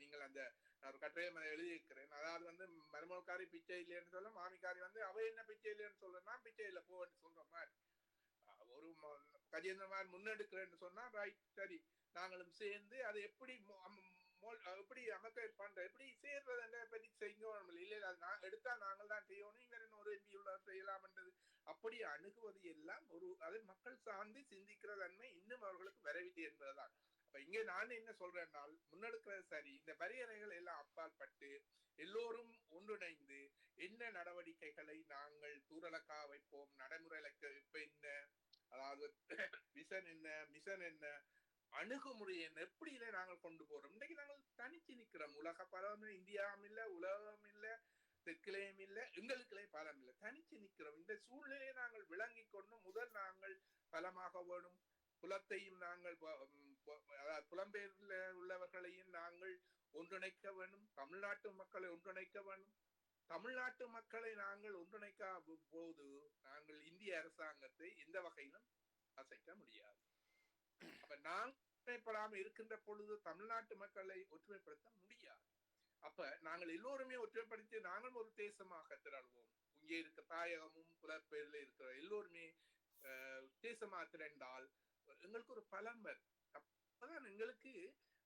நீங்கள் அந்த நான் ஒரு கட்டுரையை எழுதியிருக்கிறேன். அதாவது மருமகாரி பிச்சை இல்லைன்னு சொல்ல மாமிக்காரி அவ என்ன பிச்சை இல்லைன்னு சொல்ற நான் பிச்சை இல்லை போவேன்னு சொல்ற மாதிரி ஒரு கஜேந்திரமார் முன்னெடுக்கிறேன்னு சொன்னா ரைட் சரி நாங்களும் சேர்ந்து அதை எப்படி அமைக்க பண்ற எப்படி சேர்றதை பற்றி செய்யணும் இல்லை அது எடுத்தா நாங்கள் தான் செய்யணும் இங்க ஒரு எம்பி உள்ள செய்யலாம்ன்றது அப்படி அணுகுவது எல்லாம் ஒரு அதை மக்கள் சார்ந்து சிந்திக்கிற தன்மை இன்னும் அவர்களுக்கு வரவில்லை என்பதுதான். அப்ப இங்க நான் என்ன சொல்றேன்னால் முன்னெடுக்கிறது சரி இந்த வரையறைகள் எல்லாம் அப்பாற்பட்டு எல்லோரும் ஒன்றிணைந்து என்ன நடவடிக்கைகளை நாங்கள் தூரலக்கா வைப்போம் நடைமுறையில இப்ப என்ன அதாவது விசன் என்ன மிஷன் என்ன அணுகுமுறை என்ன எப்படி இதை நாங்கள் கொண்டு போறோம். இன்றைக்கு நாங்கள் தனிச்சு நிக்கிறோம். உலக பரவம் இந்தியாவும் இல்ல உலகம் இல்ல தெற்கிலேயும் இல்லை, எங்களுக்கிலே பலம் இல்லை, தனிச்சு நிற்கிறோம். இந்த சூழ்நிலையை நாங்கள் விளங்கி கொண்டு முதல் நாங்கள் பலமாக வேணும். புலத்தையும் நாங்கள் புலம்பெயர்ல உள்ளவர்களையும் நாங்கள் ஒன்றிணைக்க வேண்டும். தமிழ்நாட்டு மக்களை ஒன்றிணைக்க வேண்டும். தமிழ்நாட்டு மக்களை நாங்கள் ஒன்றிணைக்காத போது நாங்கள் இந்திய அரசாங்கத்தை எந்த வகையிலும் அசைக்க முடியாது. அப்ப நாங்கள் ஒற்றுமைப்படாமல் இருக்கின்ற பொழுது தமிழ்நாட்டு மக்களை ஒற்றுமைப்படுத்த முடியாது. அப்ப நாங்கள் எல்லோருமே ஒற்றுமைப்படுத்தி நாங்கள் ஒரு தேசமாக திரள்வோம். இங்கே இருக்க தாயகமும் புலப்பெயர்ல இருக்கிற எல்லோருமே தேசமாக திரண்டால் எங்களுக்கு ஒரு பலம் வரும். அப்பதான் எங்களுக்கு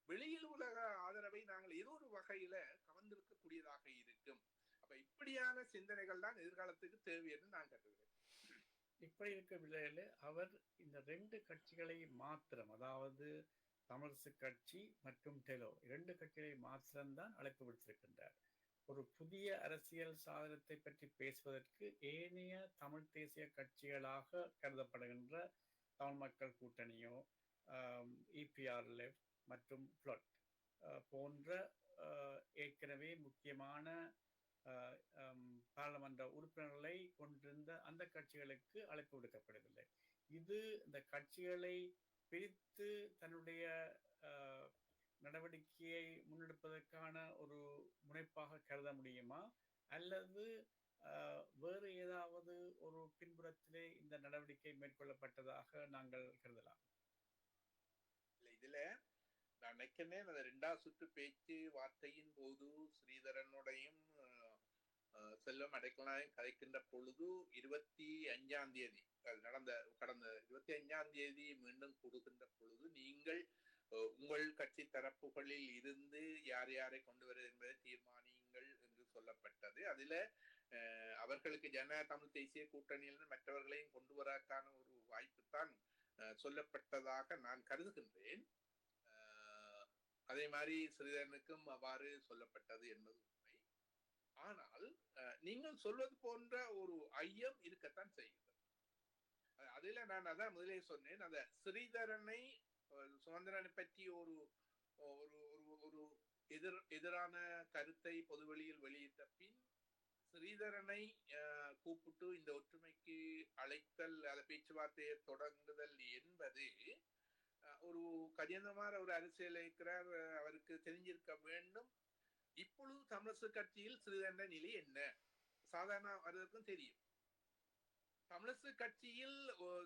வெளியில் உலக ஆதரவை நாங்கள் ஏதோ ஒரு வகையில கவர்ந்திருக்கக்கூடியதாக இருக்கும். அப்ப இப்படியான சிந்தனைகள் தான் எதிர்காலத்துக்கு தேவை என்று நான் கருதுகிறேன். இப்படி இருக்க விலையில அவர் இந்த 2 கட்சிகளை மாத்திரம், அதாவது தமிழரசு கட்சி மற்றும் டெலோ 2 கட்சிகளை மாத்திரம்தான் அழைப்பு விடுத்திருக்கின்றார். ஒரு புதிய அரசியல் சாதனத்தை பற்றி பேசுவதற்கு ஏனைய தமிழ் தேசிய கட்சிகளாக கருதப்படுகின்ற தமிழ் மக்கள் கூட்டணியோ, EPRLF மற்றும் ஃப்ளட் போன்ற ஏற்கனவே முக்கியமான பாராளுமன்ற உறுப்பினர்களை கொண்டிருந்த அந்த கட்சிகளுக்கு அழைப்பு விடுக்கப்படவில்லை. இது இந்த கட்சிகளை பிரித்து தன்னுடைய நடவடிக்கையை முன்னெடுப்பதற்கான ஒரு முனைப்பாக கருத முடியுமா, அல்லது வேறு ஏதாவது ஒரு பின்புறத்திலே இந்த நடவடிக்கை மேற்கொள்ளப்பட்டதாக நாங்கள் கருதலாம்? இதுல நான் நினைக்கிறேன், அந்த 2வது சுற்று பேச்சு வார்த்தையின் போது ஸ்ரீதரனுடையும் செல்வம் அடைக்கலாயும் கதைக்கின்ற பொழுது 25ஆம் தேதி கடந்த 25ஆம் தேதி மீண்டும் கொடுக்கின்ற பொழுது நீங்கள் உங்கள் கட்சி தரப்புகளில் இருந்து யார் யாரை கொண்டு வருவது என்பதை தீர்மானியுங்கள் என்று சொல்லப்பட்டது. அதுல அவர்களுக்கு ஜனநாயக தமிழ் தேசிய கூட்டணியிலிருந்து மற்றவர்களையும் கொண்டு வரக்கான ஒரு வாய்ப்பு தான் சொல்லப்பட்டதாக நான் கருதுகின்றேன். அதே மாதிரி ஸ்ரீதரனுக்கும் அவ்வாறு சொல்லப்பட்டது என்பது உண்மை. ஆனால் நீங்கள் சொல்வது போன்ற ஒரு ஐயம் இருக்கத்தான் செய்கிறது. அதுல நான் அதான் முதலே சொன்னேன், அந்த ஸ்ரீதரனை சுமந்திரனை பற்றி ஒரு ஒரு எதிரான கருத்தை பொதுவெளியில் வெளியிட்ட பின் ஸ்ரீதரனை கூப்பிட்டு இந்த ஒற்றுமைக்கு அழைத்தல், அதை பேச்சுவார்த்தையை தொடங்குதல் என்பது ஒரு கஜேந்திரமார் ஒரு அரசியல் இருக்கிறார், அவருக்கு தெரிஞ்சிருக்க வேண்டும். இப்பொழுது தமிழரசு கட்சியில் ஸ்ரீதரன் நிலை என்ன சாதாரண அவருக்கும் தெரியும். தமிழரசு கட்சியில்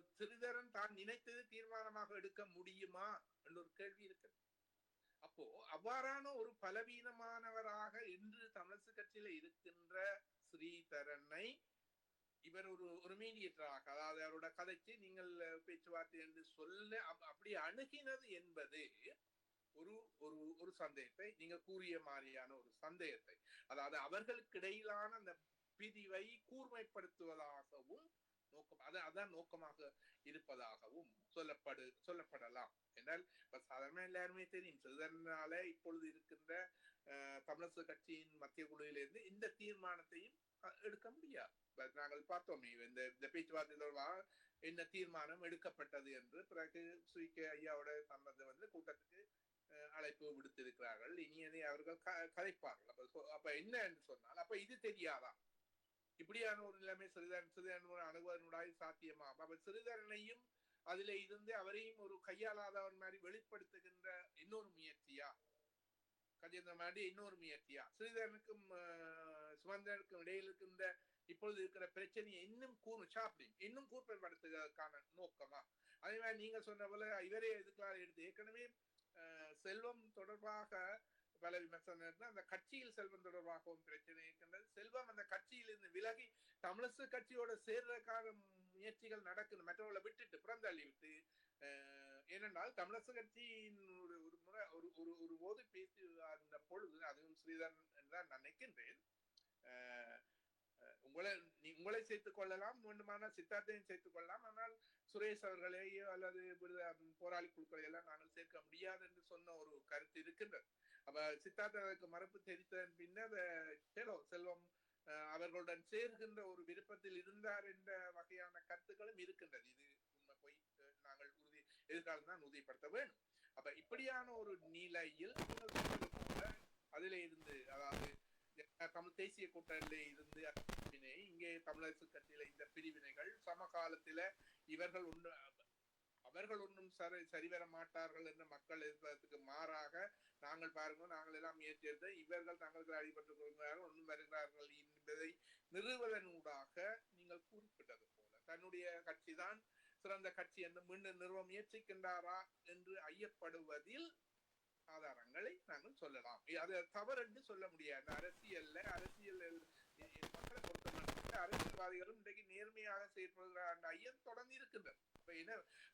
ஸ்ரீதரன் தான் நினைத்தது தீர்மானமாக எடுக்க முடியுமா என்ற ஒரு கேள்வி இருக்கு. அப்போ அவ்வாறான ஒரு பலவீனமானவராக இன்று தமிழரசு கட்சியில இருக்கின்ற ஸ்ரீதரனை இவர் ஒரு மீடியேட்டராக, அதாவது அவரோட கதைக்கு நீங்கள் பேச்சுவார்த்தை என்று சொல்ல அப்படி அணுகினது என்பது ஒரு ஒரு ஒரு சந்தேகத்தை, நீங்க கூறிய மாதிரியான ஒரு சந்தேகத்தை, அதாவது அவர்களுக்கு இடையிலான அந்த பிரிவை கூர்மைப்படுத்துவதாகவும் அதான் நோக்கமாக இருப்பதாகவும் சொல்லப்படலாம். என்றால் இப்ப சாதாரண எல்லாருமே தெரியும், சிறிதனால இப்பொழுது இருக்கின்ற தமிழரசு கட்சியின் மத்திய குழுவிலிருந்து இந்த தீர்மானத்தையும் எடுக்க முடியாது. நாங்கள் பார்த்தோமே இந்த பேச்சுவார்த்தை தொடர்பாக என்ன தீர்மானம் எடுக்கப்பட்டது என்று. பிறகு சுவிகே ஐயாவோட சம்பந்த கூட்டத்துக்கு அழைப்பு விடுத்திருக்கிறார்கள். இனியதை அவர்கள் கதைப்பார்கள். அப்ப என்ன என்று சொன்னால், அப்ப இது தெரியாதா? இப்படியான ஒரு நிலைமை சிறிதரன் அணுகுவதனுடைய சாத்தியமா? அப்ப சிறிதரனையும் அதுல இருந்து அவரையும் ஒரு கையாளாதவன் மாதிரி வெளிப்படுத்துகின்ற இன்னொரு முயற்சியா, கஜேந்திர மாதிரி இன்னொரு முயற்சியா, ஸ்ரீதரனுக்கும் சுமந்திரனுக்கும் இடையில் இருக்கின்ற இப்பொழுது இருக்கிற பிரச்சனையை இன்னும் இன்னும் கூர்மைப்படுத்துவதற்கான நோக்கமா? அதே மாதிரி நீங்க சொன்ன போல இவரே இதுக்கெல்லாம் எடுத்து ஏற்கனவே செல்வம் தொடர்பாக பல விமர்சனம், அந்த கட்சியில் செல்வம் தொடர்பாகவும் பிரச்சனை இருக்கின்றது. செல்வம் அந்த கட்சியில் இருந்து விலகி தமிழரசு கட்சியோட சேர்றதுக்கான முயற்சிகள் நடக்குது, மற்றவர்களை விட்டுட்டு புறந்தள்ளி விட்டு. ஏனென்றால் தமிழரசு கட்சியின் ஒரு முறை ஒரு போது பேசி அந்த பொழுது, அதுவும் ஸ்ரீதரன் என்றுதான் நினைக்கின்றேன், உங்களை சேர்த்துக் கொள்ளலாம், வேண்டுமான சித்தார்த்தையும் சேர்த்துக் கொள்ளலாம், ஆனால் சுரேஷ் அவர்களையோ அல்லது போராளி குழுக்களை எல்லாம் நாங்கள் சேர்க்க முடியாது என்று சொன்ன ஒரு கருத்து இருக்கின்றது. அப்ப சித்தார்த்தனுக்கு மறுப்பு தெரிவித்ததன் பின்னர் செல்வம் அவர்களுடன் சேர்கின்ற ஒரு விருப்பத்தில் இருந்தார் என்ற வகையான கருத்துக்களும் இருக்கின்றது. இது உண்மை போய் நாங்கள் எதிர்காலம் தான் உறுதிப்படுத்த வேண்டும். அப்ப இப்படியான ஒரு நிலையில் அதில இருந்து, அதாவது தமிழ் தேசிய கூட்டணியில இருந்து பிரிவினை, இங்கே தமிழரசு கட்சியில இந்த பிரிவினைகள் சமகாலத்தில இவர்கள் அவர்கள் ஒன்றும் சரிவர மாட்டார்கள் என்ற மக்கள் எதிர்பார்ப்புக்கு மாறாக நாங்கள் பாருங்க, நாங்கள் எல்லாம் முயற்சி இவர்கள் தங்களுக்கு அடிபட்டுக் கொள்கிறார்கள், ஒன்றும் வருகிறார்கள் என்பதை நிறுவதனூடாக நீங்கள் குறிப்பிட்டது போல தன்னுடைய கட்சி தான் சிறந்த கட்சி என்று மீண்டும் நிறுவ முயற்சிக்கின்றாரா என்று ஐயப்படுவதில் ஆதாரங்களை நாங்கள் சொல்லலாம். அது தவறு என்று சொல்ல முடியாது. அரசியல் மக்களை பொறுத்த அரசியல்வாதிகளும் இன்றைக்கு நேர்மையாக செயற்படுகிற அந்த ஐயம் தொடர்ந்து இருக்கின்றது.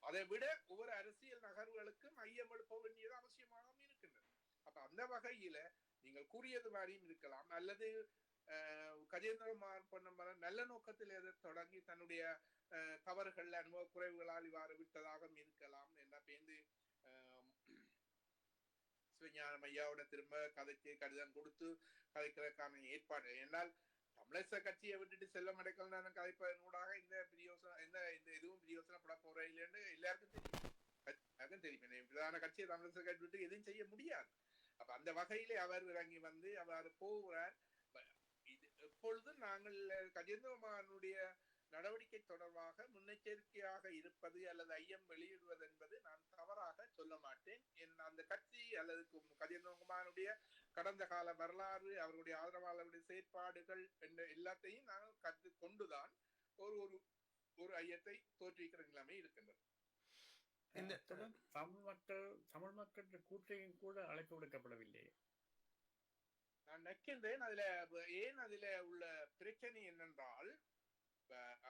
அதை விட ஒவ்வொரு அரசியல் நகர்வுகளுக்கும் ஐயம் எழுப்ப வேண்டியது அவசியமாக இருக்கின்றது. அப்ப அந்த வகையில நீங்கள் கூறியது மாதிரியும் இருக்கலாம், அல்லது கஜேந்திரகுமார் பொன்னம்பல நல்ல நோக்கத்தில் தொடங்கி தன்னுடைய தவறுகள் அனுபவ குறைவுகளால் இவ்வாறு விட்டதாக இருக்கலாம். என்ன பேருந்து சிவஞானம் ஐயாவோட திரும்ப கதைக்கு கடிதம் கொடுத்து கதைக்கிறதுக்கான ஏற்பாடு. என்னால் தமிழரச கட்சியை விட்டுட்டு செல்வம் அடைக்கல் கதைப்பதனூடாக இந்த எதுவும் பிரியோசனப்பட போற இல்லைன்னு எல்லாருக்கும் தெரியும். பிரதான கட்சியை தமிழரச கட்சி விட்டு எதுவும் செய்ய முடியாது. அப்ப அந்த வகையிலே அவர் இறங்கி வந்து அவர் போகிறார். எப்பொழுதும் நாங்கள் கஜேந்திரகுமாரனுடைய நடவடிக்கை தொடர்பாக முன்னெச்சரிக்கையாக இருப்பது அல்லது ஐயம் வெளியிடுவது என்பது நான் தவறாக சொல்ல மாட்டேன். அந்த கட்சி அல்லது கஜேந்திரகுமாரனுடைய கடந்த கால வரலாறு, அவருடைய ஆதரவாளருடைய செயற்பாடுகள் என்ற எல்லாத்தையும் நாங்கள் கற்று கொண்டுதான் ஒரு ஐயத்தை தோற்றுவிக்கிற நிலைமை இருக்கின்றது. தமிழ் மக்கள் கூட்டையும் கூட அழைப்பு விடுக்கப்படவில்லை. நான் நினைக்கின்றேன் அதுல உள்ள பிரச்சனை என்னென்றால்,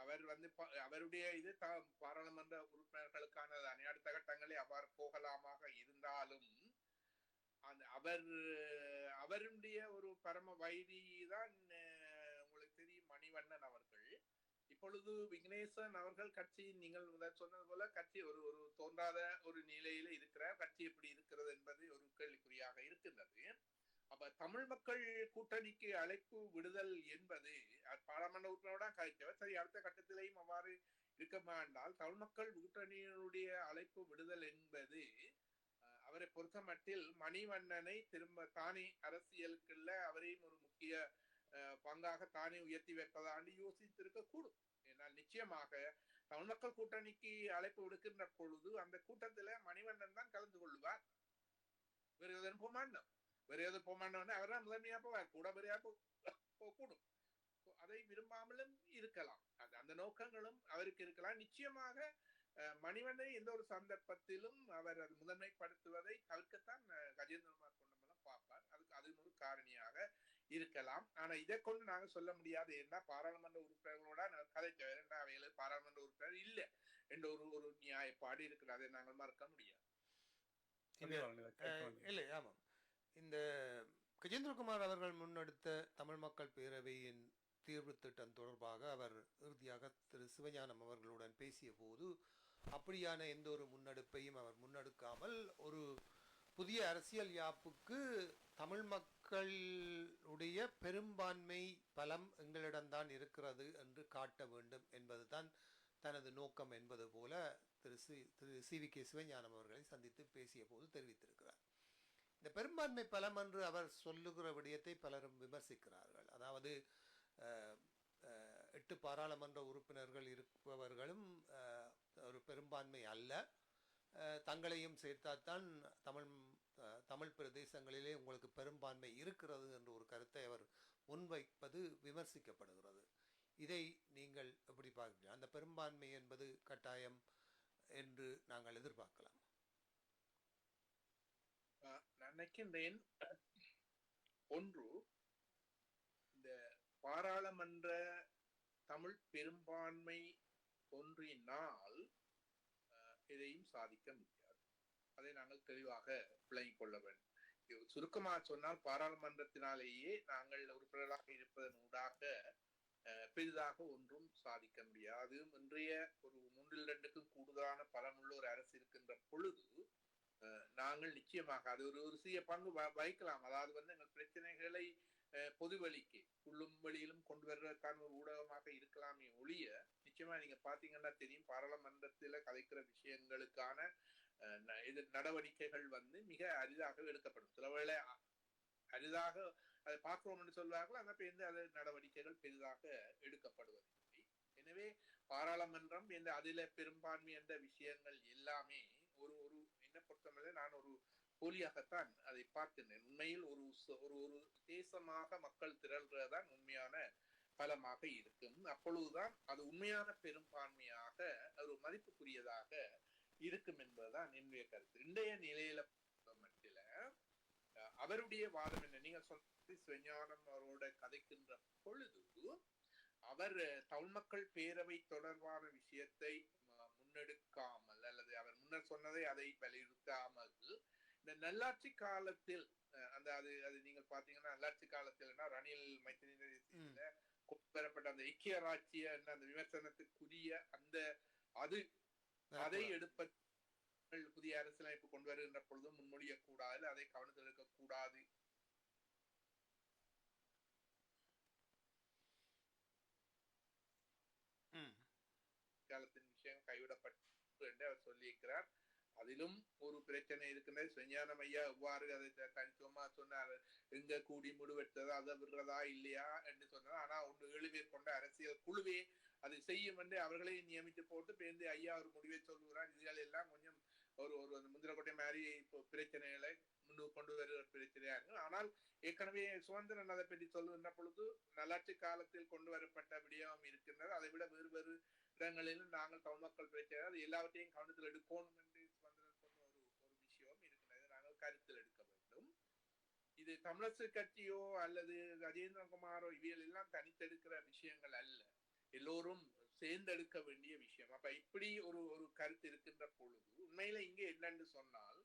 அவர் வந்து அவருடைய பாராளுமன்ற உறுப்பினர்களுக்கான அடுத்த கட்டங்களே அவ்வாறு போகலாமாக இருந்தாலும் அவருடைய ஒரு பரம வைரி தான் உங்களுக்கு தெரியும் மணிவண்ணன் அவர்கள். இப்பொழுது விக்னேசன் அவர்கள் கட்சி நீங்கள் சொன்னது போல கட்சி ஒரு தோன்றாத ஒரு நிலையில இருக்கிறார். கட்சி எப்படி இருக்கிறது என்பது ஒரு கேள்விக்குறியாக இருக்கின்றது. அப்ப தமிழ் மக்கள் கூட்டணிக்கு அழைப்பு விடுதல் என்பது பாராளுமன்ற உறுப்பினரோட கழிச்சவர் சரி, அடுத்த கட்டத்திலேயும் அவ்வாறு இருக்குமா என்றால் தமிழ் மக்கள் கூட்டணியினுடைய அழைப்பு விடுதல் என்பது அவரை பொறுத்த மட்டில் மணிவண்ணனை திரும்ப தானே அரசியலுக்குள்ள அவரையும் ஒரு முக்கிய பங்காக தானே உயர்த்தி வைப்பதாண்டு யோசித்திருக்க கூடும். ஏன்னால் நிச்சயமாக தமிழ் மக்கள் கூட்டணிக்கு அழைப்பு விடுக்கின்ற பொழுது அந்த கூட்டத்துல மணிவண்ணன் தான் கலந்து கொள்வார். வேறு எதுவும் போமாண்டம் அவர்தான் முதன்மையா போவார், கூட பெரியா கூடும். அதை விரும்பாமலும் இருக்கலாம். அந்த நோக்கங்களும் அவருக்கு இருக்கலாம். நிச்சயமாக மணிவண்ணனை எந்த ஒரு சந்தர்ப்பத்திலும் அவர் அது முதன்மைப்படுத்துவதை தவிர்க்கத்தான் கஜேந்திரகுமார் பொன்னம்பலம் பார்ப்பார். அது ஒரு காரணியாக இருக்கலாம். ஆனா இதை கொண்டு நாங்க சொல்ல முடியாது. என்ன பாராளுமன்ற உறுப்பினர்களோட கதைக்க அவைகள் பாராளுமன்ற உறுப்பினர் இல்லை என்ற ஒரு நியாயப்பாடு இருக்குது. அதை நாங்கள் மறக்க முடியாது. இல்லை, ஆமாம். இந்த கஜேந்திரகுமார் அவர்கள் முன்னெடுத்த தமிழ் மக்கள் பேரவையின் தீர்வு திட்டம் தொடர்பாக அவர் இறுதியாக திரு சிவஞானம் அவர்களுடன் பேசிய போது அப்படியான எந்த ஒரு முன்னெடுப்பையும் அவர் முன்னெடுக்காமல் ஒரு புதிய அரசியல் யாப்புக்கு தமிழ் மக்களுடைய பெரும்பான்மை பலம் எங்களிடம்தான் இருக்கிறது என்று காட்ட வேண்டும் என்பதுதான் தனது நோக்கம் என்பது போல திரு சி.வி.கே. சிவஞானம் அவர்களை சந்தித்து பேசிய போது தெரிவித்திருக்கிறார். இந்த பெரும்பான்மை பலம் என்று அவர் சொல்லுகிற விடயத்தை பலரும் விமர்சிக்கிறார்கள். அதாவது 8 பாராளுமன்ற உறுப்பினர்கள் இருப்பவர்களும் ஒரு பெரும்பான்மை அல்ல, தங்களையும் சேர்த்தால்தான் தமிழ் பிரதேசங்களிலே உங்களுக்கு பெரும்பான்மை இருக்கிறது என்ற ஒரு கருத்தை அவர் முன்வைப்பது விமர்சிக்கப்படுகிறது. இதை நீங்கள் எப்படி பார்க்கிறீர்கள்? அந்த பெரும்பான்மை என்பது கட்டாயம் என்று நாங்கள் எதிர்பார்க்கலாம். நினைக்கின்றேன் ஒன்று, இந்த பாராளுமன்ற தமிழ் பெரும்பான்மை ஒன்றினால் எதையும் சாதிக்க முடியாது. அதை நாங்கள் தெளிவாக விளங்கிக் கொள்ள வேண்டும். சுருக்கமாக சொன்னால் பாராளுமன்றத்தினாலேயே நாங்கள் உறுப்பினராக இருப்பதன் ஊடாக பெரிதாக ஒன்றும் சாதிக்க முடியாது. இன்றைய ஒரு 3-2க்கும் கூடுதலான பலனுள்ள ஒரு அரசு இருக்கின்ற பொழுது நாங்கள் நிச்சயமாக அது ஒரு சிறிய பங்கு வகிக்கலாம். அதாவது எங்கள் பிரச்சனைகளை பொதுவெளிக்கு உள்ளும் வெளியிலும் கொண்டு வர்றதுக்கான ஒரு ஊடகமாக இருக்கலாமே ஒழிய, நிச்சயமா நீங்க பாத்தீங்கன்னா தெரியும், பாராளுமன்றத்துல கதைக்கிற விஷயங்களுக்கான நடவடிக்கைகள் மிக அரிதாக எடுக்கப்படும். சில வேளை அரிதாக அதை பார்க்கிறோம் என்று சொல்வார்கள். அந்த பேருந்து அது நடவடிக்கைகள் பெரிதாக எடுக்கப்படுவதில்லை. எனவே பாராளுமன்றம் என்ற அதில பெரும்பான்மை என்ற விஷயங்கள் எல்லாமே ஒரு ஒரு என்ன பொறுத்தவரை நான் ஒரு போலியாகத்தான் அதை பார்க்கின்றேன். உண்மையில் ஒரு ஒரு தேசமாக மக்கள் திரள்றதுதான் உண்மையான பலமாக இருக்கும். அப்பொழுதுதான் அது உண்மையான பெரும்பான்மையாக ஒரு மதிப்புக்குரியதாக இருக்கும் என்பதுதான் என்னுடைய கருத்து. இன்றைய நிலையில மட்டில அவருடைய வாதம் என்ன? நீங்க சொன்ன விஞ்ஞானம் அவரோட கதைக்கின்ற பொழுது அவர் தமிழ் மக்கள் பேரவை தொடர்பான விஷயத்தை முன்னெடுக்காமல் அல்லது அவர் முன்னர் சொன்னதை அதை வலியுறுத்தாமல் இந்த நல்லாட்சி காலத்தில் அந்த அது அது நீங்க பாத்தீங்கன்னா நல்லாட்சி காலத்தில்னா ரணில் மைத்திரியில கொண்டு வரப்பட்ட அந்த ஐக்கிய ராஜ்ய அந்த விமர்சனத்துக்குரிய அந்த அது அதை எடுப்ப புதிய அரசியலமைப்பு கொண்டு வருகின்ற பொழுது முன்மொழிய கூடாது, அதை கவனத்தில் எடுக்க கூடாது காலத்தின் விஷயம் கைவிடப்பட்டு என்று அவர் சொல்லியிருக்கிறார். அதிலும் ஒரு பிரச்சனை இருக்கின்றது. விஞ்ஞானம் ஐயா எவ்வாறு அதை தனித்துவமா சொன்னார், எங்க கூடி முடிவெடுத்ததா அதை விடுறதா இல்லையா என்று சொன்னார். ஆனா 7 பேர் கொண்ட அரசியல் குழுவே அதை செய்யும் என்று அவர்களே நியமித்து போட்டு பேருந்து ஐயா ஒரு முடிவை சொல்லுகிறார். இதுகள் எல்லாம் கொஞ்சம் ஒரு ஒரு முந்திரக்கொட்டை மாதிரி இப்போ பிரச்சனைகளை முன்னுக்கு கொண்டு வருகிற பிரச்சனையா இருக்கு. ஆனால் ஏற்கனவே சுதந்திரன் அதை பற்றி சொல்லுகின்ற பொழுது நல்லாட்சி காலத்தில் கொண்டு வரப்பட்ட விடயம் இருக்கின்றது. அதை விட வேறு வேறு இடங்களிலும் நாங்கள் தமிழ் மக்கள் பிரச்சனை அது எல்லாவற்றையும் கவனத்தில் எடுக்கணும் என்று சுதந்திரன் சொன்ன ஒரு விஷயம் இருக்கின்றது. நாங்கள் கருத்தில் எடுக்க வேண்டும். இது தமிழரசு கட்சியோ அல்லது கஜேந்திரகுமாரோ இவைகள் எல்லாம் தனித்தெடுக்கிற விஷயங்கள் அல்ல, எல்லோரும் சேர்ந்தெடுக்க வேண்டிய விஷயம். அப்ப இப்படி ஒரு ஒரு கருத்து இருக்கின்ற பொழுது உண்மையில இங்க என்னன்னு சொன்னால்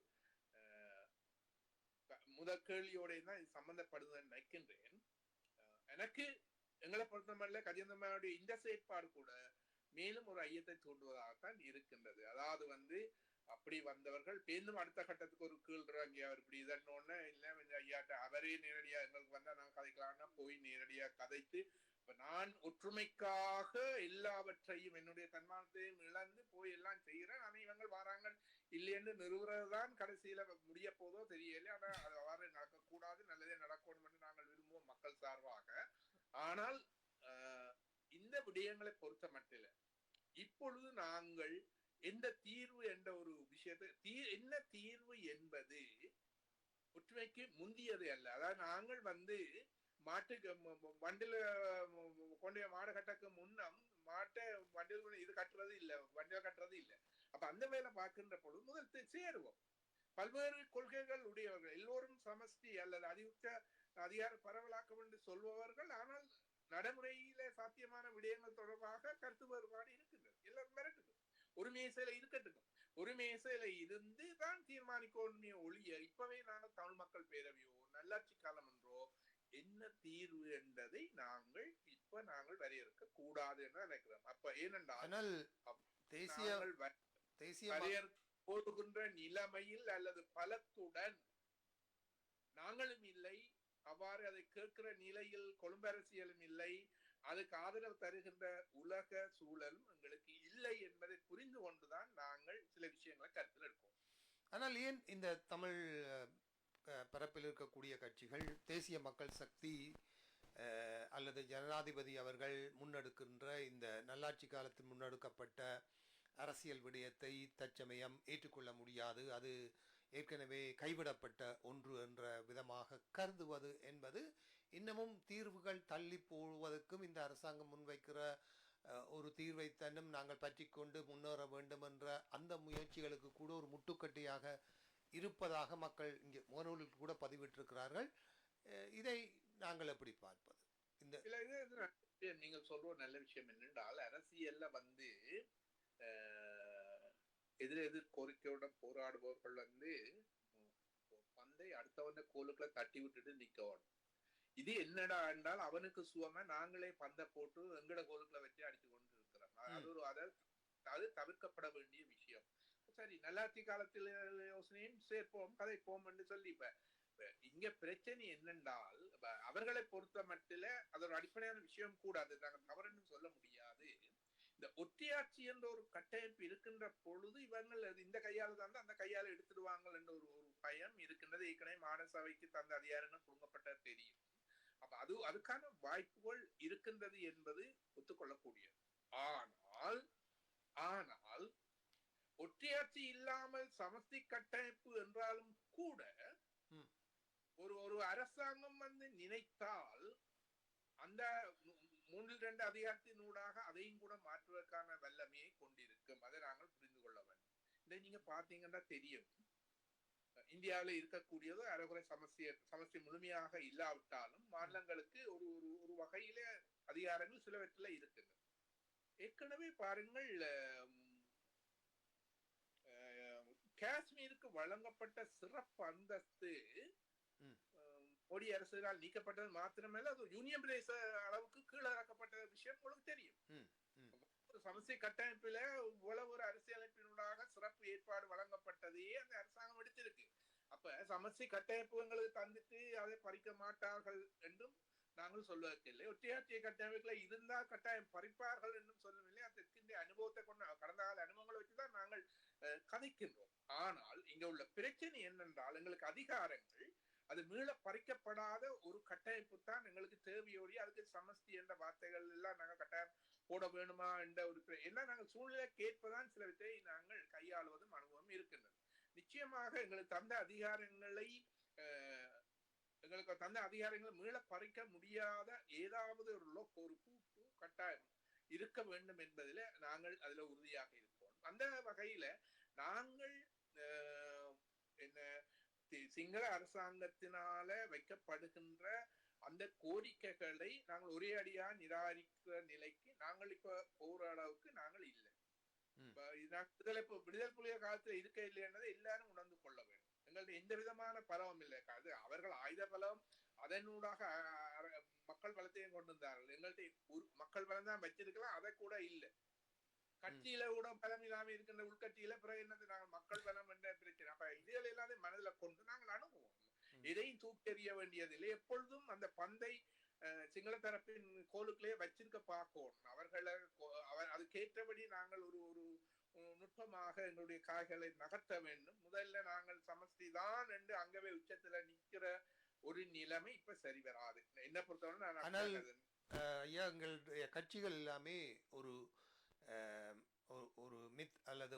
முதல் கேள்வியோட தான் இது சம்பந்தப்படுதுன்னு நினைக்கின்றேன். எனக்கு எங்களை பொறுத்தமல்ல கஜேந்திரகுமாரோட இந்த செயற்பாடு கூட மேலும் ஒரு ஐயத்தை தூண்டுவதாகத்தான் இருக்கின்றது. அதாவது அப்படி வந்தவர்கள் பேருந்தும் அடுத்த கட்டத்துக்கு ஒரு கீழ்றாங்க அவர் இப்படி இதன்னொன்னு இல்ல ஐயாட்ட அவரே நேரடியா எங்களுக்கு வந்தா நான் கதைக்கலாம்னா போய் நேரடியா கதைத்து நான் ஒற்றுமைக்காக எல்லாவற்றையும் என்னுடைய தன்மானத்தையும் இழந்து போய் எல்லாம் செய்யறேன். ஆனா இவங்க வராங்க இல்லைன்னு நிறுவுறதுதான் கடைசியில முடிய போதோ தெரியல. ஆனா அது அவ்வாறு நடக்கக்கூடாது, நல்லதே நடக்கணும் என்று நாங்கள் விரும்புவோம் மக்கள் சார்பாக. ஆனால் இந்த விடயங்களை பொறுத்த மட்டில இப்பொழுது நாங்கள் எந்த தீர்வு என்ற ஒரு விஷயத்தை என்ன தீர்வு என்பது ஒற்றுமைக்கு முந்தியது அல்ல. அதாவது நாங்கள் மாட்டுக்கு வண்டில கொண்டு மாடு கட்டக்கு முன்னம் மாட்டை வண்டியில் இது கட்டுறது இல்ல, வண்டியில கட்டுறது இல்ல. அப்ப அந்த வேலை பார்க்கின்ற பொழுது முதல் சேருவோம். பல்வேறு கொள்கைகள் உடையவர்கள் எல்லோரும் சமஷ்டி அல்லது அதிகார பரவலாக்கம் என்று சொல்பவர்கள். ஆனால் நடைமுறையில சாத்தியமான விடயங்கள் தொடர்பாக கருத்து வேறுபாடு இருக்கின்றது. எல்லாரும் மிரட்டுது. ஒரு மேசையில இருக்கட்டும், ஒரு மேசையில இருந்து தான் தீர்மானிக்கணுமே ஒழிய இப்பவே நாங்கள் தமிழ் மக்கள் பேரவையோ நல்லாட்சி காலம் என்றோ என்ன தீர்வு என்பதை நாங்கள் வரையறுக்க கூடாது என்று நினைக்கிறோம். அப்ப ஏனென்றால் போடுகின்ற நிலைமையில் அல்லது பலத்துடன் நாங்களும் இல்லை, அவ்வாறு அதை கேட்கிற நிலையில் கொழும்பு அரசியலும் இல்லை, அதுக்கு ஆதரவு தருகின்ற உலக சூழலும் எங்களுக்கு இல்லை என்பதை புரிந்து கொண்டுதான் நாங்கள் சில விஷயங்களை கருத்தில் எடுப்போம். ஆனால் ஏன் இந்த தமிழ் பரப்பில் இருக்கக்கூடிய கட்சிகள் தேசிய மக்கள் சக்தி அல்லது ஜனாதிபதி அவர்கள் முன்னெடுக்கின்ற இந்த நல்லாட்சி காலத்தில் முன்னெடுக்கப்பட்ட அரசியல் விடயத்தை தற்சமயம் ஏற்றுக்கொள்ள முடியாது, அது ஏற்கனவே கைவிடப்பட்ட ஒன்று என்ற விதமாக கருதுவது என்பது இன்னமும் தீர்வுகள் தள்ளி போவதற்கும் இந்த அரசாங்கம் முன்வைக்கிற ஒரு தீர்வை தன்னும் நாங்கள் பற்றி கொண்டு முன்னேற வேண்டும் என்ற அந்த முயற்சிகளுக்கு கூட ஒரு முட்டுக்கட்டையாக இருப்பதாக மக்கள் இங்கே முகநூலில் கூட பதிவிட்டிருக்கிறார்கள். இதை நாங்கள் எப்படி பார்ப்பது? நீங்கள் சொல்ற நல்ல விஷயம் என்னென்றால் அரசியல்ல எதிர் கோரிக்கையுடன் போராடுபவர்கள் பந்தை அடுத்தவன கோலுக்குள்ள தட்டி விட்டுட்டு நிக்கணும். இது என்னடா என்றால் அவனுக்கு சுவமா நாங்களே பந்தை போட்டு எங்கட கோலுக்குள்ள வச்சு அடிச்சு கொண்டு இருக்கிறோம். அது தவிர்க்கப்பட வேண்டிய விஷயம். சரி, நல்லாட்சி காலத்தில் யோசனையும் சேர்ப்போம், கதைப்போம் என்று சொல்லி இப்ப இங்க பிரச்சனை என்னென்றால் அவர்களை பொறுத்த மட்டில அது ஒரு அடிப்படையான விஷயம் கூட, அது நாங்கள் தவறுன்னு சொல்ல முடியாது. இந்த ஒற்றையாட்சி என்ற ஒரு கட்டமைப்பு இருக்கின்ற பொழுது இவர்கள் இந்த கையால தான் அந்த கையால எடுத்துடுவாங்க என்ற ஒரு பயம் இருக்கின்றது. ஏற்கனவே மாநசபைக்கு தந்த அதிகாரங்கள் கொடுக்கப்பட்ட தெரியும். அப்ப அதுக்கான வாய்ப்புகள் இருக்கின்றது என்பது ஒத்துக்கொள்ளக்கூடியது. ஆனால் ஆனால் ஒற்றையாட்சி இல்லாமல் சமஸ்தி கட்டமைப்பு என்றாலும் கூட ஒரு ஒரு அரசாங்கம் நினைத்தால் அந்த 3-2 அதிகாரத்தினூடாக அதையும் கூட மாற்றுவதற்கான வல்லமையை கொண்டிருக்கும். அதை நாங்கள் புரிந்து கொள்ள வேண்டும். இதை நீங்க பாத்தீங்கன்னா தெரியும், இந்தியாவில இருக்கக்கூடியது அரைகுறை சமஸ்தி முழுமையாக இல்லாவிட்டாலும் மாநிலங்களுக்கு ஒரு ஒரு வகையில அதிகாரங்கள் சிலவற்றில இருக்கின்றன. ஏற்கனவே பாருங்கள், காஷ்மீருக்கு வழங்கப்பட்ட சிறப்பு அந்தஸ்து மோடி அரசினால் நீக்கப்பட்டது மாத்திரமல்ல, அது யூனியன் பிரதேச அளவுக்கு கீழே இறக்கப்பட்ட விஷயம் உங்களுக்கு தெரியும். சமஸ்தி கட்டமைப்பில இவ்வளவு ஒரு அரசியலமைப்பினூடாக சிறப்பு ஏற்பாடு வழங்கப்பட்டதையே அந்த அரசாங்கம் எடுத்திருக்கு. அப்ப சமஸ்தி கட்டமைப்புகளுக்கு தந்துட்டு அதை பறிக்க மாட்டார்கள் என்றும் நாங்கள் சொல்வதற்கில்லை. ஒற்றையாட்சிய கட்டமைப்புல இருந்தால் கட்டாயம் பறிப்பார்கள் என்றும் சொல்லவில்லை. அதற்கு அனுபவத்தை கொண்ட கடந்த கால அனுபவங்களை வச்சுதான் நாங்கள் கதைக்கின்றோம். ஆனால் இங்க உள்ள பிரச்சனை என்னென்றால், எங்களுக்கு அதிகாரங்கள் அது மீள பறிக்கப்படாத ஒரு கட்டமைப்பு தான் எங்களுக்கு தேவையோடி, அதுக்கு சமஸ்தி என்ற வார்த்தைகள் எல்லாம் நாங்கள் கட்டாயம் போட வேணுமா என்ற ஒரு என்ன நாங்கள் சூழ்நிலை கேட்பதான் சிலவற்றை நாங்கள் கையாளுவதும் அனுபவம் இருக்கின்றது. நிச்சயமாக எங்களுக்கு தந்த அதிகாரங்களை மீள பறிக்க முடியாத ஏதாவது ஒரு கூட்டு கட்டாயம் இருக்க வேண்டும் என்பதில் நாங்கள் அதுல உறுதியாக இருப்போம். அந்த வகையில நாங்கள் என்ன சிங்கள அரசாங்கத்தினால வைக்கப்படுகின்ற அந்த கோரிக்கைகளை நாங்கள் ஒரே அடியா நிராகரிக்கிற நிலைக்கு நாங்கள் இப்ப போற அளவுக்கு நாங்கள் இல்லை. விடுதலை புலிகள் காலத்துல இருக்க இல்லை என்பதை எல்லாரும் உணர்ந்து கொள்ள வேண்டும். எங்கள்ட்ட எந்த விதமான பலமும் இல்லை. அது அவர்கள் ஆயுத பலம், அதனூடாக மக்கள் பலத்தையும் கொண்டு வந்தார்கள். எங்கள்ட்ட மக்கள் பலம் தான் வச்சிருக்கலாம், அதை கூட இல்லை. கட்சியில கூட பலம் இல்லாம இருக்கின்ற உள்கட்சியில பிறகு என்னது நாங்கள் மக்கள் பலம் என்ற பிரச்சனை. அப்ப இதுகள் எல்லாத்தையும் மனதில கொண்டு நாங்கள் அணுகுவோம். எதையும் தூக்கெறிய வேண்டியதில்லை. எப்பொழுதும் அந்த பந்தை சிங்கள தரப்பின் கோலுக்குள்ளே வச்சிருக்க பார்க்கணும். அதுக்கேற்றபடி நாங்கள் ஒரு ஒரு நுட்பமாக எங்களுடைய காய்களை நகர்த்த வேண்டும். முதல்ல நாங்கள் சமஸ்தி தான் என்று அங்கவே உச்சத்துல நிக்கிற ஒரு நிலைமை இப்ப சரி வராது என்ன பொறுத்தவரை. ஐயா, எங்களுடைய கட்சிகள் எல்லாமே ஒரு ஒரு மித் அல்லது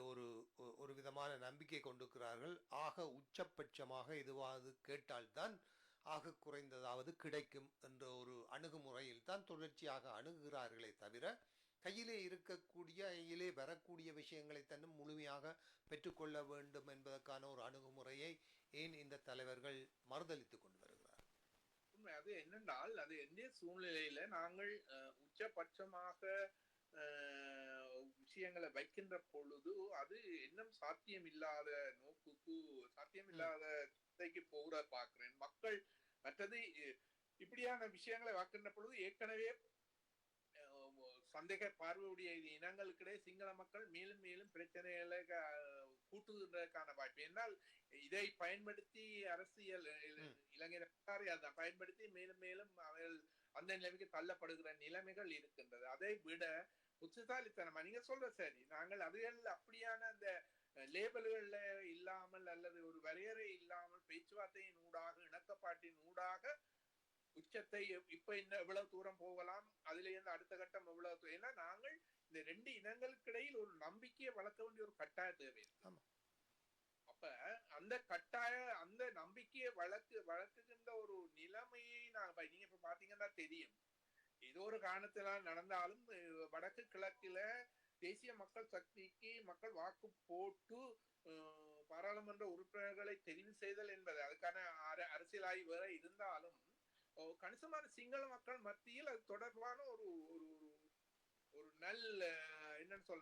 ஒரு விதமான நம்பிக்கை கொண்டிருக்கிறார்கள். ஆக உச்சபட்சமாக எதுவாவது கேட்டால்தான் ஆக குறைந்ததாவது கிடைக்கும் என்ற ஒரு அணுகுமுறையில் தான் தொடர்ச்சியாக அணுகுகிறார்களே தவிர, கையிலே வரக்கூடிய விஷயங்களை தன்னும் முழுமையாக பெற்றுக்கொள்ள வேண்டும் என்பதற்கான ஒரு அணுகுமுறையை ஏன் இந்த தலைவர்கள் மறுதளித்துக் கொண்டு வருகிறார்? உண்மை அது என்னென்றால், அது எந்த சூழ்நிலையில நாங்கள் உச்சபட்சமாக விஷயங்களை வைக்கின்ற பொழுது அது இன்னும் சாத்தியமில்லாத நோக்குக்கு சாத்தியமில்லாத போகிற பார்க்கிறேன். மக்கள் மற்றது இப்படியான விஷயங்களை வாக்கின்ற பொழுது ஏற்கனவே சந்தேக பார்வையுடைய இனங்களுக்கிடையே சிங்கள மக்கள் மேலும் மேலும் பிரச்சனைகளை கூட்டுகின்றதற்கான வாய்ப்பு. என்றால் இதை பயன்படுத்தி அரசியல் இளைஞரை அதை பயன்படுத்தி மேலும் மேலும் அவர்கள் அந்த நிலைமைக்கு தள்ளப்படுகிற நிலைமைகள் இருக்கின்றது. அதை விட புத்திசாலித்தனமா நீங்க சொல்ற சரி, நாங்கள் அதுகள் அப்படியான அந்த லேபல்கள்ல இல்லாமல் அல்லது ஒரு வரையறை இல்லாமல் பேச்சுவார்த்தையின் ஊடாக இணக்கப்பாட்டின் ஊடாக உச்சத்தை இப்ப இன்னும் எவ்வளவு தூரம் போகலாம், அதுல இருந்து அடுத்த கட்டம் எவ்வளவு தூரம். ஏன்னா நாங்கள் இந்த ரெண்டு இனங்களுக்கு இடையில் ஒரு நம்பிக்கையை வளர்க்க வேண்டிய ஒரு கட்டாய தேவை. அப்ப அந்த நம்பிக்கையை வளர்க்குகின்ற ஒரு நிலைமையை நீங்க இப்ப பாத்தீங்கன்னா தெரியும். ஏதோ ஒரு காரணத்தில நடந்தாலும் வடக்கு கிழக்குல தேசிய மக்கள் சக்திக்கு மக்கள் வாக்கு போட்டு பாராளுமன்ற உறுப்பினர்களை தெரிவு செய்தல் என்பது அதுக்கான அரசியல் ஆய்வு வேற இருந்தாலும் கணிசமான சிங்கள மக்கள் மத்தியில் அது தொடர்பான ஒரு ஒரு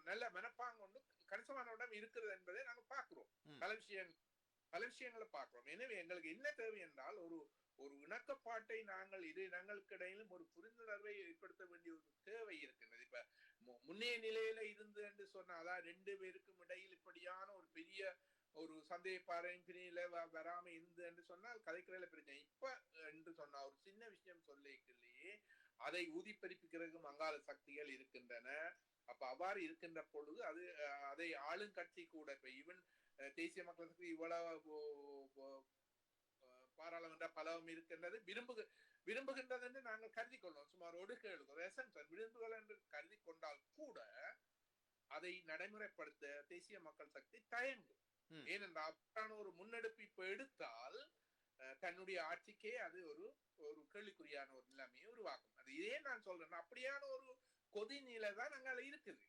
நல்ல மனப்பாங்கு ஒன்று கணிசமானவிடம் இருக்கிறது என்பதை நாங்க பார்க்கிறோம். பல விஷயங்களை பார்க்கிறோம். எனவே எங்களுக்கு என்ன தேவை என்றால் ஒரு இணக்கப்பாட்டை நாங்கள் இரு இனங்களுக்கு இடையிலும் ஒரு புரிந்துணர்வை ஏற்படுத்த வேண்டிய ஒரு தேவை இருக்கின்றது. இப்ப முன்னைய நிலையில இருந்து என்று சொன்னா, அதான் ரெண்டு பேருக்கும் இடையில் இப்படியான ஒரு பெரிய ஒரு சந்தேக பாறையின் பிரியில வராம இருந்து என்று சொன்னால் கதைக்கிறதுல பிரச்சனை. இப்ப என்று சொன்னா ஒரு சின்ன விஷயம் சொல்லிக்கலையே அதை ஊதிப்பறிப்புக்கிறதுக்கு மங்காள சக்திகள் இருக்கின்றன. அப்ப அவ்வாறு இருக்கின்ற பொழுது அதை ஆளுங்கட்சி கூட இப்ப ஈவன் தேசிய மக்களுக்கு இவ்வளவு பாராளுமன்ற பலவும் இருக்கின்றது. விரும்புகின்றது என்று நாங்கள் கருதி கொள்வோம். சுமார் ஒரு எசன்ஸ் விரும்புகள் என்று கருதி கொண்டால் கூட அதை நடைமுறைப்படுத்த தேசிய மக்கள் சக்தி தயங்கும். ஏனென்றால் ஒரு முன்னெடுப்பு இப்ப எடுத்தால் தன்னுடைய ஆட்சிக்கே அது ஒரு ஒரு கேள்விக்குறியான ஒரு நிலைமையை உருவாக்கும். அது இதே நான் சொல்றேன், அப்படியான ஒரு கொதி நிலை தான் அங்கால இருக்குது.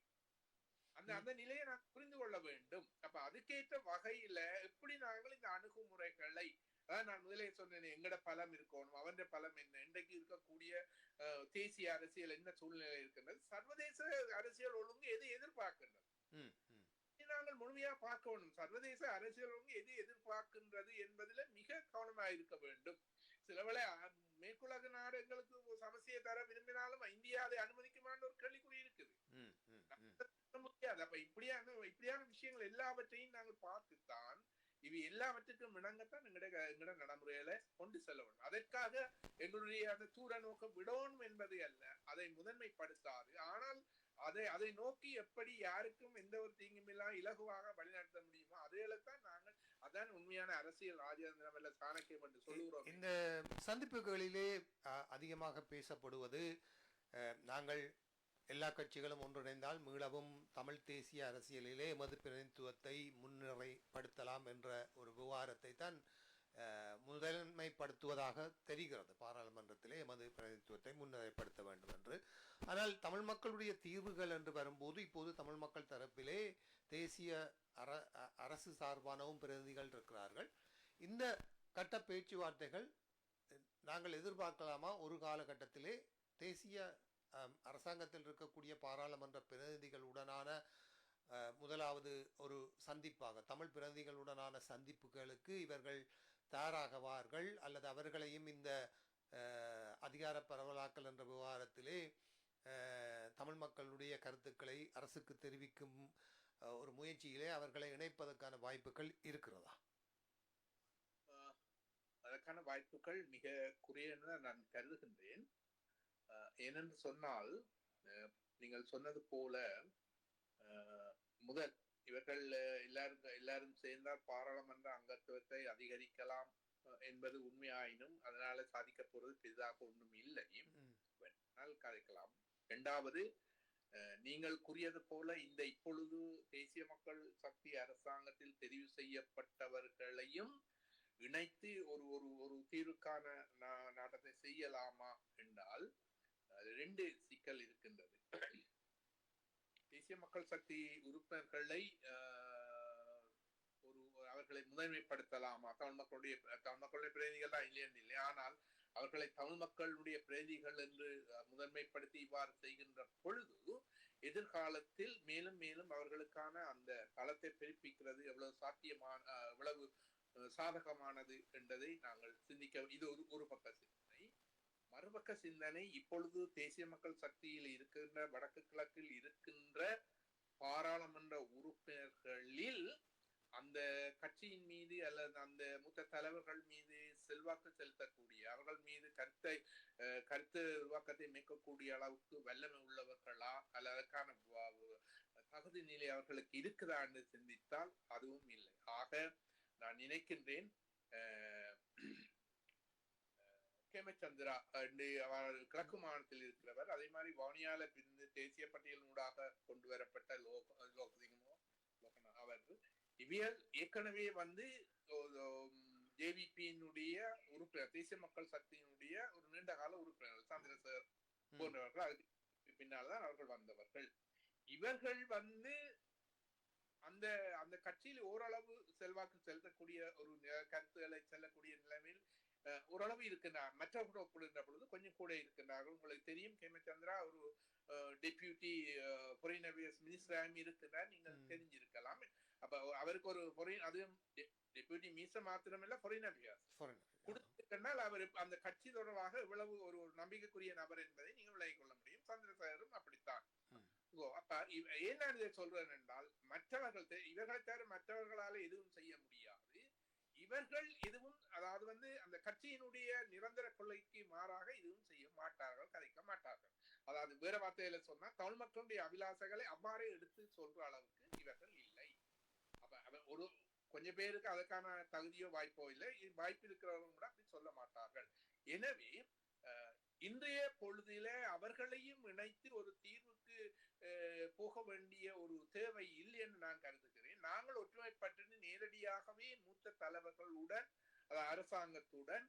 அந்த நிலையை நான் புரிந்து கொள்ள வேண்டும். அப்ப அதுக்கேற்ற வகையில எப்படி நாங்கள் இந்த அணுகுமுறைகளை, அதான் நான் முதலே சொன்னேன், எங்கட பலம் இருக்கணும், அவன் பலம் என்ன, இன்றைக்கு இருக்கக்கூடிய தேசிய அரசியல் என்ன சூழ்நிலை இருக்கின்றது, சர்வதேச அரசியல் ஒழுங்கு எது எதிர்பார்க்கின்றது, நாங்கள் முழுமையா பார்க்கணும். சர்வதேச அரசியல் ஒழுங்கு எது எதிர்பார்க்கின்றது என்பதில் மிக கவனமாக இருக்க வேண்டும். சிலவேளை மேற்குலக நாடு எங்களுக்கு சமஸ்தையை தர விரும்பினாலும் இந்தியா அதை அனுமதிக்குமான்னு ஒரு கேள்விக்குறி இருக்குது. முடியாது. அப்ப இப்படியான விஷயங்கள் எல்லாவற்றையும் நாங்கள் பார்த்துத்தான் இவை எல்லாவற்றுக்கும் இணங்கத்தான் எங்கட நடைமுறையில கொண்டு செல்ல வேண்டும். அதற்காக எங்களுடைய அந்த தூர நோக்கம் விடணும் என்பது அல்ல, அதை முதன்மைப்படுத்தாது. ஆனால் அதை நோக்கி எப்படி யாருக்கும் எந்த ஒரு தீங்கும் இல்லாம இலகுவாக வழிநடத்த முடியுமோ அதையெல்லாம் நாங்கள், அதான் உண்மையான அரசியல் ராஜேந்திரம் அல்ல சாணக்கியம் என்று சொல்லுகிறோம். இந்த சந்திப்புகளிலே அதிகமாக பேசப்படுவது, நாங்கள் எல்லா கட்சிகளும் ஒன்றிணைந்தால் மீளவும் தமிழ் தேசிய அரசியலிலே எமது பிரதிநிதித்துவத்தை முன்னிலைப்படுத்தலாம் என்ற ஒரு விவகாரத்தை தான் முதன்மைப்படுத்துவதாக தெரிகிறது. பாராளுமன்றத்திலே எமது பிரதிநிதித்துவத்தை முன்னிலைப்படுத்த வேண்டும் என்று. ஆனால் தமிழ் மக்களுடைய தீர்வுகள் என்று வரும்போது இப்போது தமிழ் மக்கள் தரப்பிலே தேசிய அரசு சார்பானவும் பிரதிநிதிகள் இருக்கிறார்கள். இந்த கட்ட பேச்சுவார்த்தைகள் நாங்கள் எதிர்பார்க்கலாமா? ஒரு காலகட்டத்திலே தேசிய அரசாங்கத்தில் இருக்கக்கூடிய பாராளுமன்ற பிரதிநிதிகளுடனான முதலாவது ஒரு சந்திப்பாக, தமிழ் பிரதிநிதிகளுடனான சந்திப்புகளுக்கு இவர்கள் தயாராகவார்கள், அல்லது அவர்களையும் இந்த அதிகார பரவலாக்கல் என்ற விவகாரத்திலே தமிழ் மக்களுடைய கருத்துக்களை அரசுக்கு தெரிவிக்கும் ஒரு முயற்சியிலே அவர்களை இணைப்பதற்கான வாய்ப்புகள் இருக்கிறதா? அதற்கான வாய்ப்புகள் மிக குறைய நான் கருதுகின்றேன். ஏனென்று சொன்னால், நீங்கள் சொன்னது போல முதல் இவர்கள் எல்லாரும் சேர்ந்தால் பாராளுமன்ற அங்கத்துவத்தை அதிகரிக்கலாம் என்பது உண்மையாயினும் அதனால சாதிக்க போறது பெரிதாக ஒன்றும் இல்லை, கதைக்கலாம். இரண்டாவது, நீங்கள் கூறியது போல இந்த இப்பொழுது தேசிய மக்கள் சக்தி அரசாங்கத்தில் தெரிவு செய்யப்பட்டவர்களையும் இணைத்து ஒரு ஒரு ஒரு தீர்வுக்கான நாட்டத்தை செய்யலாமா என்றால் ரெண்டு சிக்கல் இருக்கின்றது. தேசிய மக்கள் சக்தி உறுப்பினர்களை அவர்களை முதன்மைப்படுத்தலாமா? தமிழ் மக்களுடைய பிரதிநிதிகள் தான் இல்லை, ஆனால் அவர்களை தமிழ் மக்களுடைய பிரதிநிதிகள் என்று முதன்மைப்படுத்தி இவ்வாறு செய்கின்ற பொழுது எதிர்காலத்தில் மேலும் மேலும் அவர்களுக்கான அந்த களத்தை பிறப்பிக்கிறது எவ்வளவு சாத்தியமான, எவ்வளவு சாதகமானது என்பதை நாங்கள் சிந்திக்க. இது ஒரு பக்க சிந்தனை. மறுபக்க சிந்தனை, இப்பொழுது தேசிய மக்கள் சக்தியில் இருக்கின்ற வடக்கு கிழக்கில் இருக்கின்ற பாராளுமன்ற உறுப்பினர்களில் அந்த கட்சியின் மீது அல்லது அந்த மூத்த தலைவர்கள் மீது செல்வாக்கு செலுத்தக்கூடிய, அவர்கள் மீது கருத்து உருவாக்கத்தை மேற்கக்கூடிய அளவுக்கு வல்லமை உள்ளவர்களா அல்லது அதற்கான தகுதி நிலை அவர்களுக்கு இருக்குதா என்று சிந்தித்தால் அதுவும் இல்லை. ஆக நான் நினைக்கின்றேன் கேமச்சந்திரா அவர் கிழக்கு மாநிலத்தில் இருக்கிறவர், அதே மாதிரி வவுனியால பிரிந்து தேசிய பட்டியலினூடாக கொண்டு வரப்பட்ட லோகசிங்கமோ அவர் இவியல் ஏற்கனவே ஜேவிபியினுடைய உறுப்பினர், தேசிய மக்கள் சக்தியினுடைய ஒரு நீண்ட கால உறுப்பினர் சந்திரசேகர் போன்றவர்கள் அதுக்கு பின்னால்தான் அவர்கள் வந்தவர்கள். இவர்கள் அந்த அந்த கட்சியில் ஓரளவு செல்வாக்கு செலுத்தக்கூடிய ஒரு கருத்துக்களை செல்லக்கூடிய நிலைமையில் ஓரளவு இருக்கின்றார். மற்றவர்கள் ஒப்பிடுகின்ற பொழுது கொஞ்சம் கூட இருக்கின்றார்கள். உங்களுக்கு தெரியும், கேமச்சந்திரா ஒரு டெபியூட்டி ஃபாரின் அஃபேர்ஸ் மினிஸ்டராகவும் இருக்கிறார், நீங்கள் தெரிஞ்சிருக்கலாம். அப்ப அவருக்கு ஒரு அதுவும் டெபியூட்டி மினிஸ்டர் மாத்திரமில்ல, ஃபாரின் அஃபேர்ஸ் கொடுத்திருந்தால் அவர் அந்த கட்சி தொடர்பாக இவ்வளவு ஒரு நம்பிக்கைக்குரிய நபர் என்பதை நீங்கள் விளங்கிக் கொள்ள முடியும். சந்திரசேகரும் அப்படித்தான். அப்ப ஏன் நான் இதை சொல்றேன் என்றால், இவர்களை தவிர மற்றவர்களால எதுவும் செய்ய முடியாது. இவர்கள் எதுவும், அதாவது அந்த கட்சியினுடைய நிரந்தர கொள்கைக்கு மாறாக எதுவும் செய்ய மாட்டார்கள், கதைக்க மாட்டார்கள். அதாவது வேற வார்த்தையில சொன்னா, தமிழ் மக்களுடைய அபிலாசைகளை அவ்வாறே எடுத்து சொல்ற அளவுக்கு இவர்கள் இல்லை. அப்ப ஒரு கொஞ்சம் பேருக்கு அதற்கான தகுதியோ வாய்ப்போ இல்லை, வாய்ப்பு இருக்கிறவங்க கூட அப்படி சொல்ல மாட்டார்கள். எனவே இன்றைய பொழுதில அவர்களையும் இணைத்து ஒரு தீர்வுக்கு போக வேண்டிய ஒரு தேவை இல்லை என்று நான் கருதுகிறேன். நாங்கள் ஒற்றுமைப்பட்டு நேரடியாகவே மூத்த தலைவர்களுடன் அரசாங்கத்துடன்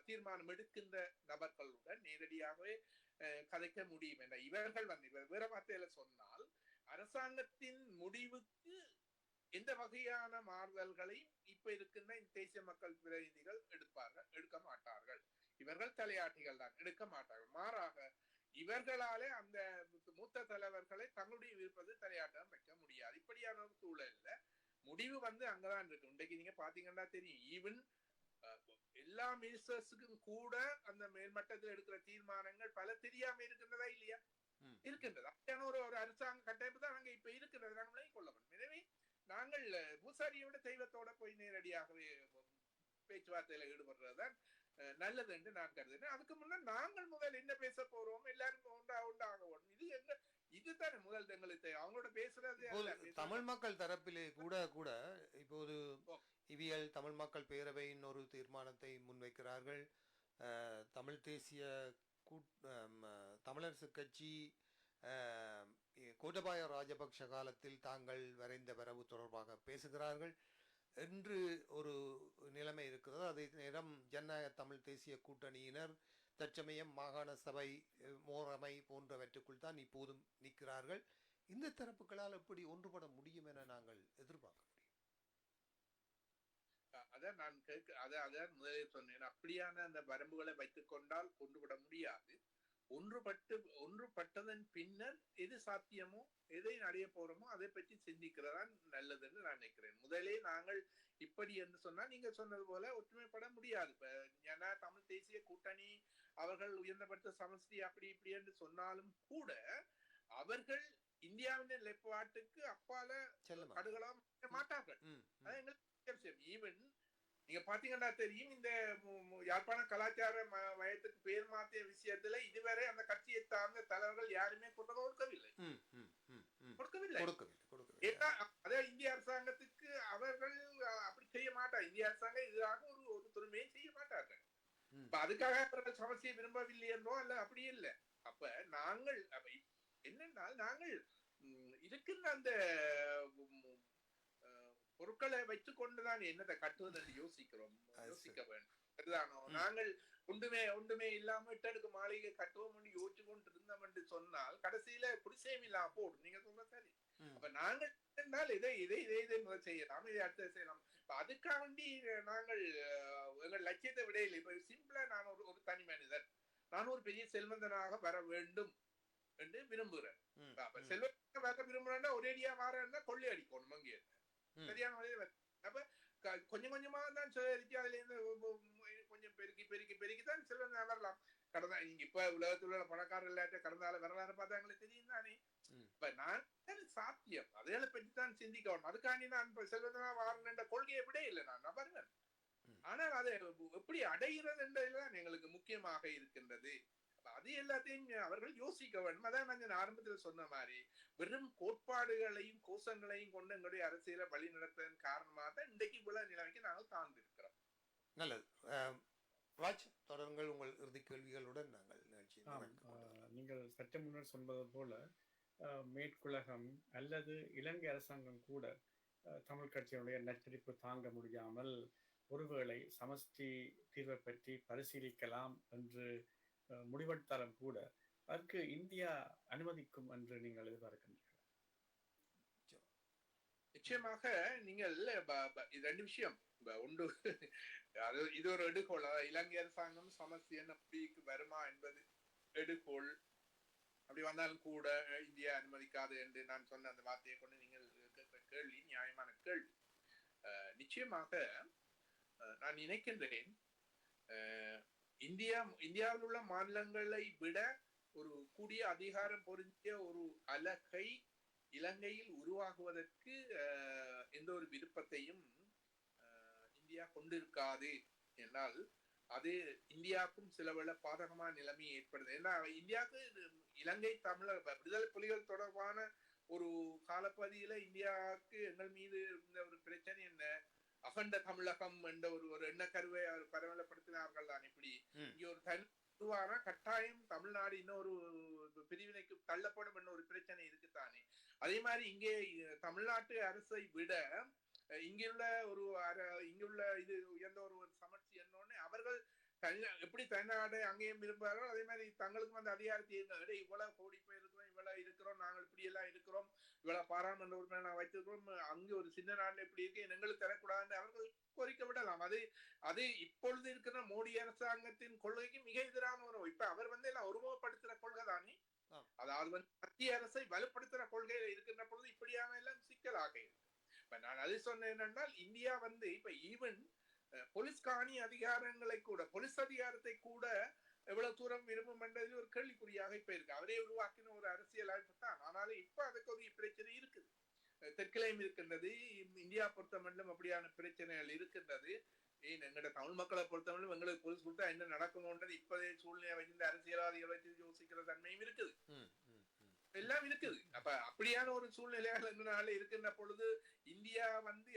தீர்மானம் எடுக்கின்ற நபர்களுடன் நேரடியாகவே கதைக்க முடியும் என்ற இவர்கள் வேற வார்த்தையில சொன்னால் அரசாங்கத்தின் முடிவுக்கு எந்த வகையான மாறுதல்களையும் இப்ப இருக்கின்ற தேசிய மக்கள் பிரதிநிதிகள் எடுக்க மாட்டார்கள். இவர்கள் தலையாட்டிகள் தான், எடுக்க மாட்டார்கள். மாறாக இவர்களாலே அந்த மூத்த தலைவர்களை தங்களுடைய விருப்பத்தை தலையாட்டம் வைக்க முடியாது. இப்படியான ஒரு சூழல்ல முடிவு அங்கதான் இருக்கு. இன்றைக்கு நீங்க பாத்தீங்கன்னா தெரியும், ஈவன் எல்லா மினிஸ்டர்ஸுக்கும் கூட அந்த மேல்மட்டத்தில் எடுக்கிற தீர்மானங்கள் பல தெரியாம இருக்கின்றதா இல்லையா? இருக்கின்றது. அப்படியான ஒரு அரசாங்க கட்டமைப்பு தான் அங்க இப்ப இருக்கின்றது. நாங்கள் கொள்ள வேண்டும். எனவே நாங்கள் பூசாரியோட தெய்வத்தோட போய் நேரடியாகவே பேச்சுவார்த்தையில ஈடுபடுறதுதான் நல்லது என்று நான் கருதுகிறேன். அதுக்கு முன்னாடி நாங்கள் முதல் என்ன பேச போறோம், எல்லாரும் உண்டாக இதுதானே முதல் எங்களுக்கு அவங்களோட பேசுறது. தமிழ் மக்கள் தரப்பிலே கூட இப்போது இவியல் தமிழ் மக்கள் பேரவையின் ஒரு தீர்மானத்தை முன்வைக்கிறார்கள். தமிழ் தேசிய தமிழரசு கட்சி கோட்டபாய ராஜபக்ஷ காலத்தில் தாங்கள் வரைந்த வரவு தொடர்பாக பேசுகிறார்கள் என்று ஒரு நிலைமை இருக்கிறது. அதே நேரம் ஜனநாயக தமிழ் தேசிய கூட்டணியினர் தற்சமயம் மாகாண சபை மோரமை போன்றவற்றுக்குள் தான் இப்போதும் நிற்கிறார்கள். இந்த தரப்புகளால் எப்படி ஒன்றுபட முடியும் என நாங்கள் எதிர்பார்க்க முடியும்? அதான் நான் அதான் முதலே சொன்னேன். அப்படியான அந்த வரம்புகளை வைத்துக் கொண்டால் ஒன்றுபட முடியாது. ஒன்றுபட்டதன் பின்னர் எது சாத்தியமோ எதை அடைய போறோமோ அதை பற்றி சிந்திக்கிறதா நல்லதுன்னு நான் நினைக்கிறேன். முதலே நாங்கள் இப்படி என்று சொன்னா நீங்க சொன்னது போல ஒற்றுமைப்பட முடியாது. இப்ப ஏன்னா தமிழ் தேசிய கூட்டணி அவர்கள் உயர்ந்தபட்ச சமஸ்தி அப்படி இப்படி என்று சொன்னாலும் கூட அவர்கள் இந்தியாவின் நிலைப்பாட்டுக்கு அப்பால கடுகலாம் மாட்டார்கள். அது எங்களுக்கு ஈவன் நீங்க பாத்தீங்கன்னா தெரியும், இந்த யாழ்ப்பாண கலாச்சார மையத்துக்கு பேர் மாற்றிய விஷயத்துல இதுவரை அந்த கட்சியை சார்ந்த தலைவர்கள் யாருமே கொடுக்கவில்லை. அதே இந்திய அரசாங்கத்துக்கு அவர்கள் அப்படி செய்ய மாட்டார். இந்திய அரசாங்கம் இதுக்காக ஒரு துணைமையை செய்ய மாட்டார்கள். இப்ப அதுக்காக அவர்கள் சமஸ்தியை விரும்பவில்லை என்றோ அல்ல, அப்படி இல்லை. அப்ப நாங்கள் என்னென்னால் நாங்கள் இருக்கின்ற அந்த பொருட்களை வைத்துக் கொண்டுதான் என்னத்தை கட்டுவது என்று யோசிக்க வேண்டும். சரிதானோ? நாங்கள் ஒன்றுமே இல்லாம எட்டடுக்கு மாளிகை கட்டுவோம் என்று யோசிச்சு கொண்டு இருந்தோம் என்று சொன்னால் கடைசியில குடிசையும் இல்லாம போடும். நீங்க சொல்ற சரி. அப்ப நாங்கள் இதை முதல் செய்யலாம், இதை அடுத்த செய்யலாம். அதுக்காக வேண்டி நாங்கள் எங்கள் லட்சியத்தை விட இல்லை. இப்ப சிம்பிளா நான் ஒரு தனி மனிதர், நான் ஒரு பெரிய செல்வந்தனாக வர வேண்டும் என்று விரும்புகிறேன். செல்வந்தனாக வர விரும்புறேன்னா ஒரேடியா வாரன்னா கொள்ளை அடிக்கணும் அங்கே சரியான முறையில். அப்ப கொஞ்சம் கொஞ்சமா தான் சேகரிச்சு அதுல இருந்து கொஞ்சம் பெருக்கி தான் செல்வந்தா வரலாம். கடந்த நீங்க இப்ப உலகத்துல உள்ள பணக்காரர்கள் கடந்தால வரலாறு பார்த்தா எங்களுக்கு தெரியும் தானே. இப்ப நான் சாத்தியம் அதைகளை பற்றி தான் சிந்திக்கணும். அதுக்காண்டி நான் இப்ப செல்வந்தனா வாரணுன்ற கொள்கையை விட இல்லை, நான் வருவேன். ஆனால் அதை எப்படி அடைகிறது என்றதுதான் எங்களுக்கு முக்கியமாக இருக்கின்றது. அது எல்லாத்தையும் அவர்கள் யோசிக்க வேண்டும். அதான் நான் ஆரம்பத்தில் சொன்ன மாதிரி வெறும் கோட்பாடுகளையும் கோஷங்களையும் கொண்டு எங்களுடைய அரசியலை வழி நடத்துவதன் காரணமாக தான் இன்றைக்கு இவ்வளவு நிலைமைக்கு நாங்கள் தாழ்ந்திருக்கிறோம். நல்லது. ராஜ், தொடருங்கள் உங்கள் இறுதி கேள்விகளுடன். நாங்கள் நீங்கள் சற்று முன்னர் சொன்னது போல மேற்குலகம் அல்லது இலங்கை அரசாங்கம் கூட தமிழ் கட்சியினுடைய நச்சரிப்பு தாங்க முடியாமல் ஒருவேளை சமஷ்டி தீர்வை பற்றி பரிசீலிக்கலாம் என்று முடிவெடுத்தாலும் கூட அதற்கு இந்தியா அனுமதிக்கும் என்று நீங்கள் எதிர்பார்க்கின்றீர்கள்? நிச்சயமாக நீங்கள் ரெண்டு விஷயம் ஒன்று, இது ஒரு எடுகோள். இலங்கை அரசாங்கம் சமஸ்தியன் அப்படிக்கு வருமா என்பது எடுகோள். அப்படி வந்தாலும் கூட இந்தியா அனுமதிக்காது என்று நான் சொன்ன அந்த வார்த்தையை கொண்டு நீங்கள் கேட்கிற கேள்வி நியாயமான கேள்வி. நிச்சயமாக நான் நினைக்கின்றேன் இந்தியாவில் உள்ள மாநிலங்களை விட ஒரு கூடிய அதிகாரம் பொருந்திய ஒரு அலகை இலங்கையில் உருவாகுவதற்கு எந்த ஒரு விருப்பத்தையும் இந்தியா கொண்டிருக்காது. என்றால் அது இந்தியாவுக்கும் சிலவேளை பாதகமான நிலைமையை ஏற்படுது. ஏன்னா இந்தியாவுக்கு இலங்கை தமிழர் விடுதலை புலிகள் தொடர்பான ஒரு காலப்பகுதியில இந்தியாவுக்கு எங்கள் மீது இருந்த ஒரு பிரச்சனை என்ன, அகண்ட தமிழகம் என்ற ஒரு எண்ணக்கருவை அவர் பரவலப்படுத்தினார்கள் தான். இப்படி இங்க ஒரு தனி பொதுவான கட்டாயம் தமிழ்நாடு இன்னொரு பிரிவினைக்கு தள்ளப்படும் என்ற ஒரு பிரச்சனை இருக்குத்தானே. அதே மாதிரி இங்கே தமிழ்நாட்டு அரசை விட இங்குள்ள இங்குள்ள இது உயர்ந்த ஒரு சமர்ச்சி என்னொன்னு அவர்கள் எப்படி தனிநாடு அங்கேயும் விரும்புகிறார்கள், அதே மாதிரி தங்களுக்கும் அந்த அதிகாரத்தை இவ்வளவு கோடி பேர் இருக்கிறோம், இவ்வளவு இருக்கிறோம், நாங்கள் இப்படி எல்லாம் இருக்கிறோம், இவ்வளவு பாராளுமன்ற உறுப்பினர் நாங்கள் வைத்திருக்கிறோம், அங்கே ஒரு சின்ன நாடு எப்படி இருக்கு எங்களுக்கு தரக்கூடாதுன்னு அவர்கள் கோரிக்கை விடலாம். அது இப்பொழுது இருக்கிற மோடி அரசாங்கத்தின் கொள்கைக்கு மிக எதிரான ஒரு இப்ப அவர் எல்லாம் ஒருமுகப்படுத்துற கொள்கை தானே. அதாவது மத்திய அரசை வலுப்படுத்துற கொள்கையில இருக்கின்ற பொழுது இப்படியான எல்லாம் சிக்கலாக இருக்கு. இப்ப நான் அது சொன்னேன் என்னென்றால் இந்தியா இப்ப ஈவன் போலீஸ் காணி அதிகாரங்களை கூட போலீஸ் அதிகாரத்தை கூட எவ்வளவு தூரம் விரும்பும் என்றதில் ஒரு கேள்விக்குறியாக இப்ப இருக்கு. அவரே உருவாக்கின ஒரு அரசியல் அமைப்பு தான். ஆனாலும் இப்ப அதுக்கு ஒரு பிரச்சனை இருக்குது, தெற்கிலையும் இருக்கின்றது. இந்தியா பொறுத்தமட்டிலும் அப்படியான பிரச்சனைகள் இருக்கின்றது. எங்கட தமிழ் மக்களை பொறுத்தவரைக்கும் எங்களுக்கு போலீஸ் கொடுத்தா என்ன நடக்கணும்ன்றது இப்போதைய சூழ்நிலை வைத்து அரசியல்வாதிகளை வச்சு யோசிக்கிற தன்மையும் இருக்குது, எல்லாம் இருக்குது. அப்ப அப்படியான ஒரு சூழ்நிலைகள் இருக்கின்ற பொழுது இந்தியா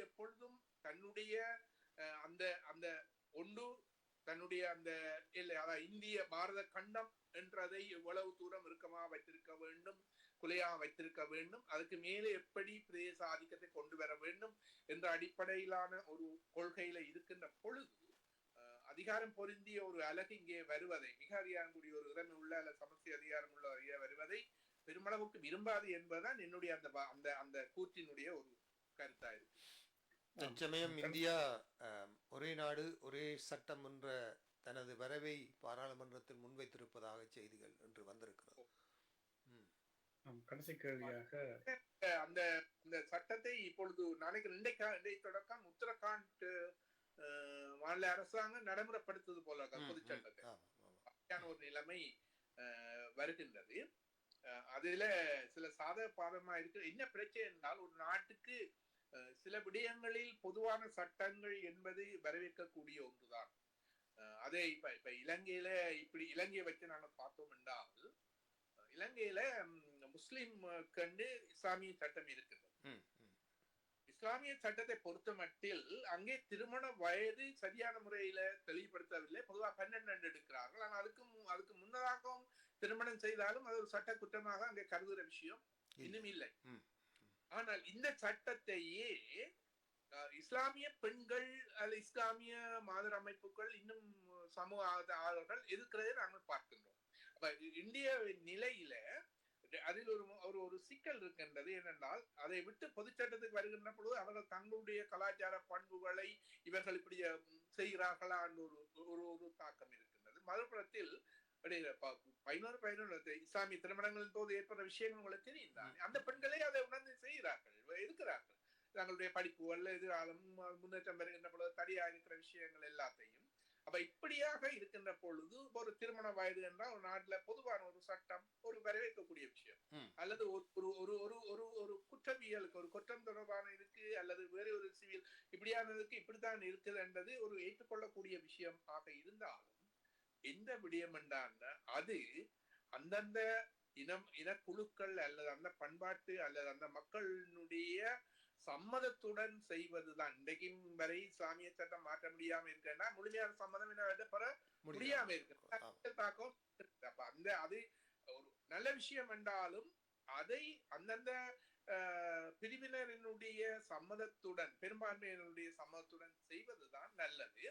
எப்பொழுதும் தன்னுடைய அந்த அந்த ஒன்று தன்னுடைய அந்த இந்திய பாரத கண்டம் என்றதை எவ்வளவு தூரம் இறுக்கமா வைத்திருக்க வேண்டும், குலையா வைத்திருக்க வேண்டும், அதுக்கு மேலே எப்படி பிரதேச ஆதிக்கத்தை கொண்டு வர வேண்டும் என்ற அடிப்படையிலான ஒரு கொள்கையில இருக்கின்ற பொழுது அதிகாரம் பொருந்திய ஒரு அழகு இங்கே வருவதை, மிக அதிகாரம் கூடிய ஒரு இறமை உள்ள அல்ல சமஸ்தி அதிகாரம் உள்ள வருவதை பெருமளவுக்கு விரும்பாது என்பதுதான் என்னுடைய அந்த அந்த கூற்றினுடைய ஒரு கருத்தா இருக்கு. தற்சமயம் இந்தியா ஒரே நாடு ஒரே சட்டம் என்ற தனது வரவை பாராளுமன்றத்தில் முன்வைத்திருப்பதாக செய்திகள் என்று வந்திருக்கிறது. கடைசி கேள்வியாக அந்த அந்த சட்டத்தை இப்பொழுது நாளைக்கு இன்றைய தொடக்கம் உத்தரகாண்ட் மாநில அரசாங்கம் நடைமுறைப்படுத்துவது போல பொது சட்டத்தை ஒரு நிலைமை வருகின்றது. அதுல சில சாதக பாதமா இருக்கு. என்ன பிரச்சனை என்றால் ஒரு நாட்டுக்கு சில விடயங்களில் பொதுவான சட்டங்கள் என்பது வரவேற்கக்கூடிய ஒன்றுதான். அதே இப்ப இலங்கையில இப்படி இலங்கையை வச்சு நாங்க பார்த்தோம் என்றால் இலங்கையில முஸ்லிம் கண்டு இஸ்லாமிய சட்டம் இருக்குது. இஸ்லாமிய சட்டத்தை பொறுத்த மட்டில் அங்கே திருமண வயது சரியான முறையில தெளிவுபடுத்தவில்லை. பொதுவாக 12 எடுக்கிறார்கள். ஆனால் அதுக்கு முன்னதாகவும் திருமணம் செய்தாலும் அது ஒரு சட்ட குற்றமாக அங்கே கருதுகிற விஷயம் இன்னும் இல்லை. ஆனால் இந்த சட்டத்தையே இஸ்லாமிய பெண்கள் அல்லது இஸ்லாமிய மாதர் அமைப்புகள் இன்னும் சமூக ஆதரவுகள் எதிர்க்கிறதை நாங்கள் பார்க்கின்றோம். அப்ப இந்திய நிலையில அதில் ஒரு சிக்கல் இருக்கின்றது. ஏனென்றால் அதை விட்டு பொது சட்டத்துக்கு வருகின்ற பொழுது அவர்கள் தங்களுடைய கலாச்சார பண்புகளை இவர்கள் இப்படி செய்கிறார்களா ஒரு தாக்கம் இருக்கின்றது. மறுபுறத்தில் 11 இஸ்லாமிய திருமணங்களின் போது ஏற்படுற விஷயங்கள் உங்களுக்கு தெரியும் தானே. அந்த பெண்களே அதை உணர்ந்து செய்கிறார்கள், இருக்கிறார்கள். தங்களுடைய படிப்புகள் எதிராலும் முன்னேற்றம் பெறுகின்ற பொழுது தடையா இருக்கிற விஷயங்கள் எல்லாத்தையும். அப்ப இப்படியாக இருக்கின்ற பொழுது ஒரு திருமண வயது என்றால் ஒரு நாட்டுல பொதுவான ஒரு சட்டம் ஒரு வரவேற்கக்கூடிய விஷயம். அல்லது ஒரு குற்றவியலுக்கு ஒரு குற்றம் தொடர்பான இருக்கு அல்லது வேற ஒரு சிவில் இப்படியானதுக்கு இப்படித்தான் இருக்குது என்றது ஒரு ஏற்றுக்கொள்ளக்கூடிய விஷயம் ஆக இருந்தாலும் எந்த விடயம் என்றால் அது அந்தந்த இனக்குழுக்கள் அல்லது அந்த பண்பாட்டு அல்லது அந்த மக்களுடைய சம்மதத்துடன் செய்வதுதான். இன்றைக்கும் வரை இஸ்லாமிய சட்டம் மாற்ற முடியாம இருக்கா முழுமையான சம்மதம் என்ன பெற முடியாம இருக்கு தாக்கம். அந்த அது ஒரு நல்ல விஷயம் என்றாலும் அதை அந்தந்த பிரிவினரினுடைய சம்மதத்துடன் பெரும்பான்மையினுடைய சம்மதத்துடன் செய்வதுதான் நல்லது.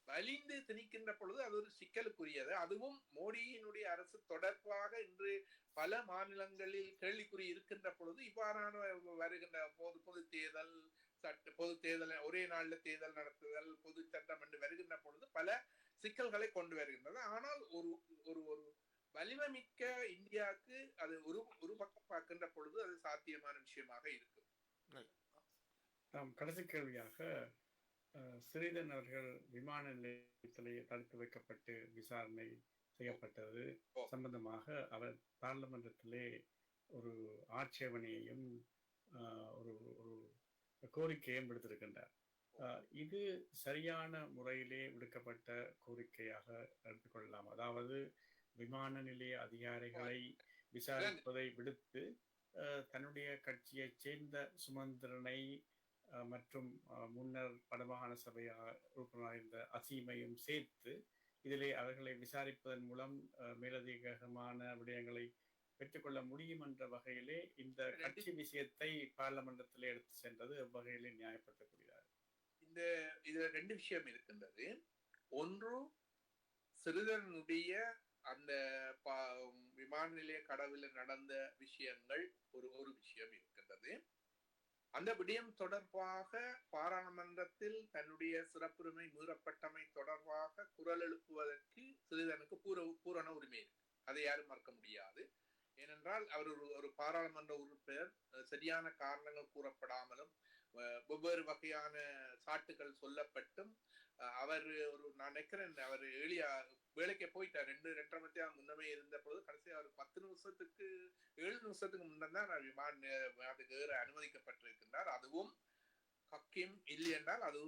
வலிந்து திணிக்கின்ற பொழுது அது ஒரு சிக்கலுக்குரியது. அதுவும் மோடியினுடைய அரசு தொடர்பாக இன்று பல மாநிலங்களில் கேள்விக்குறி இருக்கின்ற பொழுது இவ்வாறான வருகின்ற பொது தேர்தல் ஒரே நாள்ல தேர்தல் நடத்துதல் பொது சட்டம் என்று வருகின்ற பொழுது பல சிக்கல்களை கொண்டு வருகின்றது. ஆனால் ஒரு வலிமை மிக்க இந்தியாவுக்கு அது ஒரு பக்கம் பார்க்கின்ற பொழுது அது சாத்தியமான விஷயமாக இருக்கும். கடைசி கேள்வியாக ஸ்ரீதரன் அவர்கள் விமான நிலையத்திலே தடுத்து வைக்கப்பட்டு விசாரணை செய்யப்பட்டது சம்பந்தமாக அவர் பார்லிமெண்டத்திலே ஒரு ஆட்சேபனையையும் ஒரு கோரிக்கையும் விடுத்திருக்கின்றார். இது சரியான முறையிலே விடுக்கப்பட்ட கோரிக்கையாக எடுத்துக்கொள்ளலாம். அதாவது விமான நிலைய அதிகாரிகளை விசாரிப்பதை விடுத்து தன்னுடைய கட்சியைச் சேர்ந்த சுமந்திரனை மற்றும் முன்னர் வடமாகாண சபை உறுப்பினராக இருந்த அசீமையும் சேர்த்து இதிலே அவர்களை விசாரிப்பதன் மூலம் மேலதிகமான விடயங்களை பெற்றுக்கொள்ள முடியும் என்ற வகையிலே இந்த கட்சி விஷயத்தை பார்லமெண்டத்திலே எடுத்து சென்றது எவ்வகையிலே நியாயப்படுத்தக்கூடியது? இதுல ரெண்டு விஷயம் இருக்கின்றது. ஒன்று, சிறிதனுடைய அந்த விமான நிலைய கடவுல நடந்த விஷயங்கள் ஒரு விஷயம் இருக்கின்றது. அந்த விடயம் தொடர்பாக பாராளுமன்றத்தில் தன்னுடைய சிறப்புரிமை மீறப்பட்டமை தொடர்பாக குரல் எழுப்புவதற்கு சிறிதனுக்கு பூரண உரிமை இருக்கு. அதை யாரும் மறுக்க முடியாது. ஏனென்றால் அவர் ஒரு பாராளுமன்ற உறுப்பினர், சரியான காரணங்கள் கூறப்படாமலும் வெவ்வேறு வகையான சாட்டுகள் சொல்லப்பட்டும் அவர் நான் நினைக்கிறேன் அவர் வேலைக்கு போயிட்டார். 2.5 மணி நேரம் முன்னமே இருந்த பொழுது கடைசி அவர் 7 நிமிஷத்துக்கு முன்னர் தான் விமானத்துக்கு ஏற அனுமதிக்கப்பட்டிருக்கின்றார். அதுவும் ஹக்கீம் இல்லை என்றால் அது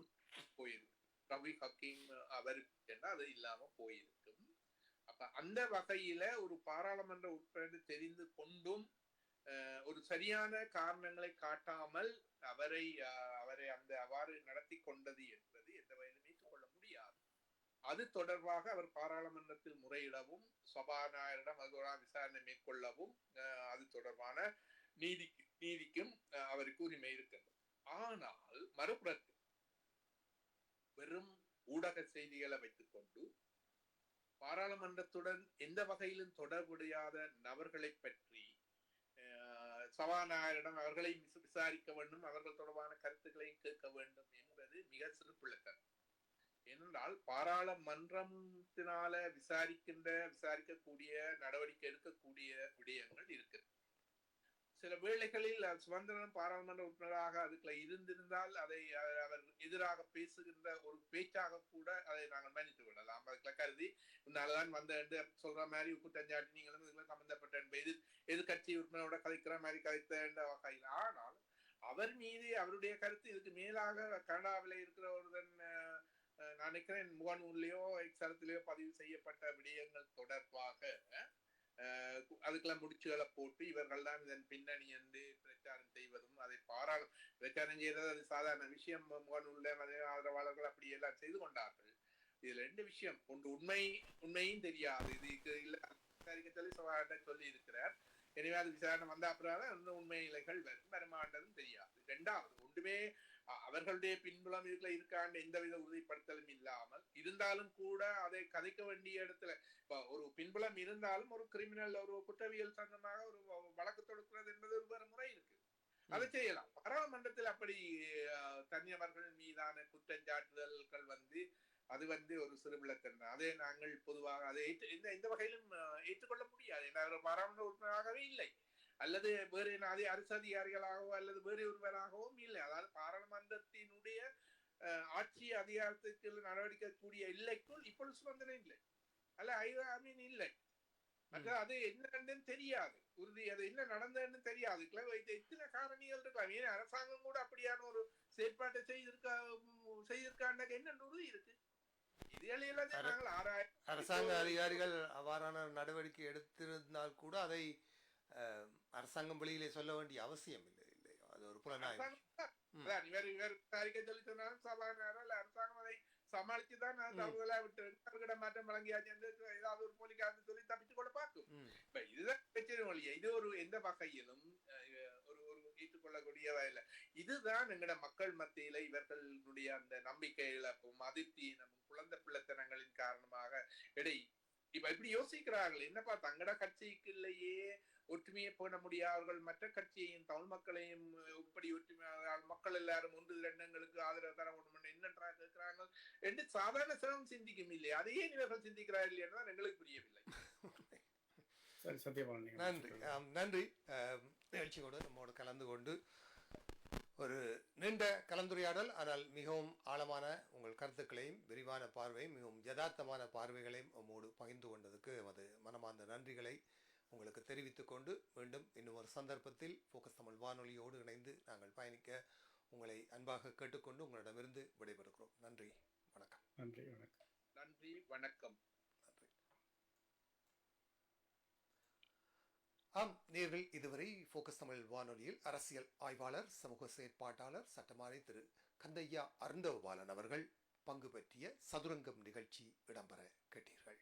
போயிருக்கு. ரவி ஹக்கீம் அவர் என்றால் அது இல்லாம போயிருக்கும். அப்ப அந்த வகையில ஒரு பாராளுமன்ற உறுப்பினர் தெரிந்து கொண்டும் ஒரு சரியான காரணங்களை காட்டாமல் அவரை அவ்வாறு நடத்தி கொண்டது என்பது எந்த வகையிலும் ஏற்றுக்கொள்ள முடியாது. அது தொடர்பாக அவர் பாராளுமன்றத்தில் முறையிடவும் சபாநாயகரிடம் அதோட விசாரணை மேற்கொள்ளவும் அது தொடர்பான நீதிக்கும் அவருக்கு உரிமை இருக்கின்றது. ஆனால் மறுபுறத்தில் வெறும் ஊடக செய்திகளை வைத்துக் கொண்டு பாராளுமன்றத்துடன் எந்த வகையிலும் தொடர்புடையாத நபர்களை பற்றி சபாநாயகரிடம் அவர்களை விசாரிக்க வேண்டும், அவர்கள் தொடர்பான கருத்துக்களை கேட்க வேண்டும் என்பது மிக சிறப்புள்ளது. ஏனென்றால் பாராளுமன்றத்தினால விசாரிக்கக்கூடிய நடவடிக்கை எடுக்கக்கூடிய விடயங்கள் இருக்கு. சில வேளைகளில் சுதந்திரன் பாராளுமன்ற உறுப்பினராக அதுக்குள்ள இருந்திருந்தால் அதை அவர் எதிராக பேசுகின்ற ஒரு பேச்சாக கூட அதை நாங்கள் மன்னித்து விடலாம். அதுக்குள்ள கருதி முன்னால்தான் வந்த சொல்ற மாதிரி குற்றஞ்சாட்டி நீங்களும் இதுல சம்பந்தப்பட்ட எதிர்கட்சி உறுப்பினரோட கதைக்கிற மாதிரி கதைத்த வகையில். ஆனால் அவர் மீது அவருடைய கருத்து இதுக்கு மேலாக கனடாவில் இருக்கிற ஒருவன் நான் நினைக்கிறேன் முகநூல்லையோ எக்ஸலத்திலேயோ பதிவு செய்யப்பட்ட விடயங்கள் தொடர்பாக அதுக்கெல்லாம் முடிச்சுகளை போட்டு இவர்கள் தான் இதன் பின்னணி என்று பிரச்சாரம் செய்வதும் அதை பிரச்சாரம் செய்யறது அது சாதாரண விஷயம். முகநூல்ல ஆதரவாளர்கள் அப்படி எல்லாம் செய்து கொண்டார்கள். இதுல 2 விஷயம். ஒன்று உண்மையும் தெரியாது. இதுக்கு இல்ல விசாரிக்க சொல்லி இருக்கிறார். எனவே அது விசாரணை வந்த அப்புறம் அந்த உண்மை நிலைகள் வருமானதும் தெரியாது. 2வது ஒன்றுமே அவர்களுடைய பின்புலம் இதுல இருக்காண்டு எந்தவித உறுதிப்படுத்தலும் இல்லாமல் இருந்தாலும் கூட அதை கதைக்க வேண்டிய இடத்துல இப்ப ஒரு பின்புலம் இருந்தாலும் ஒரு கிரிமினல் ஒரு குற்றவியல் சம்பந்தமாக ஒரு வழக்கு தொடுக்கிறது என்பது ஒரு வேறு முறை இருக்கு. அதை செய்யலாம். பாராளுமன்றத்தில் அப்படி தனியவர்கள் மீதான குற்றஞ்சாட்டுதல்கள் அது ஒரு சிறுபிள்ளைத்தன்மை. அதை நாங்கள் பொதுவாக அதை எந்த வகையிலும் ஏற்றுக்கொள்ள முடியாது. ஏன்னா பாராளுமன்ற உறுப்பினராகவே இல்லை, அல்லது வேறு அதே அரசு அதிகாரிகளாகவோ அல்லது வேறு ஒருவராகவும் இல்லை. அதாவது பாராளுமன்றத்தினுடைய ஆட்சி அதிகாரத்துக்கு நடவடிக்கை கூடிய எல்லைக்குள் இப்பொழுது சுதந்திரம் இல்லை, அல்ல இல்லை. அது என்னன்னு தெரியாது, அது என்ன நடந்ததுன்னு தெரியாது. எத்தனை காரணிகள் இருக்கலாம். ஏன்னா அரசாங்கம் கூட அப்படியான ஒரு செயற்பாட்டை செய்திருக்காண்ட என்ன உறுதி இருக்கு? அரசாங்க அதிகாரிகள் அவ்வாறான நடவடிக்கை எடுத்திருந்தால் கூட அதை அரசாங்கம் வெளியிலே சொல்ல வேண்டிய அவசியம் இல்லை. அது ஒரு புலனாய்வு. அரசாங்கம் அதை சமாளிச்சுதான் தகவலை விட்டு அவர்கிட்ட மாற்றம் வழங்கியாச்சு ஏதாவது ஒரு போலிக்காரன்னு சொல்லி தப்பிச்சு கொள்ள பார்க்கும். இப்ப இதுதான் பிரச்சனை ஒழிய இது ஒரு எந்த வகையிலும் ஒரு ஏற்றுக்கொள்ளக்கூடிய வகையில இதுதான் எங்கட மக்கள் மத்தியில இவர்களுடைய அந்த நம்பிக்கை இழப்பும் அதிர்ச்சி நம்ம குழந்தை பிள்ளைத்தனங்களின் காரணமாக இப்ப இப்படி யோசிக்கிறார்கள். என்னப்பா தங்கட கட்சிக்கு இல்லையே ஒற்றுமையை போட முடியாதவர்கள் மற்ற கட்சியையும் தமிழ் மக்களையும் இப்படி ஒற்றுமையாக மக்கள் எல்லாரும் 1-2 எங்களுக்கு ஆதரவு தர வேண்டும் என்னன்றா கேட்கிறாங்க என்று சாதாரண சிரமம் சிந்திக்கும் இல்லை. அதையே இவர்கள் சிந்திக்கிறார்கள் என்றுதான் எங்களுக்கு புரியவில்லை. நன்றி. நிகழ்ச்சியோடு நம்மோடு கலந்து கொண்டு ஒரு நீண்ட கலந்துரையாடல், ஆனால் மிகவும் ஆழமான உங்கள் கருத்துக்களையும் விரிவான பார்வையும் மிகவும் யதார்த்தமான பார்வைகளையும் நம்மோடு பகிர்ந்து கொண்டதுக்கு எமது மனமார்ந்த நன்றிகளை உங்களுக்கு தெரிவித்துக் கொண்டு மீண்டும் இன்னும் ஒரு சந்தர்ப்பத்தில் ஃபோக்கஸ் தமிழ் வானொலியோடு இணைந்து நாங்கள் பயணிக்க உங்களை அன்பாக கேட்டுக்கொண்டு உங்களிடமிருந்து விடைபெறுகிறோம். நன்றி, வணக்கம். நன்றி, வணக்கம். நன்றி, வணக்கம். நேர்கள் இதுவரை ஃபோக்கஸ் தமிழ் வானொலியில் அரசியல் ஆய்வாளர், சமூக செயற்பாட்டாளர், சட்டமானி திரு கந்தையா அருந்தவபாலன் அவர்கள் பங்கு பற்றிய சதுரங்கம் நிகழ்ச்சி இடம்பெற கேட்டீர்கள்.